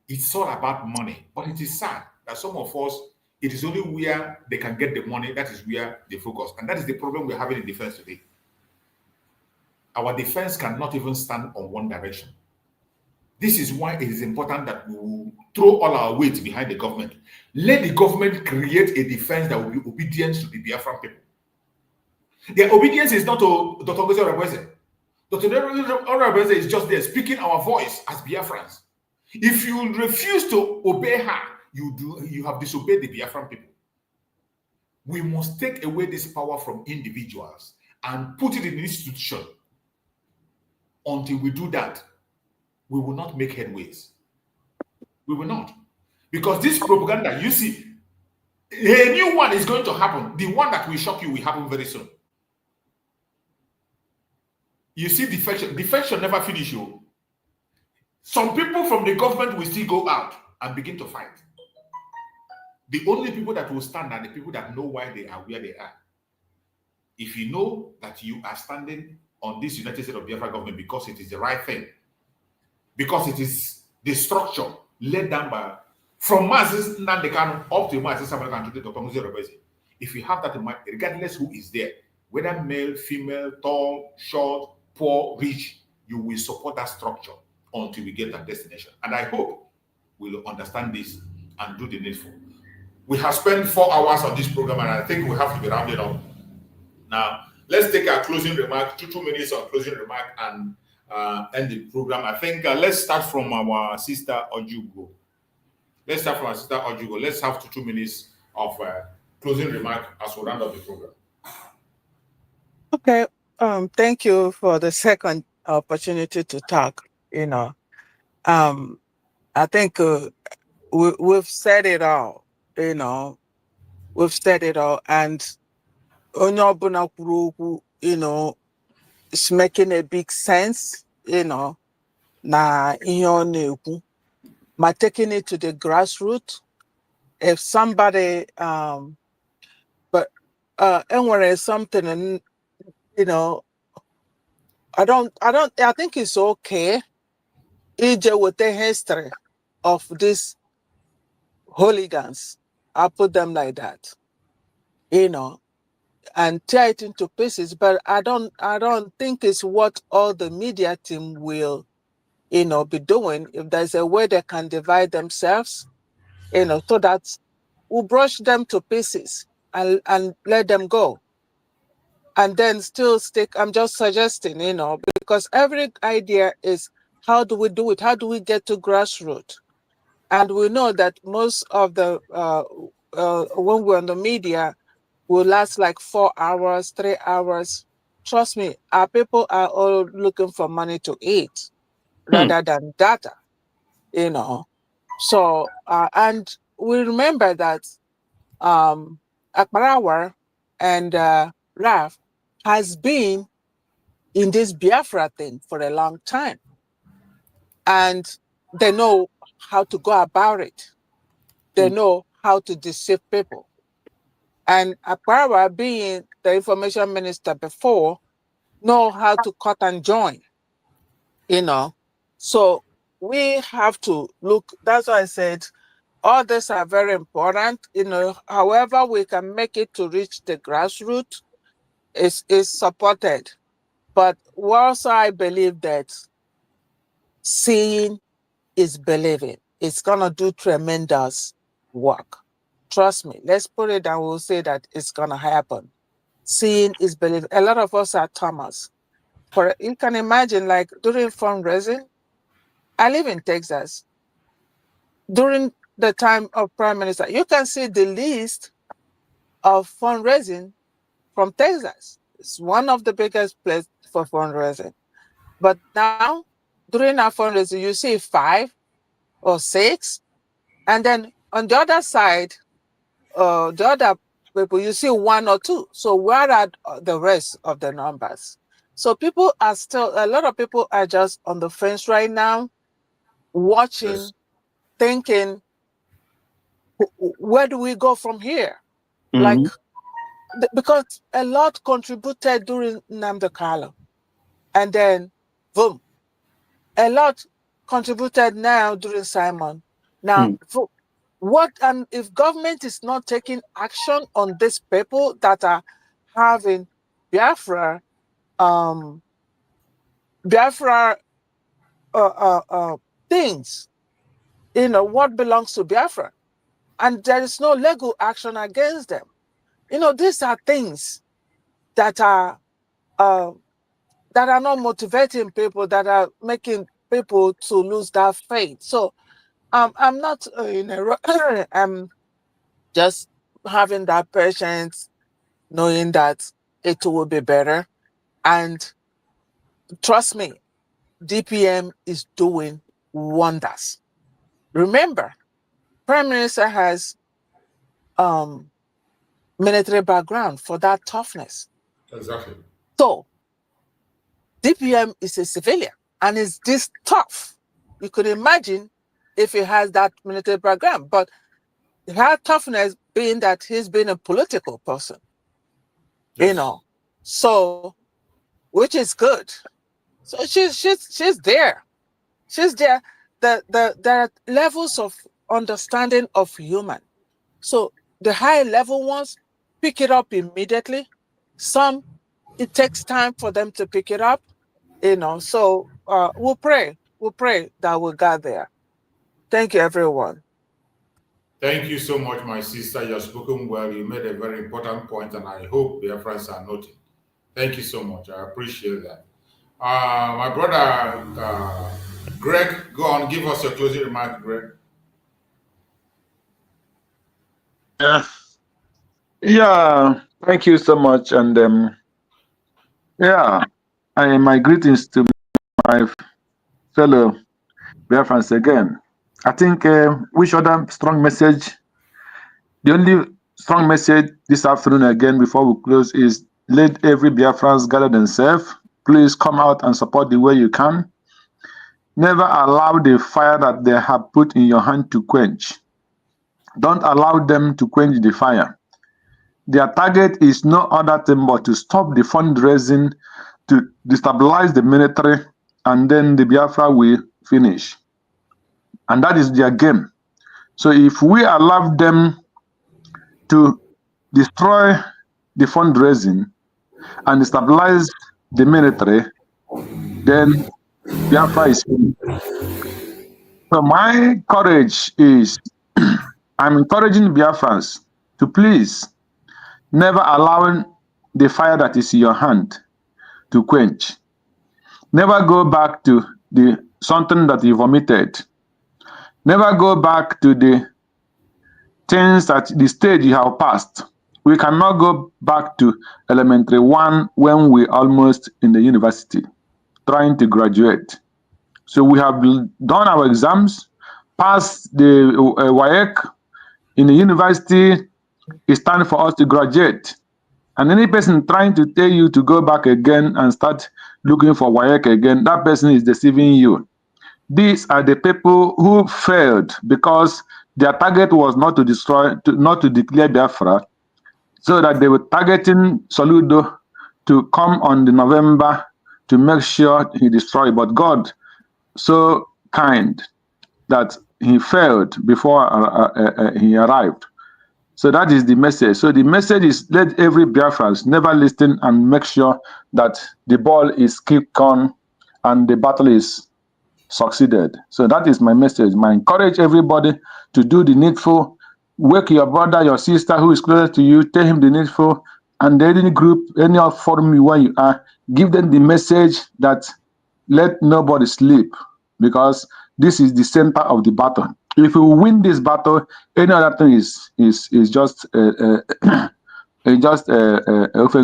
It's all about money. But it is sad that some of us, it is only where they can get the money, that is where they focus. And that is the problem we're having in defense today. Our defense cannot even stand on one direction. This is why it is important that we will throw all our weight behind the government. Let the government create a defense that will be obedient to the Biafran people. Their obedience is not to Dr. NgoziOrabueze. Dr. NgoziOrabueze is just there speaking our voice as Biafrans. If you refuse to obey her, you have disobeyed the Biafran people. We must take away this power from individuals and put it in an institution. Until we do that, we will not make headways. We will not. Because this propaganda, you see, a new one is going to happen. The one that will shock you will happen very soon. You see, defection never finish you. Some people from the government will still go out and begin to fight. The only people that will stand are the people that know why they are where they are. If you know that you are standing on this United States of Biafra government because it is the right thing, because it is the structure laid down by, from Nnamdi Kanu up to Mazisa America and to Dr. NgoziOrabueze. If you have that in mind, regardless who is there, whether male, female, tall, short, poor, rich, you will support that structure until we get that destination. And I hope we'll understand this and do the needful. We have spent 4 hours on this program, and I think we have to be rounded up. Now, let's take our closing remark, 2 minutes on closing remark, and end the program. I think let's start from our sister Ojugo. Let's have 2 minutes of closing remark as we round up the program. Okay. Thank you for the second opportunity to talk. I think we've said it all. We've said it all, and onye ọbụla kwuru okwu, it's making a big sense. Na ihe ọ na-ekwu, ma taking it to the grassroots. If somebody, but anywhere something, I think it's okay. EJ with the history of these hooligans, I put them like that, and tear it into pieces. But I don't think it's what all the media team will, be doing. If there's a way they can divide themselves, so that we brush them to pieces and let them go. And then still stick, I'm just suggesting, because every idea is, how do we do it? How do we get to grassroots? And we know that most of the, when we're on the media, will last like 4 hours, 3 hours. Trust me, our people are all looking for money to eat rather than data, So, and we remember that Akbarawa and Raf has been in this Biafra thing for a long time. And they know how to go about it. They know how to deceive people. And Akbarawa, being the information minister before, know how to cut and join, So we have to look, that's why I said, all these are very important, however we can make it to reach the grassroots is supported. But also I believe that seeing is believing. It's gonna do tremendous work. Trust me, let's put it down, we'll say that it's gonna happen. Seeing is believing. A lot of us are Thomas. You can imagine, like during fundraising, I live in Texas. During the time of Prime Minister, you can see the list of fundraising from Texas. It's one of the biggest places for fundraising. But now, during our fundraising, you see 5 or 6. And then on the other side, the other people, you see 1 or 2. So where are the rest of the numbers? So people are still, a lot of people are just on the fence right now, watching, thinking, where do we go from here? Like, because a lot contributed during Nnamdi Kanu, and then boom, a lot contributed now during Simon. Now, what, and if government is not taking action on these people that are having Biafra, things, what belongs to Biafra, and there is no legal action against them. These are things that are not motivating people, that are making people to lose that faith. So I'm not in a rush. I'm just having that patience, knowing that it will be better. And trust me, DPM is doing wonders. Remember, Prime Minister has military background for that toughness. Exactly. So DPM is a civilian and is this tough. You could imagine if he has that military background, but her toughness being that he's been a political person, so, which is good. So she's there. She's there. There are levels of understanding of human. So the high level ones pick it up immediately. Some, it takes time for them to pick it up, So we'll pray that we'll get there. Thank you, everyone. Thank you so much, my sister. You have spoken well. You made a very important point, and I hope Biafrans are noting. Thank you so much. I appreciate that. My brother Greg, go on, give us your closing remark, Greg. Yeah, thank you so much. And yeah, my greetings to my fellow Biafrans again. I think which other strong message, the only strong message this afternoon again before we close is let every Biafrans gather themselves. Please come out and support the way you can. Never allow the fire that they have put in your hand to quench. Don't allow them to quench the fire. Their target is no other thing but to stop the fundraising, to destabilize the military, and then the Biafra will finish. And that is their game. So if we allow them to destroy the fundraising and destabilize the military, then Biafra is finished. So my courage is, I'm encouraging Biafrans to please never allow the fire that is in your hand to quench. Never go back to the something that you vomited. Never go back to the things that the stage you have passed. We cannot go back to elementary one when we almost in the university trying to graduate. So we have done our exams, passed the WAEC in the university. It's time for us to graduate. And any person trying to tell you to go back again and start looking for WAEC again, that person is deceiving you. These are the people who failed because their target was not to destroy, not to declare Biafra, so that they were targeting Soludo to come on the November to make sure he destroyed. But God, so kind that he failed before he arrived. So that is the message. So the message is let every Biafrans never listen and make sure that the ball is kicked on and the battle is succeeded. So that is my message. I encourage everybody to do the needful. Wake your brother, your sister who is closer to you, tell him the needful, and any group, any forum where you are, give them the message that let nobody sleep, because this is the center of the battle. If we win this battle, any other thing is just open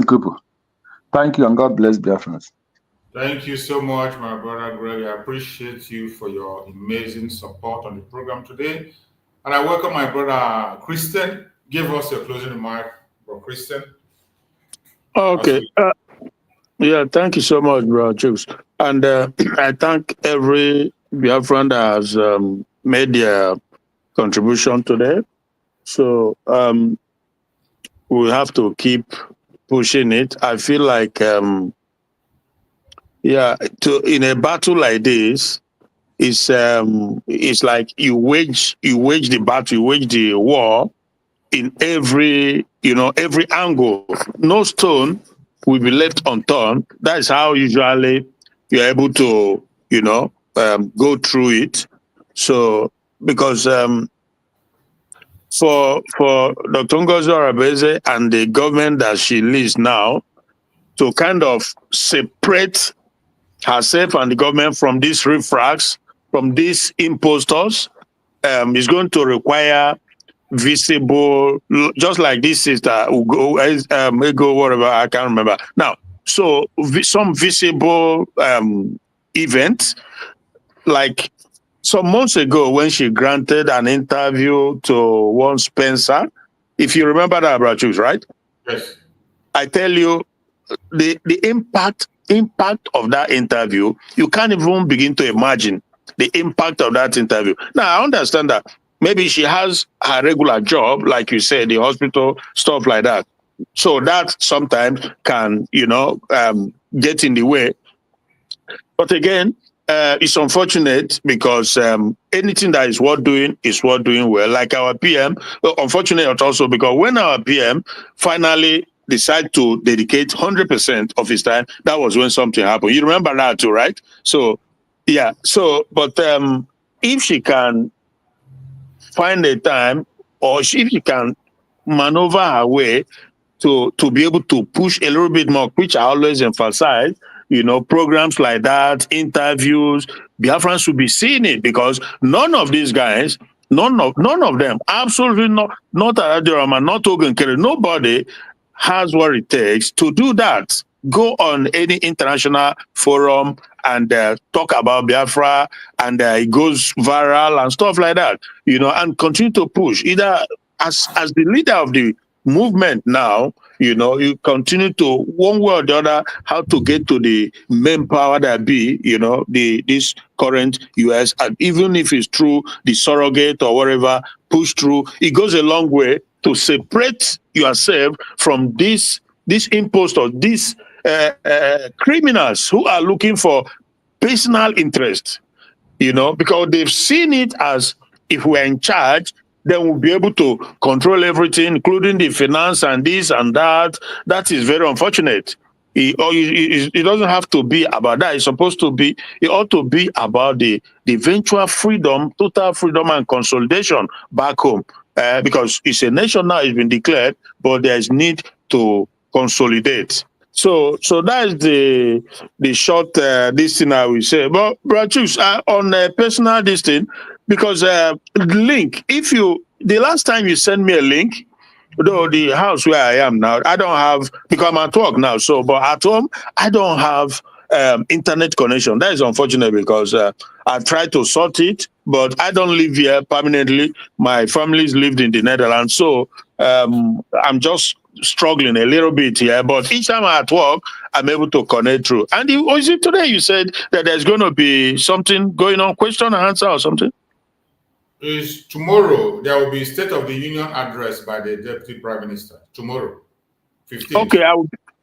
couple. Thank you, and God bless Biafrans. Thank you so much, my brother Greg. I appreciate you for your amazing support on the program today. And I welcome my brother Christian. Give us your closing remark, bro Christian. Okay. Yeah, thank you so much, bro Chips. And I thank every Biafran that has made their contribution today. So we have to keep pushing it. I feel like in a battle like this, it's like you wage the battle, you wage the war in every angle. No stone will be left unturned. That's how usually you're able to go through it. So because for Dr. NgoziOrabueze and the government that she leads now to kind of separate herself and the government from these riffraffs, from these impostors, is going to require visible, just like this sister Ego, whatever, I can't remember now. So some visible events, like some months ago when she granted an interview to one Spencer, if you remember that, Brachus, right? Yes. I tell you, the impact of that interview, you can't even begin to imagine the impact of that interview. Now, I understand that maybe she has her regular job, like you said, the hospital, stuff like that. So that sometimes can, get in the way. But again, it's unfortunate because anything that is worth doing well. Like our PM, unfortunate also because when our PM finally decide to dedicate 100% of his time, that was when something happened. You remember that too, right? So, yeah. So, but if she can find a time, or if she can maneuver her way to be able to push a little bit more, which I always emphasize, programs like that, interviews. Biafrans should be seeing it, because none of these guys, none of them, absolutely not Adirama, not Ogunkere, nobody has what it takes to do that. Go on any international forum and talk about Biafra, and it goes viral and stuff like that, and continue to push. Either as the leader of the movement now, you continue to, one way or the other, how to get to the main power that be, this current US, and even if it's through the surrogate or whatever, push through. It goes a long way to separate yourself from this imposter, these criminals who are looking for personal interest, because they've seen it as, if we're in charge, then we'll be able to control everything, including the finance and this and that. That is very unfortunate. It doesn't have to be about that. It ought to be about the eventual freedom, total freedom and consolidation back home. Because it's a nation now, it's been declared, but there is need to consolidate. So that is the short this thing I will say. But choose on a personal this thing, because the link, the last time you sent me a link, though the house where I am now, I don't have, because I'm at work now, but at home I don't have internet connection. That is unfortunate, because I tried to sort it, but I don't live here permanently. My family's lived in the Netherlands, so I'm just struggling a little bit here. But each time I'm at work, I'm able to connect through. And was it today you said that there's going to be something going on, question and answer or something? Is tomorrow there will be State of the Union address by the Deputy Prime Minister tomorrow, 15th. Okay,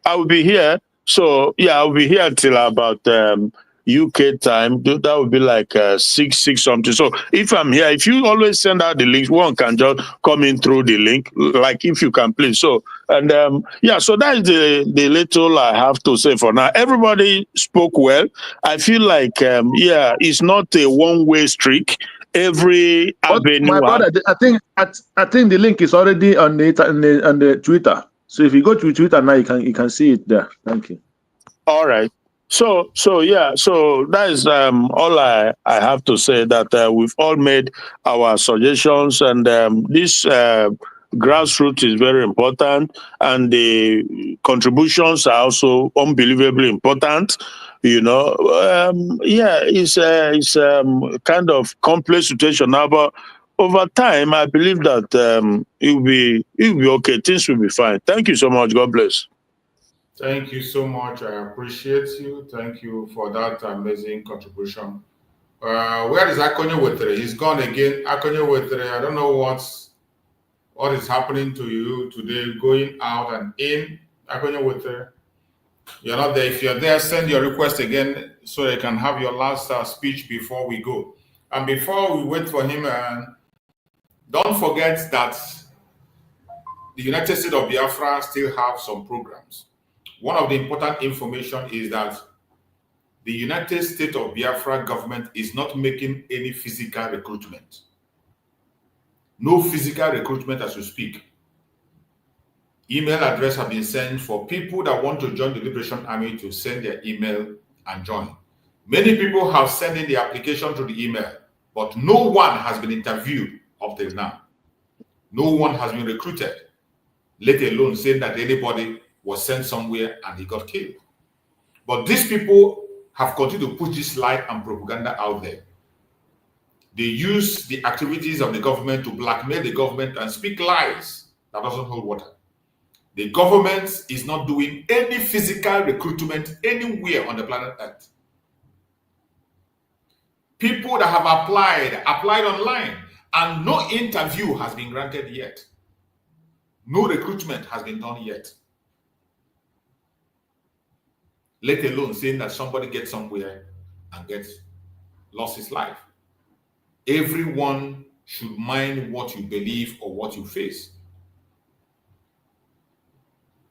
I will be here. So yeah, I'll be here till about UK time. That would be like 6 something. So if I'm here, if you always send out the links, one can just come in through the link, like if you can please. So and so that is the little I have to say for now. Everybody spoke well. I feel like it's not a one-way streak. Every avenue. My brother, I think the link is already on the Twitter. So if you go to Twitter now, you can see it there. Thank you. All right. So that is all I have to say. That we've all made our suggestions, and this grassroots is very important, and the contributions are also unbelievably important. It's kind of complex situation now, but over time, I believe that it will be okay. Things will be fine. Thank you so much. God bless. Thank you so much. I appreciate you. Thank you for that amazing contribution. Where is Akonye Wetere? He's gone again. Akonye Wetere, I don't know what is happening to you today, going out and in. Akonye Wetere, you're not there. If you're there, send your request again so you can have your last speech before we go. And before we wait for him, don't forget that the United States of Biafra still have some programs. One of the important information is that the United States of Biafra government is not making any physical recruitment. No physical recruitment as we speak. Email address have been sent for people that want to join the Liberation Army to send their email and join. Many people have sent in the application to the email, but no one has been interviewed up till now. No one has been recruited, let alone saying that anybody was sent somewhere and he got killed. But these people have continued to push this lie and propaganda out there. They use the activities of the government to blackmail the government and speak lies that doesn't hold water. The government is not doing any physical recruitment anywhere on the planet Earth. People that have applied online, and no interview has been granted yet. No recruitment has been done yet. Let alone saying that somebody gets somewhere and lost his life. Everyone should mind what you believe or what you face.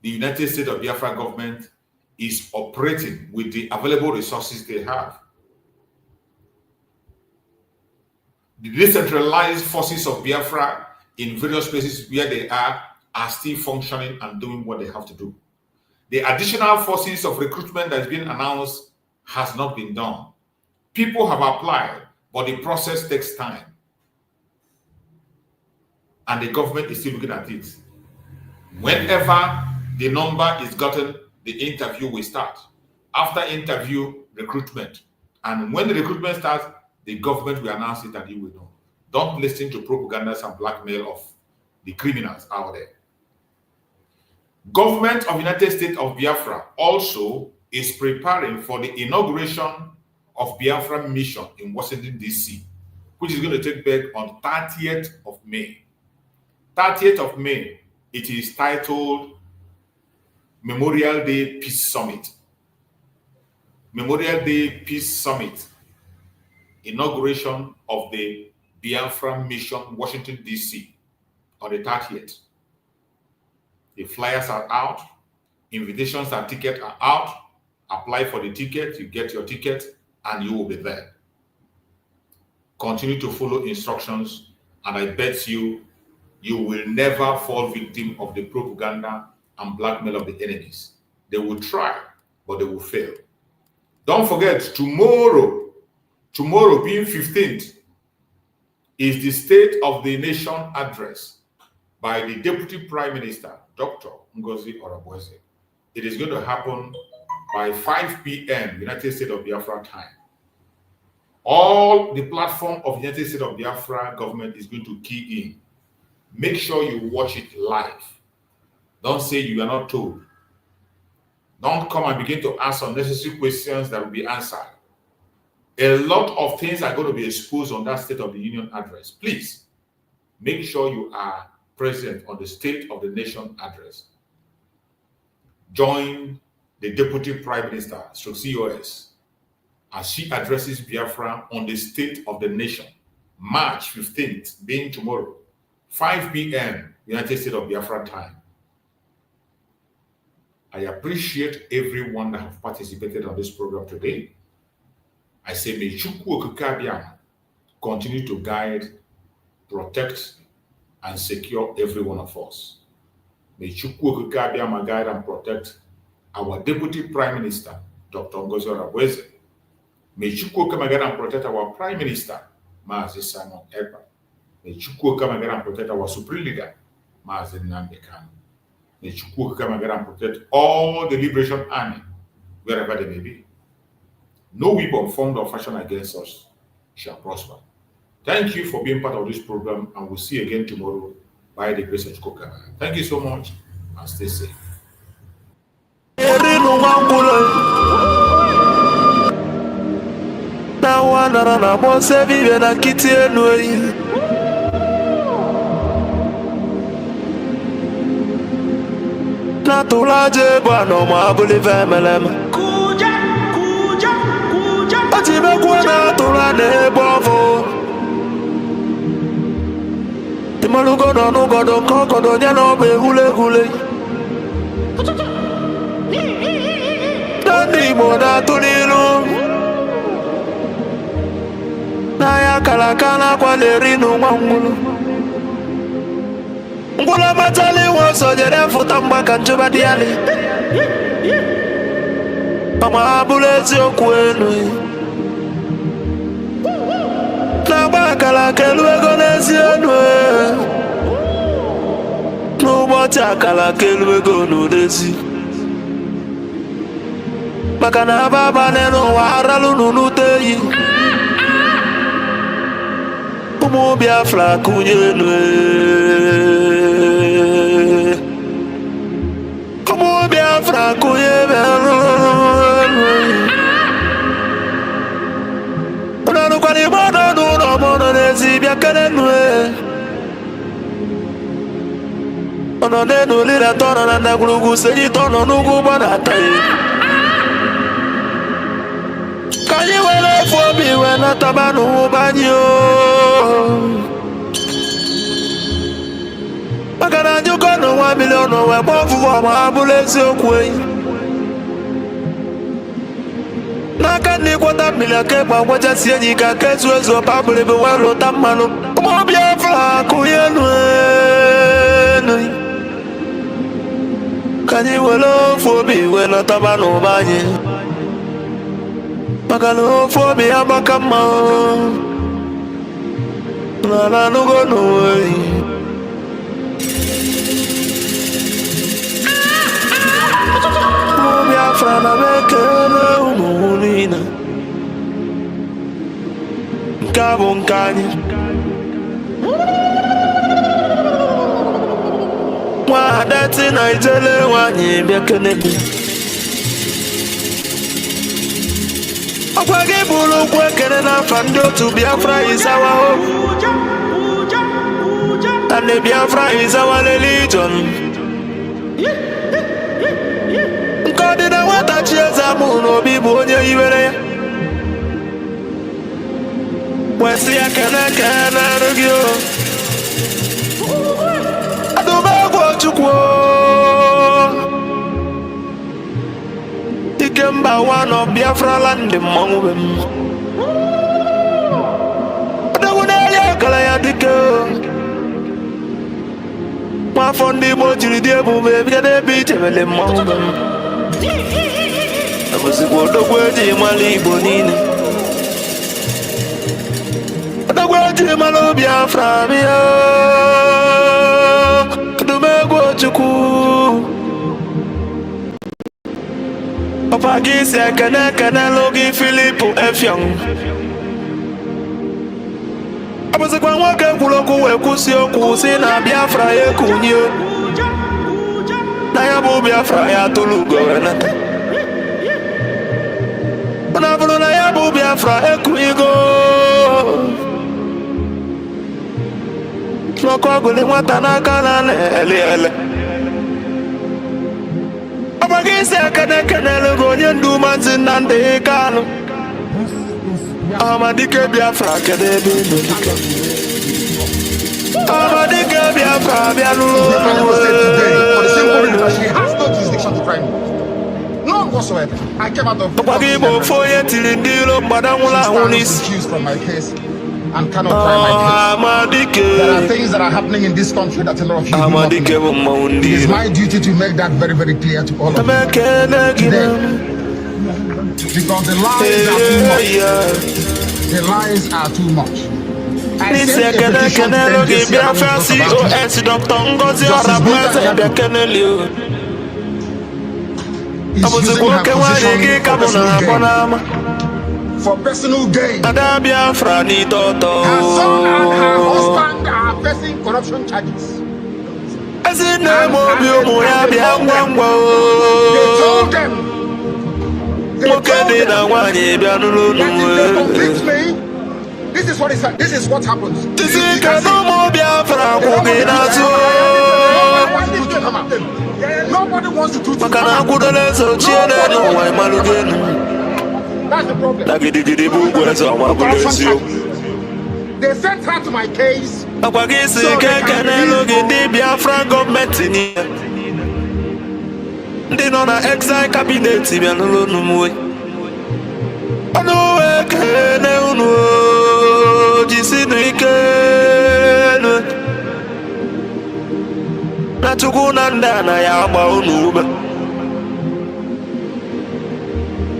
The United States of Biafra government is operating with the available resources they have. The decentralized forces of Biafra in various places where they are still functioning and doing what they have to do. The additional forces of recruitment that's been announced has not been done. People have applied, but the process takes time. And the government is still looking at it. Whenever the number is gotten, the interview will start. After interview, recruitment. And when the recruitment starts, the government will announce it and you will know. Don't listen to propagandas and blackmail of the criminals out there. Government of United States of Biafra also is preparing for the inauguration of Biafra mission in Washington, D.C., which is going to take place on 30th of May. 30th of May, it is titled Memorial Day Peace Summit. Memorial Day Peace Summit. Inauguration of the Biafra mission, Washington, D.C. on the 30th. The flyers are out, invitations and tickets are out. Apply for the ticket, you get your ticket, and you will be there. Continue to follow instructions, and I bet you will never fall victim of the propaganda and blackmail of the enemies. They will try, but they will fail. Don't forget, tomorrow being 15th, is the State of the Nation address by the Deputy Prime Minister, Dr. NngoziOrabueze. It is going to happen by 5 p.m. United States of Biafra time. All the platform of United States of Biafra government is going to key in. Make sure you watch it live. Don't say you are not told. Don't come and begin to ask unnecessary questions that will be answered. A lot of things are going to be exposed on that State of the Union address. Please make sure you are present on the State of the Nation address. Join the Deputy Prime Minister, COS, as she addresses Biafra on the State of the Nation, March 15th, being tomorrow, 5 p.m. United States of Biafra time. I appreciate everyone that have participated on this program today. I say, may Chukwu Okike Abiama continue to guide, protect, and secure every one of us. May Chukwu Okike Abiama guide and protect our Deputy Prime Minister, Dr. NgoziOrabueze. May Chukwu Okike guide and protect our Prime Minister, Mazi Simon Ekpa. May Chukwu Okike guide and protect our Supreme Leader, Mazi Nnamdi Kanu. May Chukwu Okike guide and protect all the Liberation Army, wherever they may be. No weapon formed or fashioned against us shall prosper. Thank you for being part of this program, and we'll see you again tomorrow by the grace of God. Thank you so much, and stay safe. Naya kalakana kwa lerinu mwangulu Ngula matali waso jere futamba kanchuba diali Mama abulezi okwenu Naba kalakelu egonezi enwe Nuboti akalakelu egonudezi Makana baba neno waralu nunuteyi Umu Biafra kunyenwe Umu Biafra kunyenwe Unanu kwa ni mono nuno mono nezi biakenenwe Ono nenu lira tono nanda kulugu seji tono nugu bana tayi Kanyi wele fobi wena tabanu banyo Makana nyuko no 1 million we bofu wa mabulezi okwe Naka ni kwata milake pa waja sienyi ka kesu ezo pabule be wero tamano Umo Biafra kuyenwe Can you well for me when I tabano banye? Magalo for me, I'm a come on. No go no way. Biafra na bekele umulina. Nkabo nkanye. Wa dati na ijele wanyi bekele bi. Okwage bulu kwekele na fando to Biafra is our hope. And the Biafra is our religion. God in a water cheers a moon or be born here. When see a can argue. I don't know what you quote. The Gamba one of Biafra land the mountain. I don't want to go. My phone the motor the baby the beat the mountain. I was the word of word in my libonine. The word in my lobia from you. To make what you cool. Papa gives a can logi Filippo F. Young. I was a one walker who look Kusio Kusi na Biafra Kunyo. Nayabu Biafra to Lugo and Nayabu Biafra Kuigo. No Koguli Watanaka Ele. Abagisa Kanaka Gonian Dumans in Nande Kano. Amadike Biafra Kadebi. Amadike Biafra Biafra. She has no jurisdiction to try me. None whatsoever. I came out of the accused from my case and cannot try my case. There are things that are happening in this country that a lot of you do not know. It is my duty to make that very, very clear to all of you today. Because the lies are too much. The lies are too much. I sent a petition to for personal gain. Her son and her husband are facing corruption charges. They told them they convict me. This is what happens. Nobody wants to do this. That's the problem. They sent her to my case. So they can the Biafra government. They know the exile cabinet. Natukunanda na ya baunu.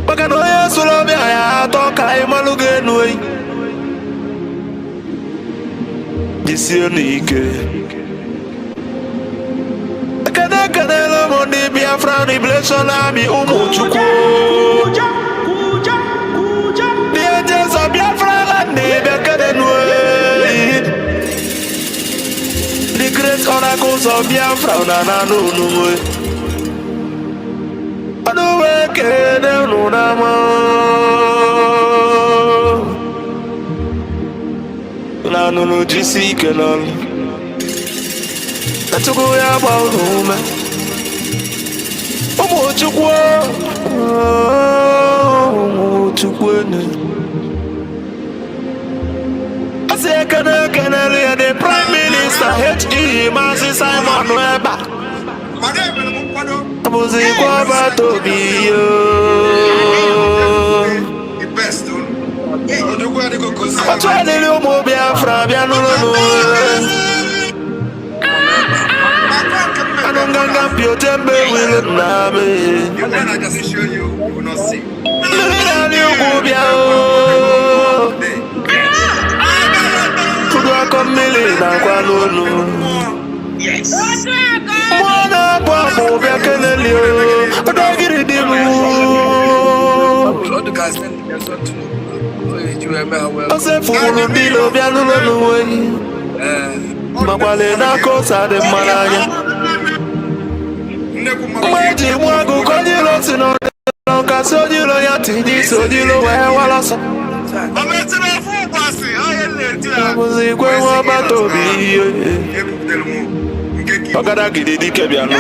Bakano ya sulobi ya toka imalugenui. Disionike. Kanelo mondi Biafra Liberation Army umuchuku. The agents of Biafra land the great oracles of Biafra na no. Aduwe kene nunama. Na no jisi kenan. Natugo ya baunu. Umuchukwu. The Prime Minister H.E. Masi Simon Webber. Manganga Pio Tembe will Name. The one I just show you, you will not see. Yes. Mwana Pamo Becanelio, Odagiri Dimu. I said, for Dilo Biano, Mapalena Cosa de Malaya. Maji Wago Codilos in order. Casodilo Yati, Sodilo, where was I was equal about to be. Pagadaki did the Kebiano.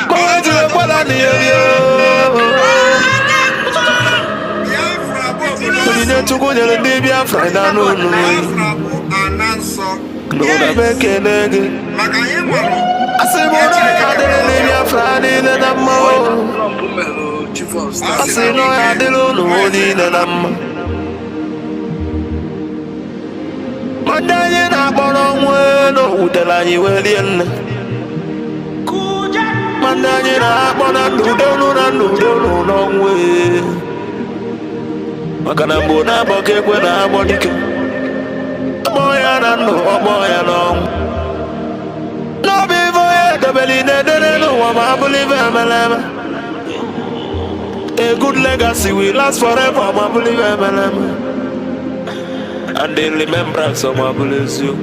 Go to the Polania. You need to go to the Biafra. I don't know. No, I say, what I did in Biafra, I say, no, I don't know. Mandanya na bono no utelani welien. Mandanya na bono nudo no we. Makana bona boke kwena bonike. Moya na no moya no. No be voye de beline de no wa believe amalama. A good legacy will last forever, ma believe amalama. And the remembrance of my bless you.